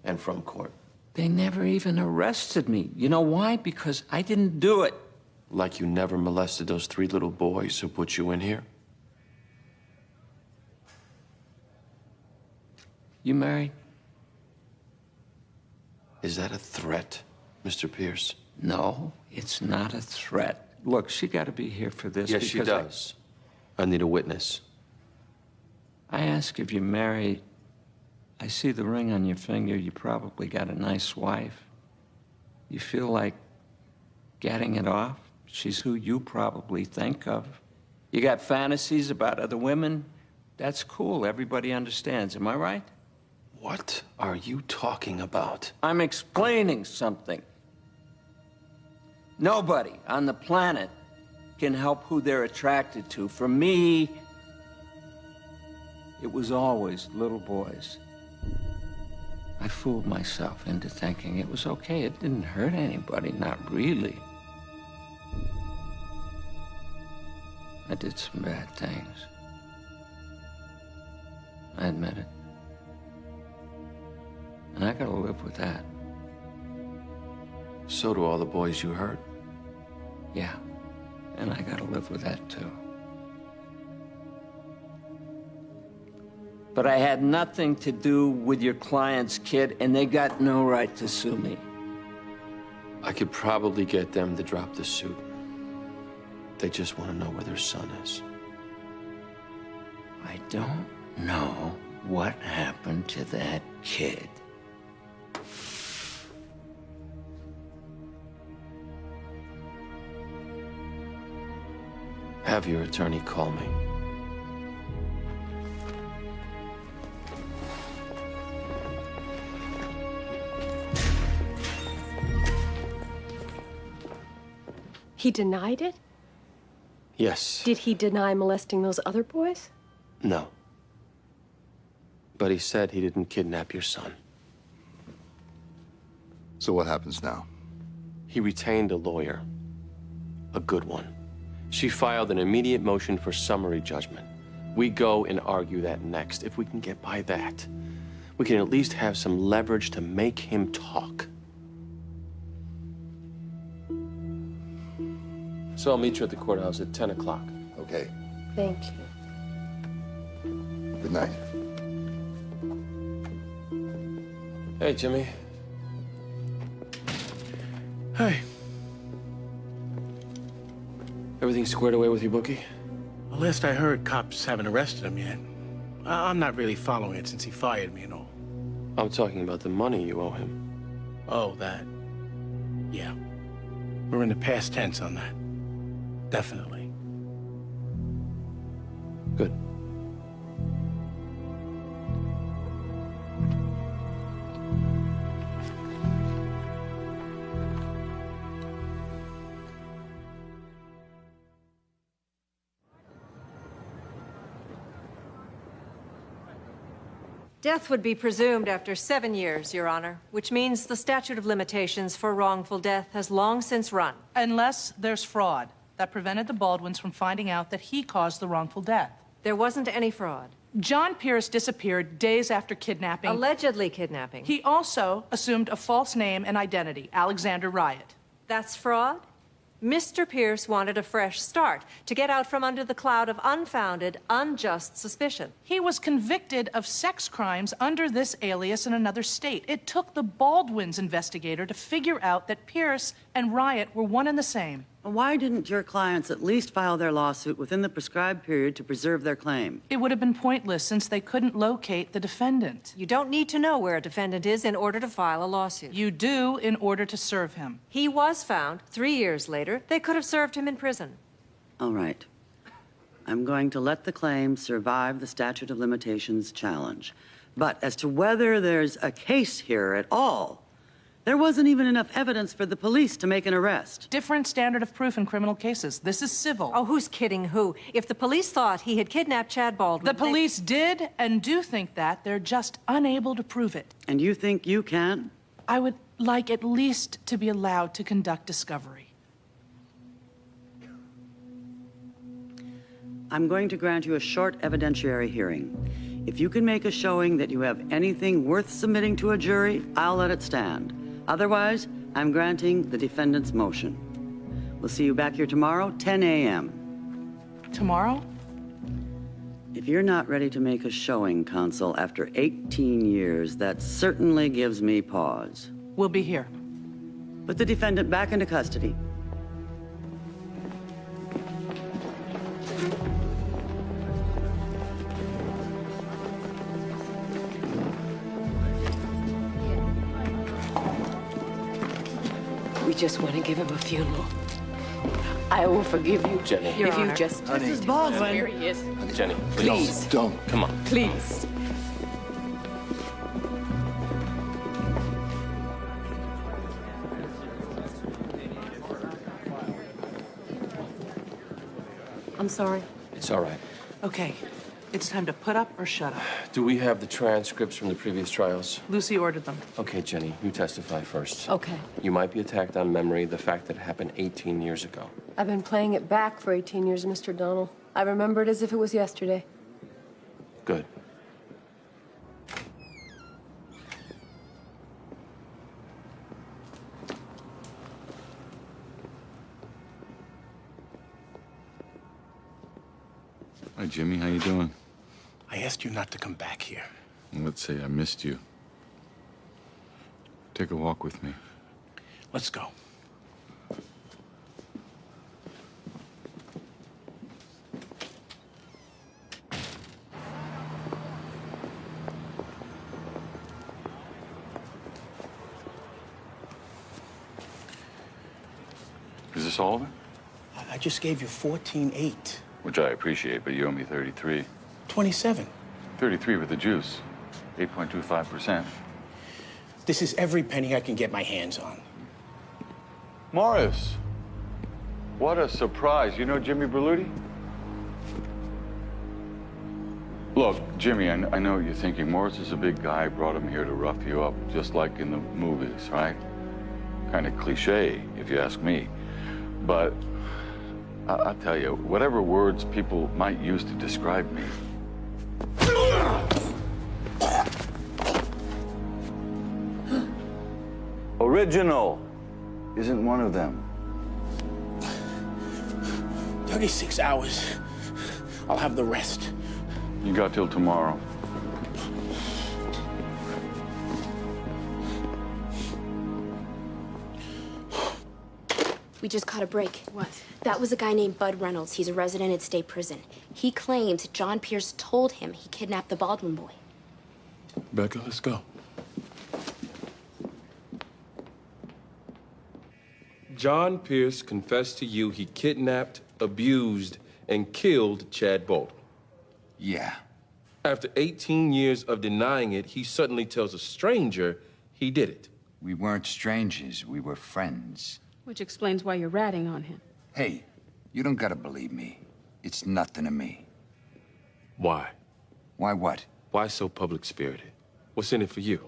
and from court. They never even arrested me. You know why? Because I didn't do it. Like you never molested those 3 little boys who put you in here? You married? Is that a threat, Mr. Pierce? No, it's not a threat. Look, she got to be here for this. Yes, she does. I need a witness. I ask if you're married. I see the ring on your finger. You probably got a nice wife. You feel like getting it off? She's who you probably think of. You got fantasies about other women? That's cool. Everybody understands. Am I right? What are you talking about? I'm explaining something. Nobody on the planet can help who they're attracted to. For me, it was always little boys. I fooled myself into thinking it was okay. It didn't hurt anybody, not really. I did some bad things. I admit it. And I gotta live with that. So do all the boys you hurt. Yeah. And I gotta live with that, too. But I had nothing to do with your client's kid, and they got no right to sue me. I could probably get them to drop the suit. They just want to know where their son is. I don't know what happened to that kid. Have your attorney call me. He denied it? Yes. Did he deny molesting those other boys? No. But he said he didn't kidnap your son. So what happens now? He retained a lawyer. A good one. She filed an immediate motion for summary judgment. We go and argue that next. If we can get by that, we can at least have some leverage to make him talk. So I'll meet you at the courthouse at 10 o'clock. Okay. Thank you. Good night. Hey, Jimmy. Hey. Everything squared away with your bookie? Well, last I heard, cops haven't arrested him yet. I'm not really following it since he fired me and all. I'm talking about the money you owe him. Oh, that. Yeah. We're in the past tense on that. Definitely. Good. Death would be presumed after 7 years, Your Honor, which means the statute of limitations for wrongful death has long since run. Unless there's fraud that prevented the Baldwins from finding out that he caused the wrongful death. There wasn't any fraud. John Pierce disappeared days after kidnapping. Allegedly kidnapping. He also assumed a false name and identity, Alexander Riot. That's fraud? Mr. Pierce wanted a fresh start to get out from under the cloud of unfounded, unjust suspicion. He was convicted of sex crimes under this alias in another state. It took the Baldwins investigator to figure out that Pierce and Riot were one and the same. Why didn't your clients at least file their lawsuit within the prescribed period to preserve their claim? It would have been pointless since they couldn't locate the defendant. You don't need to know where a defendant is in order to file a lawsuit. You do in order to serve him. He was found 3 years later. They could have served him in prison. All right. I'm going to let the claim survive the statute of limitations challenge. But as to whether there's a case here at all, there wasn't even enough evidence for the police to make an arrest. Different standard of proof in criminal cases. This is civil. Oh, who's kidding who? If the police thought he had kidnapped Chad Baldwin... The police did and do think that. They're just unable to prove it. And you think you can? I would like at least to be allowed to conduct discovery. I'm going to grant you a short evidentiary hearing. If you can make a showing that you have anything worth submitting to a jury, I'll let it stand. Otherwise, I'm granting the defendant's motion. We'll see you back here tomorrow, 10 a.m. Tomorrow? If you're not ready to make a showing, Consul, after 18 years, that certainly gives me pause. We'll be here. Put the defendant back into custody. We just want to give him a funeral. I will forgive you, Jenny. Your Honor. You just... Mrs. Baldwin. Here he is. Jenny, Please. Don't. Come on. Please. I'm sorry. It's all right. Okay. It's time to put up or shut up. Do we have the transcripts from the previous trials? Lucy ordered them. Okay, Jenny, you testify first. Okay. You might be attacked on memory, the fact that it happened 18 years ago. I've been playing it back for 18 years, Mr. Donnell. I remember it as if it was yesterday. Good. Hi, Jimmy. How you doing? I asked you not to come back here. Let's say I missed you. Take a walk with me. Let's go. Is this all of it? I just gave you 14.8. Which I appreciate, but you owe me 33. 27. 33 with the juice. 8.25%. This is every penny I can get my hands on. Morris! What a surprise. You know Jimmy Berluti? Look, Jimmy, I know what you're thinking. Morris is a big guy, brought him here to rough you up, just like in the movies, right? Kind of cliche, if you ask me. But I'll tell you, whatever words people might use to describe me, original isn't one of them. 36 hours. I'll have the rest. You got till tomorrow. We just caught a break. What? That was a guy named Bud Reynolds. He's a resident at state prison. He claims John Pierce told him he kidnapped the Baldwin boy. Becca, let's go. John Pierce confessed to you he kidnapped, abused, and killed Chad Baldwin. Yeah. After 18 years of denying it, he suddenly tells a stranger he did it. We weren't strangers. We were friends. Which explains why you're ratting on him. Hey, you don't gotta believe me. It's nothing to me. Why? Why what? Why so public-spirited? What's in it for you?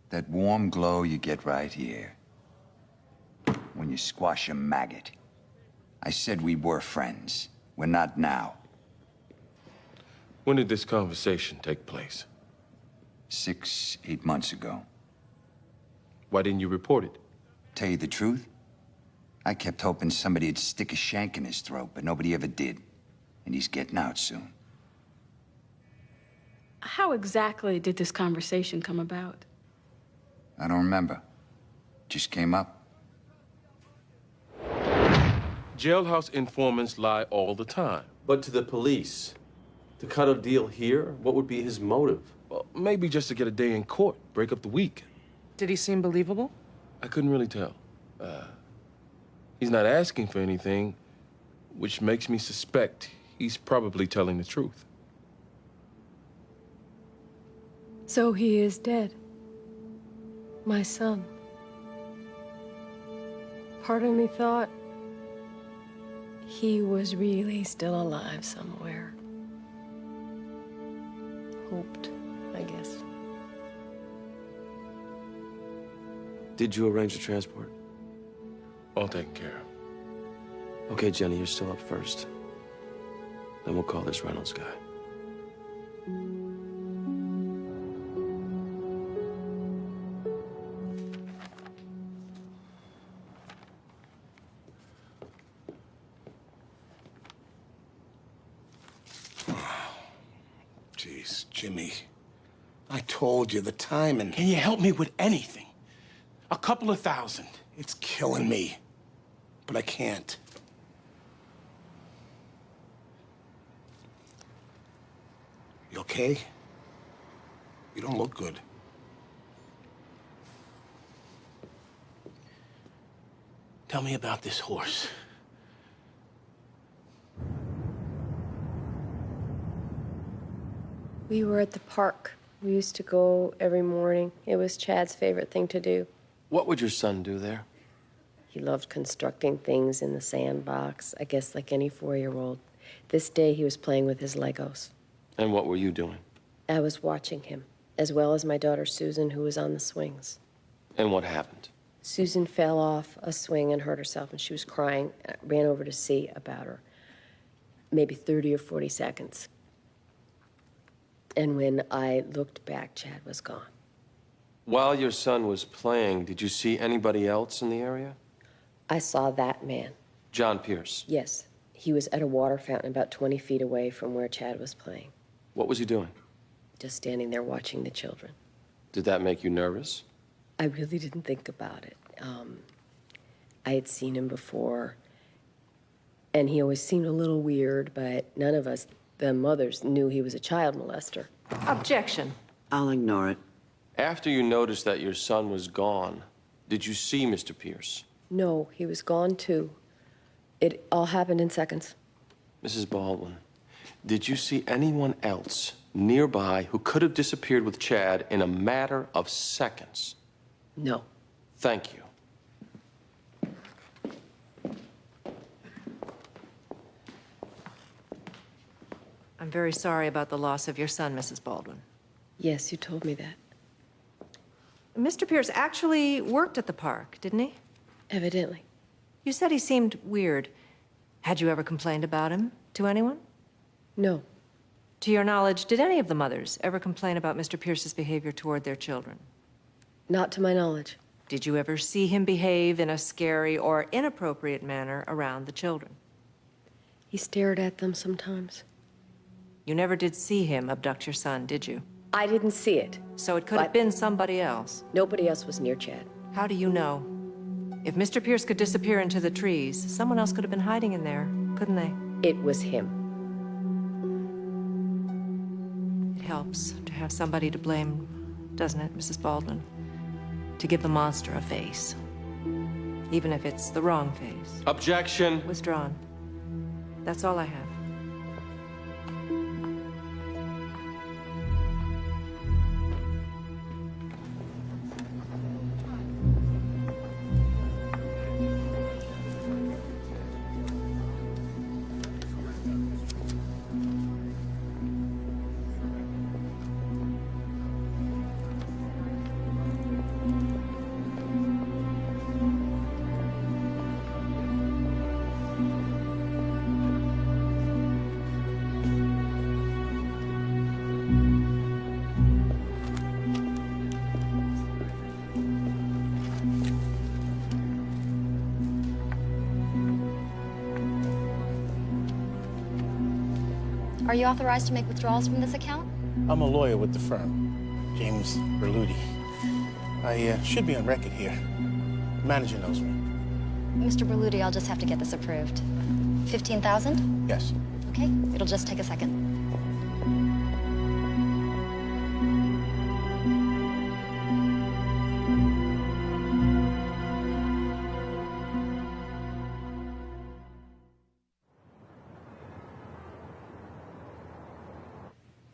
That warm glow you get right here. When you squash a maggot. I said we were friends. We're not now. When did this conversation take place? 6, 8 months ago. Why didn't you report it? Tell you the truth? I kept hoping somebody'd stick a shank in his throat, but nobody ever did. And he's getting out soon. How exactly did this conversation come about? I don't remember. Just came up. Jailhouse informants lie all the time. But to the police, to cut a deal here, what would be his motive? Well, maybe just to get a day in court, break up the week. Did he seem believable? I couldn't really tell. He's not asking for anything, which makes me suspect he's probably telling the truth. So he is dead. My son. Part of me thought he was really still alive somewhere. Hoped, I guess. Did you arrange the transport? All taken care of. Okay, Jenny, you're still up first. Then we'll call this Reynolds guy. Jeez, Jimmy. I told you the time and... Can you help me with anything? A couple of thousand. It's killing me. But I can't. You okay? You don't look good. Tell me about this horse. We were at the park. We used to go every morning. It was Chad's favorite thing to do. What would your son do there? He loved constructing things in the sandbox, I guess like any 4-year-old. This day he was playing with his Legos. And what were you doing? I was watching him, as well as my daughter Susan, who was on the swings. And what happened? Susan fell off a swing and hurt herself, and she was crying. I ran over to see about her. Maybe 30 or 40 seconds. And when I looked back, Chad was gone. While your son was playing, did you see anybody else in the area? I saw that man. John Pierce. Yes. He was at a water fountain about 20 feet away from where Chad was playing. What was he doing? Just standing there watching the children. Did that make you nervous? I really didn't think about it. I had seen him before, and he always seemed a little weird, but none of us, the mothers, knew he was a child molester. Objection. I'll ignore it. After you noticed that your son was gone, did you see Mr. Pierce? No, he was gone too. It all happened in seconds. Mrs. Baldwin, did you see anyone else nearby who could have disappeared with Chad in a matter of seconds? No. Thank you. I'm very sorry about the loss of your son, Mrs. Baldwin. Yes, you told me that. Mr. Pierce actually worked at the park, didn't he? Evidently. You said he seemed weird. Had you ever complained about him to anyone? No. To your knowledge, did any of the mothers ever complain about Mr. Pierce's behavior toward their children? Not to my knowledge. Did you ever see him behave in a scary or inappropriate manner around the children? He stared at them sometimes. You never did see him abduct your son, did you? I didn't see it. So it could have been somebody else. Nobody else was near Chad. How do you know? If Mr. Pierce could disappear into the trees, someone else could have been hiding in there, couldn't they? It was him. It helps to have somebody to blame, doesn't it, Mrs. Baldwin? To give the monster a face. Even if it's the wrong face. Objection. Withdrawn. That's all I have. Are you authorized to make withdrawals from this account? I'm a lawyer with the firm, James Berluti. I should be on record here. The manager knows me. Mr. Berluti, I'll just have to get this approved. 15,000? Yes. Okay, it'll just take a second.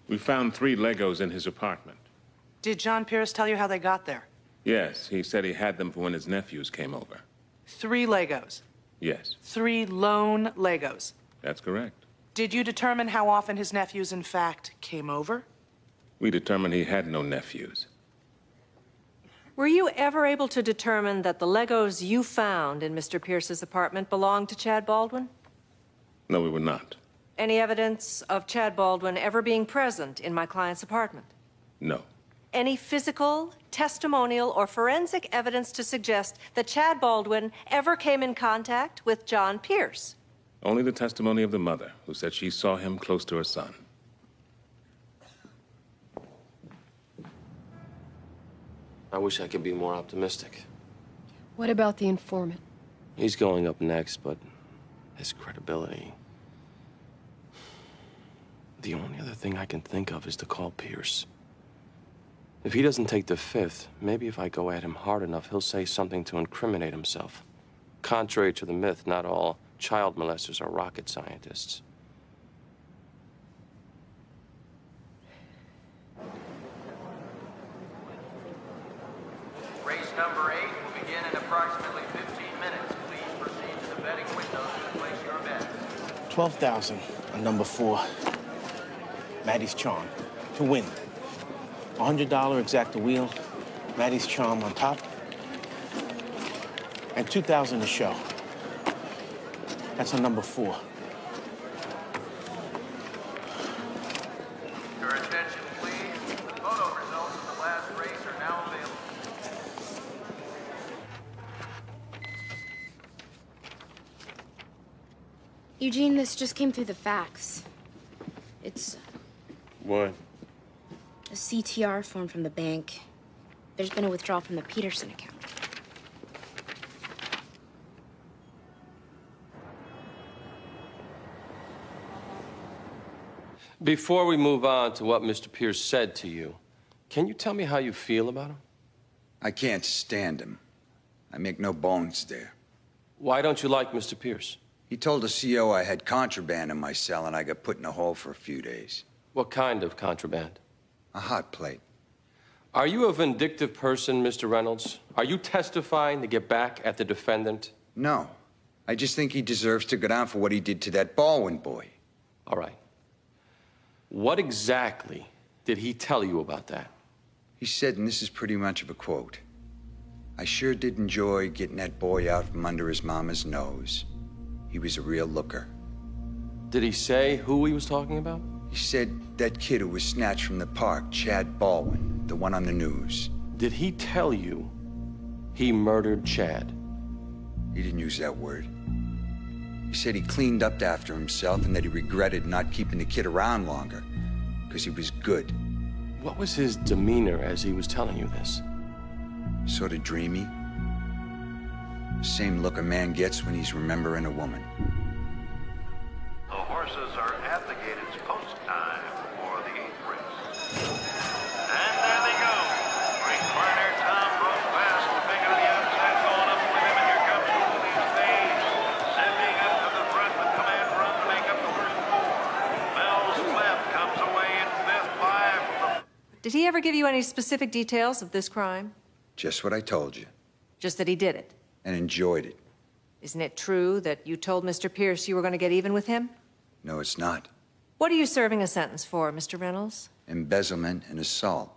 We found 3 Legos in his apartment. Did John Pierce tell you how they got there? Yes, he said he had them for when his nephews came over. 3 Legos. Yes, 3 lone Legos. that's correct. Did you determine how often his nephews, in fact, came over? We determined he had no nephews. Were you ever able to determine that the Legos you found in Mr. Pierce's apartment belonged to Chad Baldwin? No, we were not. Any evidence of Chad Baldwin ever being present in my client's apartment? No. Any physical, testimonial, or forensic evidence to suggest that Chad Baldwin ever came in contact with John Pierce? Only the testimony of the mother, who said she saw him close to her son. I wish I could be more optimistic. What about the informant? He's going up next, but his credibility... The only other thing I can think of is to call Pierce. If he doesn't take the 5th, maybe if I go at him hard enough, he'll say something to incriminate himself. Contrary to the myth, not all child molesters are rocket scientists. Race number 8 will begin in approximately 15 minutes. Please proceed to the betting windows to place your bets. 12,000 on number 4. Maddie's Charm to win. $100 exacta wheel. Maddie's Charm on top. And $2,000 a show. That's on number 4. Your attention, please. The photo results of the last race are now available. Eugene, this just came through the fax. It's What? a CTR form from the bank. There's been a withdrawal from the Peterson account. Before we move on to what Mr. Pierce said to you, can you tell me how you feel about him? I can't stand him. I make no bones there. Why don't you like Mr. Pierce? He told the CO I had contraband in my cell and I got put in a hole for a few days. What kind of contraband? A hot plate. Are you a vindictive person, Mr. Reynolds? Are you testifying to get back at the defendant? No. I just think he deserves to go down for what he did to that Baldwin boy. All right. What exactly did he tell you about that? He said, and this is pretty much of a quote, "I sure did enjoy getting that boy out from under his mama's nose. He was a real looker." Did he say who he was talking about? He said that kid who was snatched from the park, Chad Baldwin, the one on the news. Did he tell you he murdered Chad? He didn't use that word. He said he cleaned up after himself and that he regretted not keeping the kid around longer, because he was good. What was his demeanor as he was telling you this? Sort of dreamy. Same look a man gets when he's remembering a woman. The horses are at the gate. It's post time for the 8th race. And there they go. Green corner, Tom broke fast. The finger to the outside, going up with him. And here comes Julie's Face. Zipping up to the front with command run to make up the first 4. Mel's Flip comes away in 5th, 5 from the... Did he ever give you any specific details of this crime? Just what I told you. Just that he did it? And enjoyed it. Isn't it true that you told Mr. Pierce you were going to get even with him? No, it's not. What are you serving a sentence for, Mr. Reynolds? Embezzlement and assault.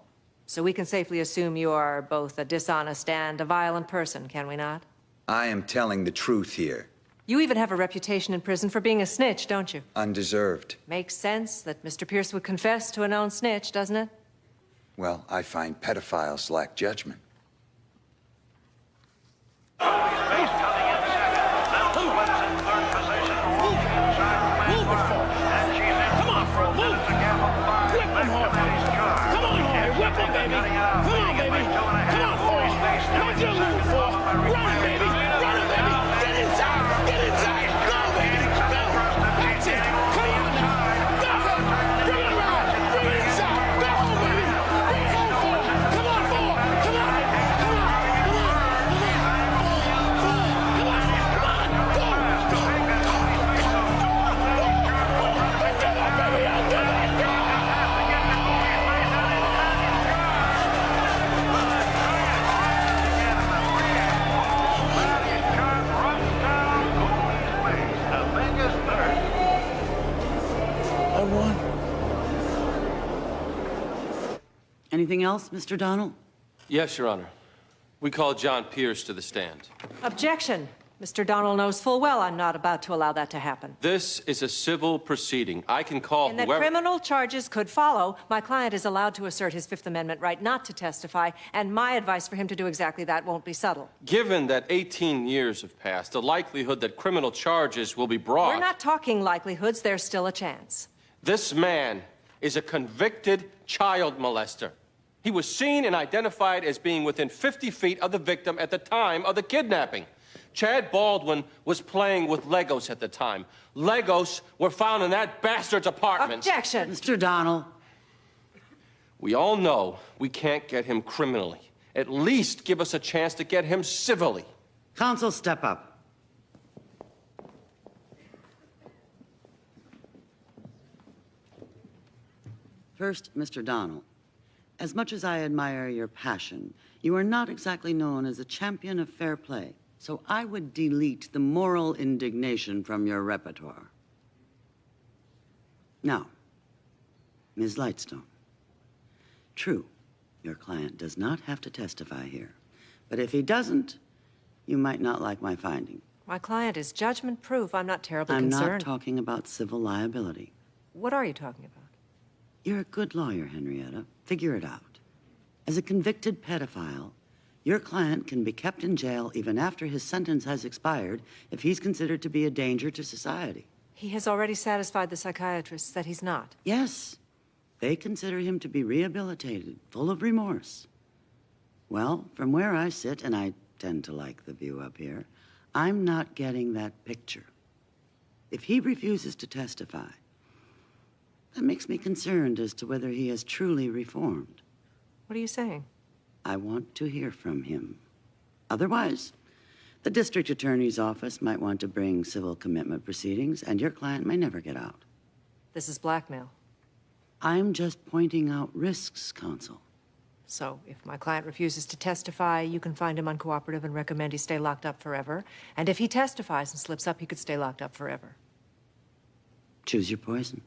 So we can safely assume you are both a dishonest and a violent person, can we not? I am telling the truth here. You even have a reputation in prison for being a snitch, don't you? Undeserved. Makes sense that Mr. Pierce would confess to a known snitch, doesn't it? Well, I find pedophiles lack judgment. Anything else, Mr. Donald? Yes, Your Honor. We call John Pierce to the stand. Objection. Mr. Donald knows full well I'm not about to allow that to happen. This is a civil proceeding. I can call And that whoever... criminal charges could follow. My client is allowed to assert his Fifth Amendment right not to testify, and my advice for him to do exactly that won't be subtle. Given that 18 years have passed, the likelihood that criminal charges will be brought... We're not talking likelihoods. There's still a chance. This man is a convicted child molester. He was seen and identified as being within 50 feet of the victim at the time of the kidnapping. Chad Baldwin was playing with Legos at the time. Legos were found in that bastard's apartment. Objection! Mr. Donald. We all know we can't get him criminally. At least give us a chance to get him civilly. Counsel, step up. First, Mr. Donald. As much as I admire your passion, you are not exactly known as a champion of fair play. So I would delete the moral indignation from your repertoire. Now, Ms. Lightstone. True, your client does not have to testify here. But if he doesn't, you might not like my finding. My client is judgment-proof. I'm not terribly I'm concerned. not talking about civil liability. What are you talking about? You're a good lawyer, Henrietta. Figure it out. As a convicted pedophile, your client can be kept in jail even after his sentence has expired if he's considered to be a danger to society. He has already satisfied the psychiatrists that he's not. Yes. They consider him to be rehabilitated, full of remorse. Well, from where I sit, and I tend to like the view up here, I'm not getting that picture. If he refuses to testify, that makes me concerned as to whether he has truly reformed. What are you saying? I want to hear from him. Otherwise, the district attorney's office might want to bring civil commitment proceedings, and your client may never get out. This is blackmail. I'm just pointing out risks, counsel. So, if my client refuses to testify, you can find him uncooperative and recommend he stay locked up forever. And if he testifies and slips up, he could stay locked up forever. Choose your poison.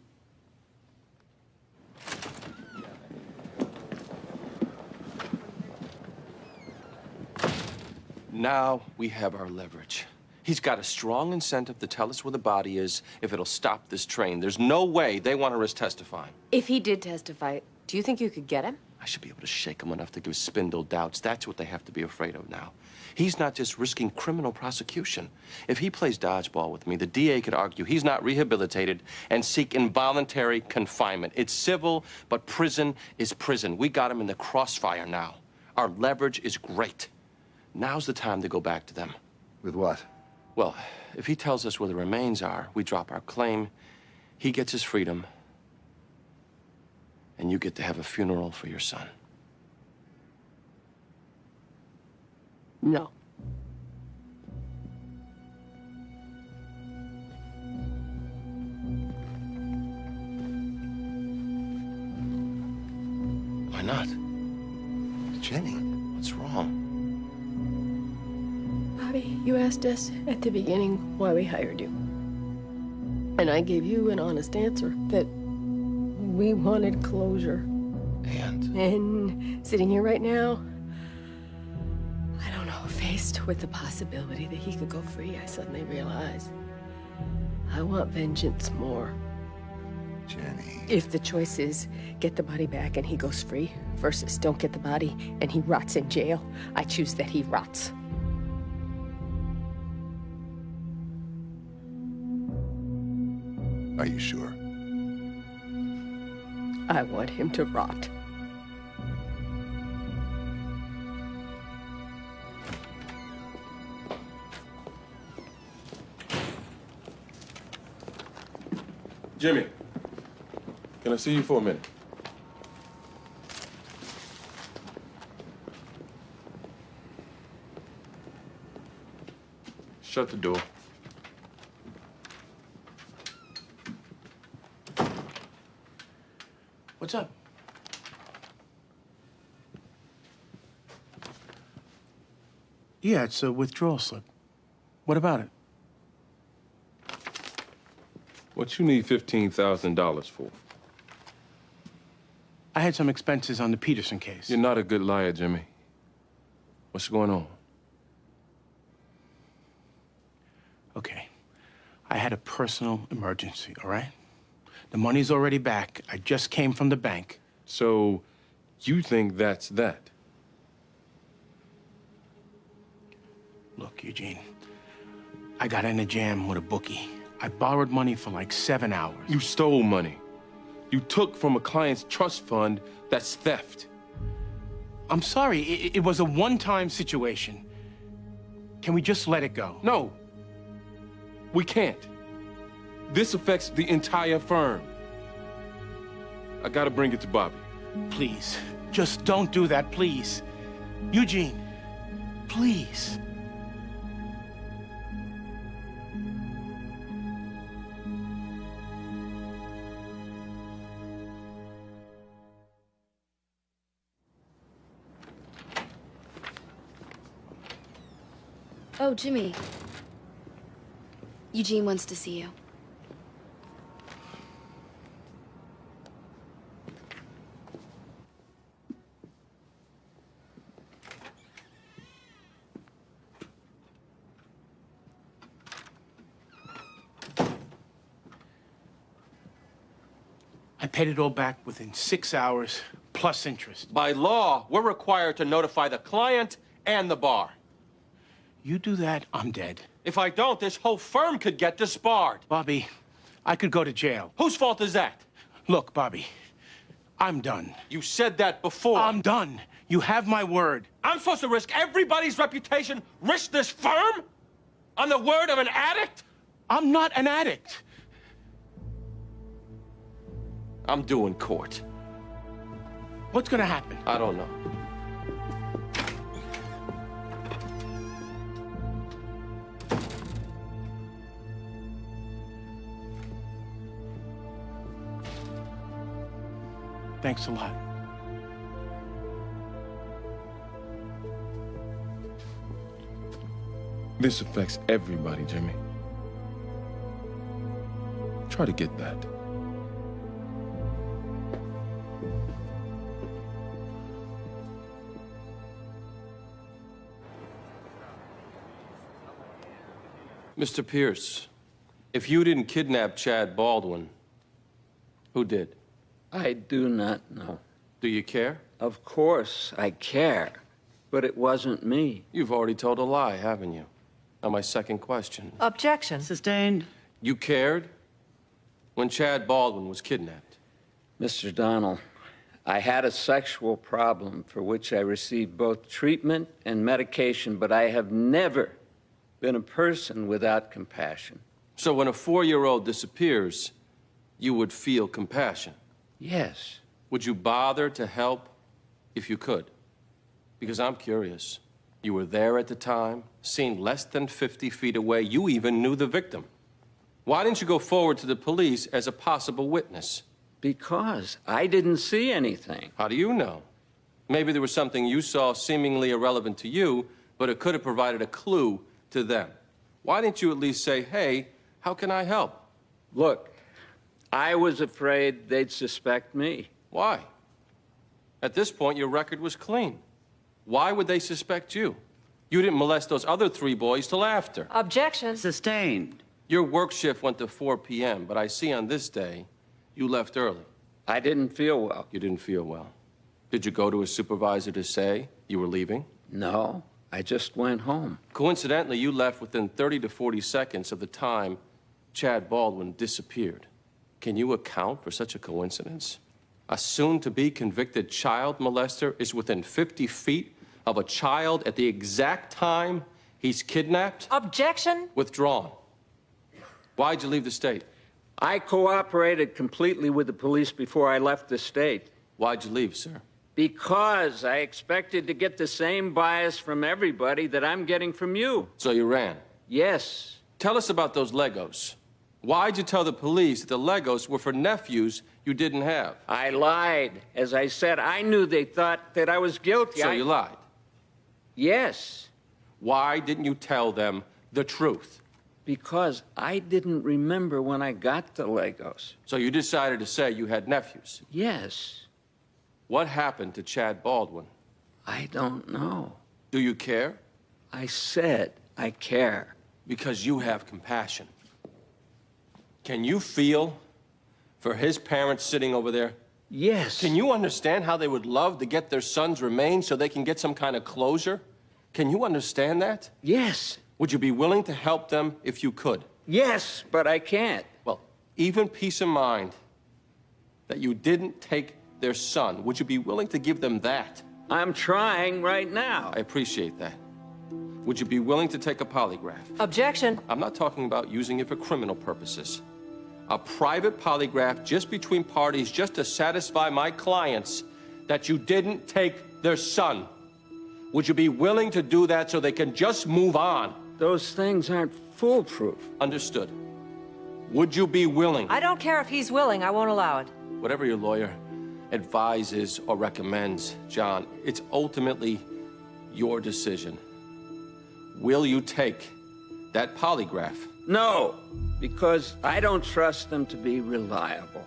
Now we have our leverage. He's got a strong incentive to tell us where the body is if it'll stop this train. There's no way they want to risk testifying. If he did testify, do you think you could get him? I should be able to shake him enough to give Spindle doubts. That's what they have to be afraid of now. He's not just risking criminal prosecution. If he plays dodgeball with me, the DA could argue he's not rehabilitated and seek involuntary confinement. It's civil, but prison is prison. We got him in the crossfire now. Our leverage is great. Now's the time to go back to them. With what? Well, if he tells us where the remains are, we drop our claim, he gets his freedom, and you get to have a funeral for your son. No. Why not? Jenny. What's wrong? Bobby, you asked us at the beginning why we hired you. And I gave you an honest answer that we wanted closure. And sitting here right now, I don't know, faced with the possibility that he could go free, I suddenly realize I want vengeance more. Jenny. If the choice is get the body back and he goes free versus don't get the body and he rots in jail, I choose that he rots. Are you sure? I want him to rot. Jimmy, can I see you for a minute? Shut the door. What's up? Yeah, it's a withdrawal slip. What about it? What you need $15,000 for? I had some expenses on the Peterson case. You're not a good liar, Jimmy. What's going on? Okay. I had a personal emergency, all right? The money's already back. I just came from the bank. So, you think that's that? Look, Eugene, I got in a jam with a bookie. I borrowed money for like 7 hours. You stole money. You took from a client's trust fund. That's theft. I'm sorry, it was a one-time situation. Can we just let it go? No, we can't. This affects the entire firm. I gotta bring it to Bobby. Please, just don't do that, please. Eugene, please. Oh, Jimmy. Eugene wants to see you. I paid it all back within 6 hours, plus interest. By law, we're required to notify the client and the bar. You do that, I'm dead. If I don't, this whole firm could get disbarred. Bobby, I could go to jail. Whose fault is that? Look, Bobby, I'm done. You said that before. I'm done. You have my word. I'm supposed to risk everybody's reputation, risk this firm? On the word of an addict? I'm not an addict. I'm doing court. What's gonna happen? I don't know. Thanks a lot. This affects everybody, Jimmy. Try to get that. Mr. Pierce, if you didn't kidnap Chad Baldwin, who did? I do not know. Do you care? Of course I care, but it wasn't me. You've already told a lie, haven't you? Now my second question. Objection. Sustained. You cared when Chad Baldwin was kidnapped? Mr. Donnell, I had a sexual problem for which I received both treatment and medication, but I have never been a person without compassion. So when a 4-year-old disappears, you would feel compassion? Yes. Would you bother to help if you could? Because I'm curious. You were there at the time, seen less than 50 feet away. You even knew the victim. Why didn't you go forward to the police as a possible witness? Because I didn't see anything. How do you know? Maybe there was something you saw seemingly irrelevant to you, but it could have provided a clue to them. Why didn't you at least say, hey, how can I help? Look, I was afraid they'd suspect me. Why? At this point, your record was clean. Why would they suspect you? You didn't molest those other 3 boys till after. Objection. Sustained. Your work shift went to 4 p.m., but I see on this day, you left early. I didn't feel well. You didn't feel well. Did you go to a supervisor to say you were leaving? No, I just went home. Coincidentally, you left within 30 to 40 seconds of the time Chad Baldwin disappeared. Can you account for such a coincidence? A soon-to-be convicted child molester is within 50 feet of a child at the exact time he's kidnapped? Objection. Withdrawn. Why'd you leave the state? I cooperated completely with the police before I left the state. Why'd you leave, sir? Because I expected to get the same bias from everybody that I'm getting from you. So you ran? Yes. Tell us about those Legos. Why'd you tell the police that the Legos were for nephews you didn't have? I lied. As I said, I knew they thought that I was guilty. So you lied? Yes. Why didn't you tell them the truth? Because I didn't remember when I got the Legos. So you decided to say you had nephews? Yes. What happened to Chad Baldwin? I don't know. Do you care? I said I care. Because you have compassion. Can you feel for his parents sitting over there? Yes. Can you understand how they would love to get their son's remains so they can get some kind of closure? Can you understand that? Yes. Would you be willing to help them if you could? Yes, but I can't. Well, even peace of mind that you didn't take their son, would you be willing to give them that? I'm trying right now. I appreciate that. Would you be willing to take a polygraph? Objection. I'm not talking about using it for criminal purposes. A private polygraph just between parties, just to satisfy my clients that you didn't take their son. Would you be willing to do that so they can just move on? Those things aren't foolproof. Understood. Would you be willing? I don't care if he's willing. I won't allow it. Whatever your lawyer advises or recommends, John, it's ultimately your decision. Will you take that polygraph? No, because I don't trust them to be reliable.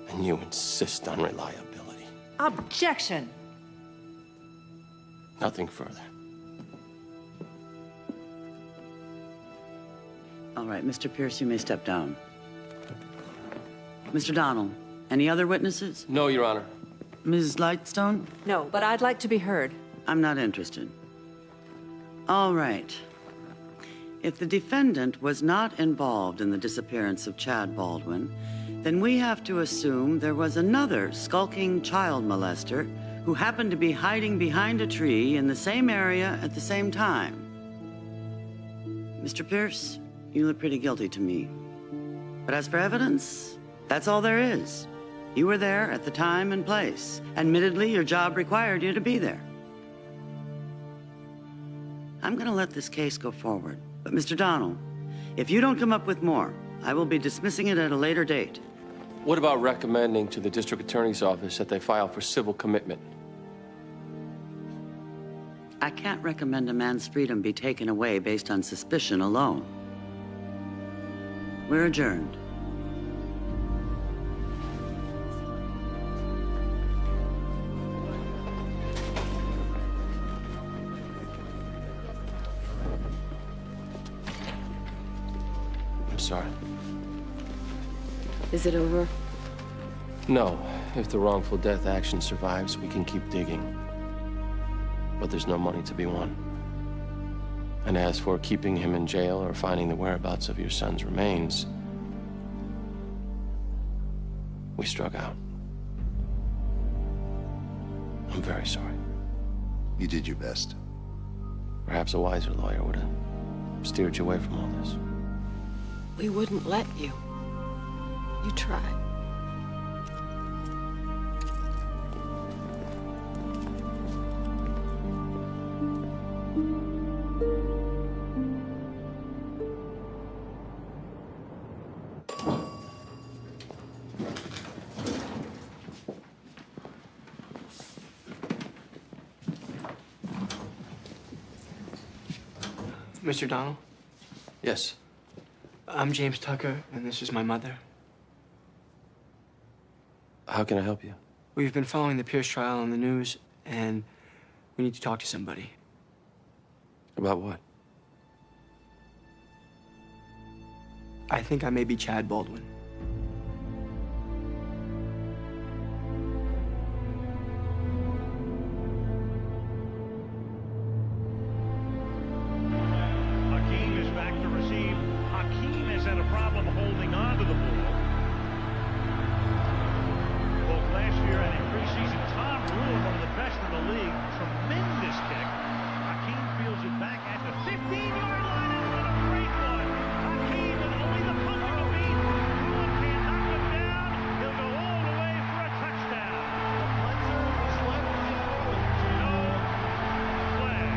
And you insist on reliability. Objection. Nothing further. All right, Mr. Pierce, you may step down. Mr. Donnell, Any other witnesses? No, Your Honor. Ms. Lightstone? No, but I'd like to be heard. I'm not interested. All right. If the defendant was not involved in the disappearance of Chad Baldwin, then we have to assume there was another skulking child molester who happened to be hiding behind a tree in the same area at the same time. Mr. Pierce, you look pretty guilty to me. But as for evidence, that's all there is. You were there at the time and place. Admittedly, your job required you to be there. I'm gonna let this case go forward. But Mr. Donnell, if you don't come up with more, I will be dismissing it at a later date. What about recommending to the district attorney's office that they file for civil commitment? I can't recommend a man's freedom be taken away based on suspicion alone. We're adjourned. I'm sorry. Is it over? No. If the wrongful death action survives, we can keep digging. But there's no money to be won. And as for keeping him in jail or finding the whereabouts of your son's remains, we struck out. I'm very sorry. You did your best. Perhaps a wiser lawyer would have steered you away from all this. We wouldn't let you. You tried. Mr. Donnell? Yes. I'm James Tucker, and this is my mother. How can I help you? We've been following the Pierce trial on the news, and we need to talk to somebody. About what? I think I may be Chad Baldwin. Hakeem is back to receive. Hakeem has had a problem holding on to the ball. Both last year and in preseason, Tom Rule, one of the best in the league. Tremendous kick. Hakeem feels it back at the 15-yard line. And what a great one. Hakeem and only the punter to beat. Rule can't knock him down. He'll go all the way for a touchdown. No flag.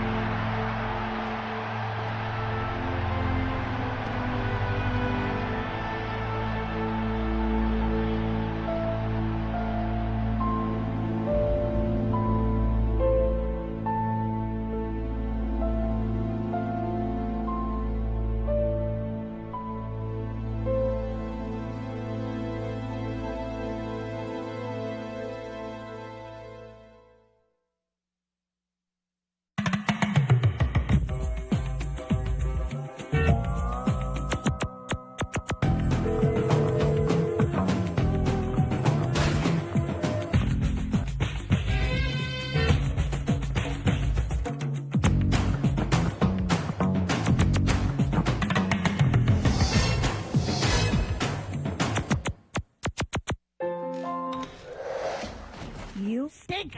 You stink!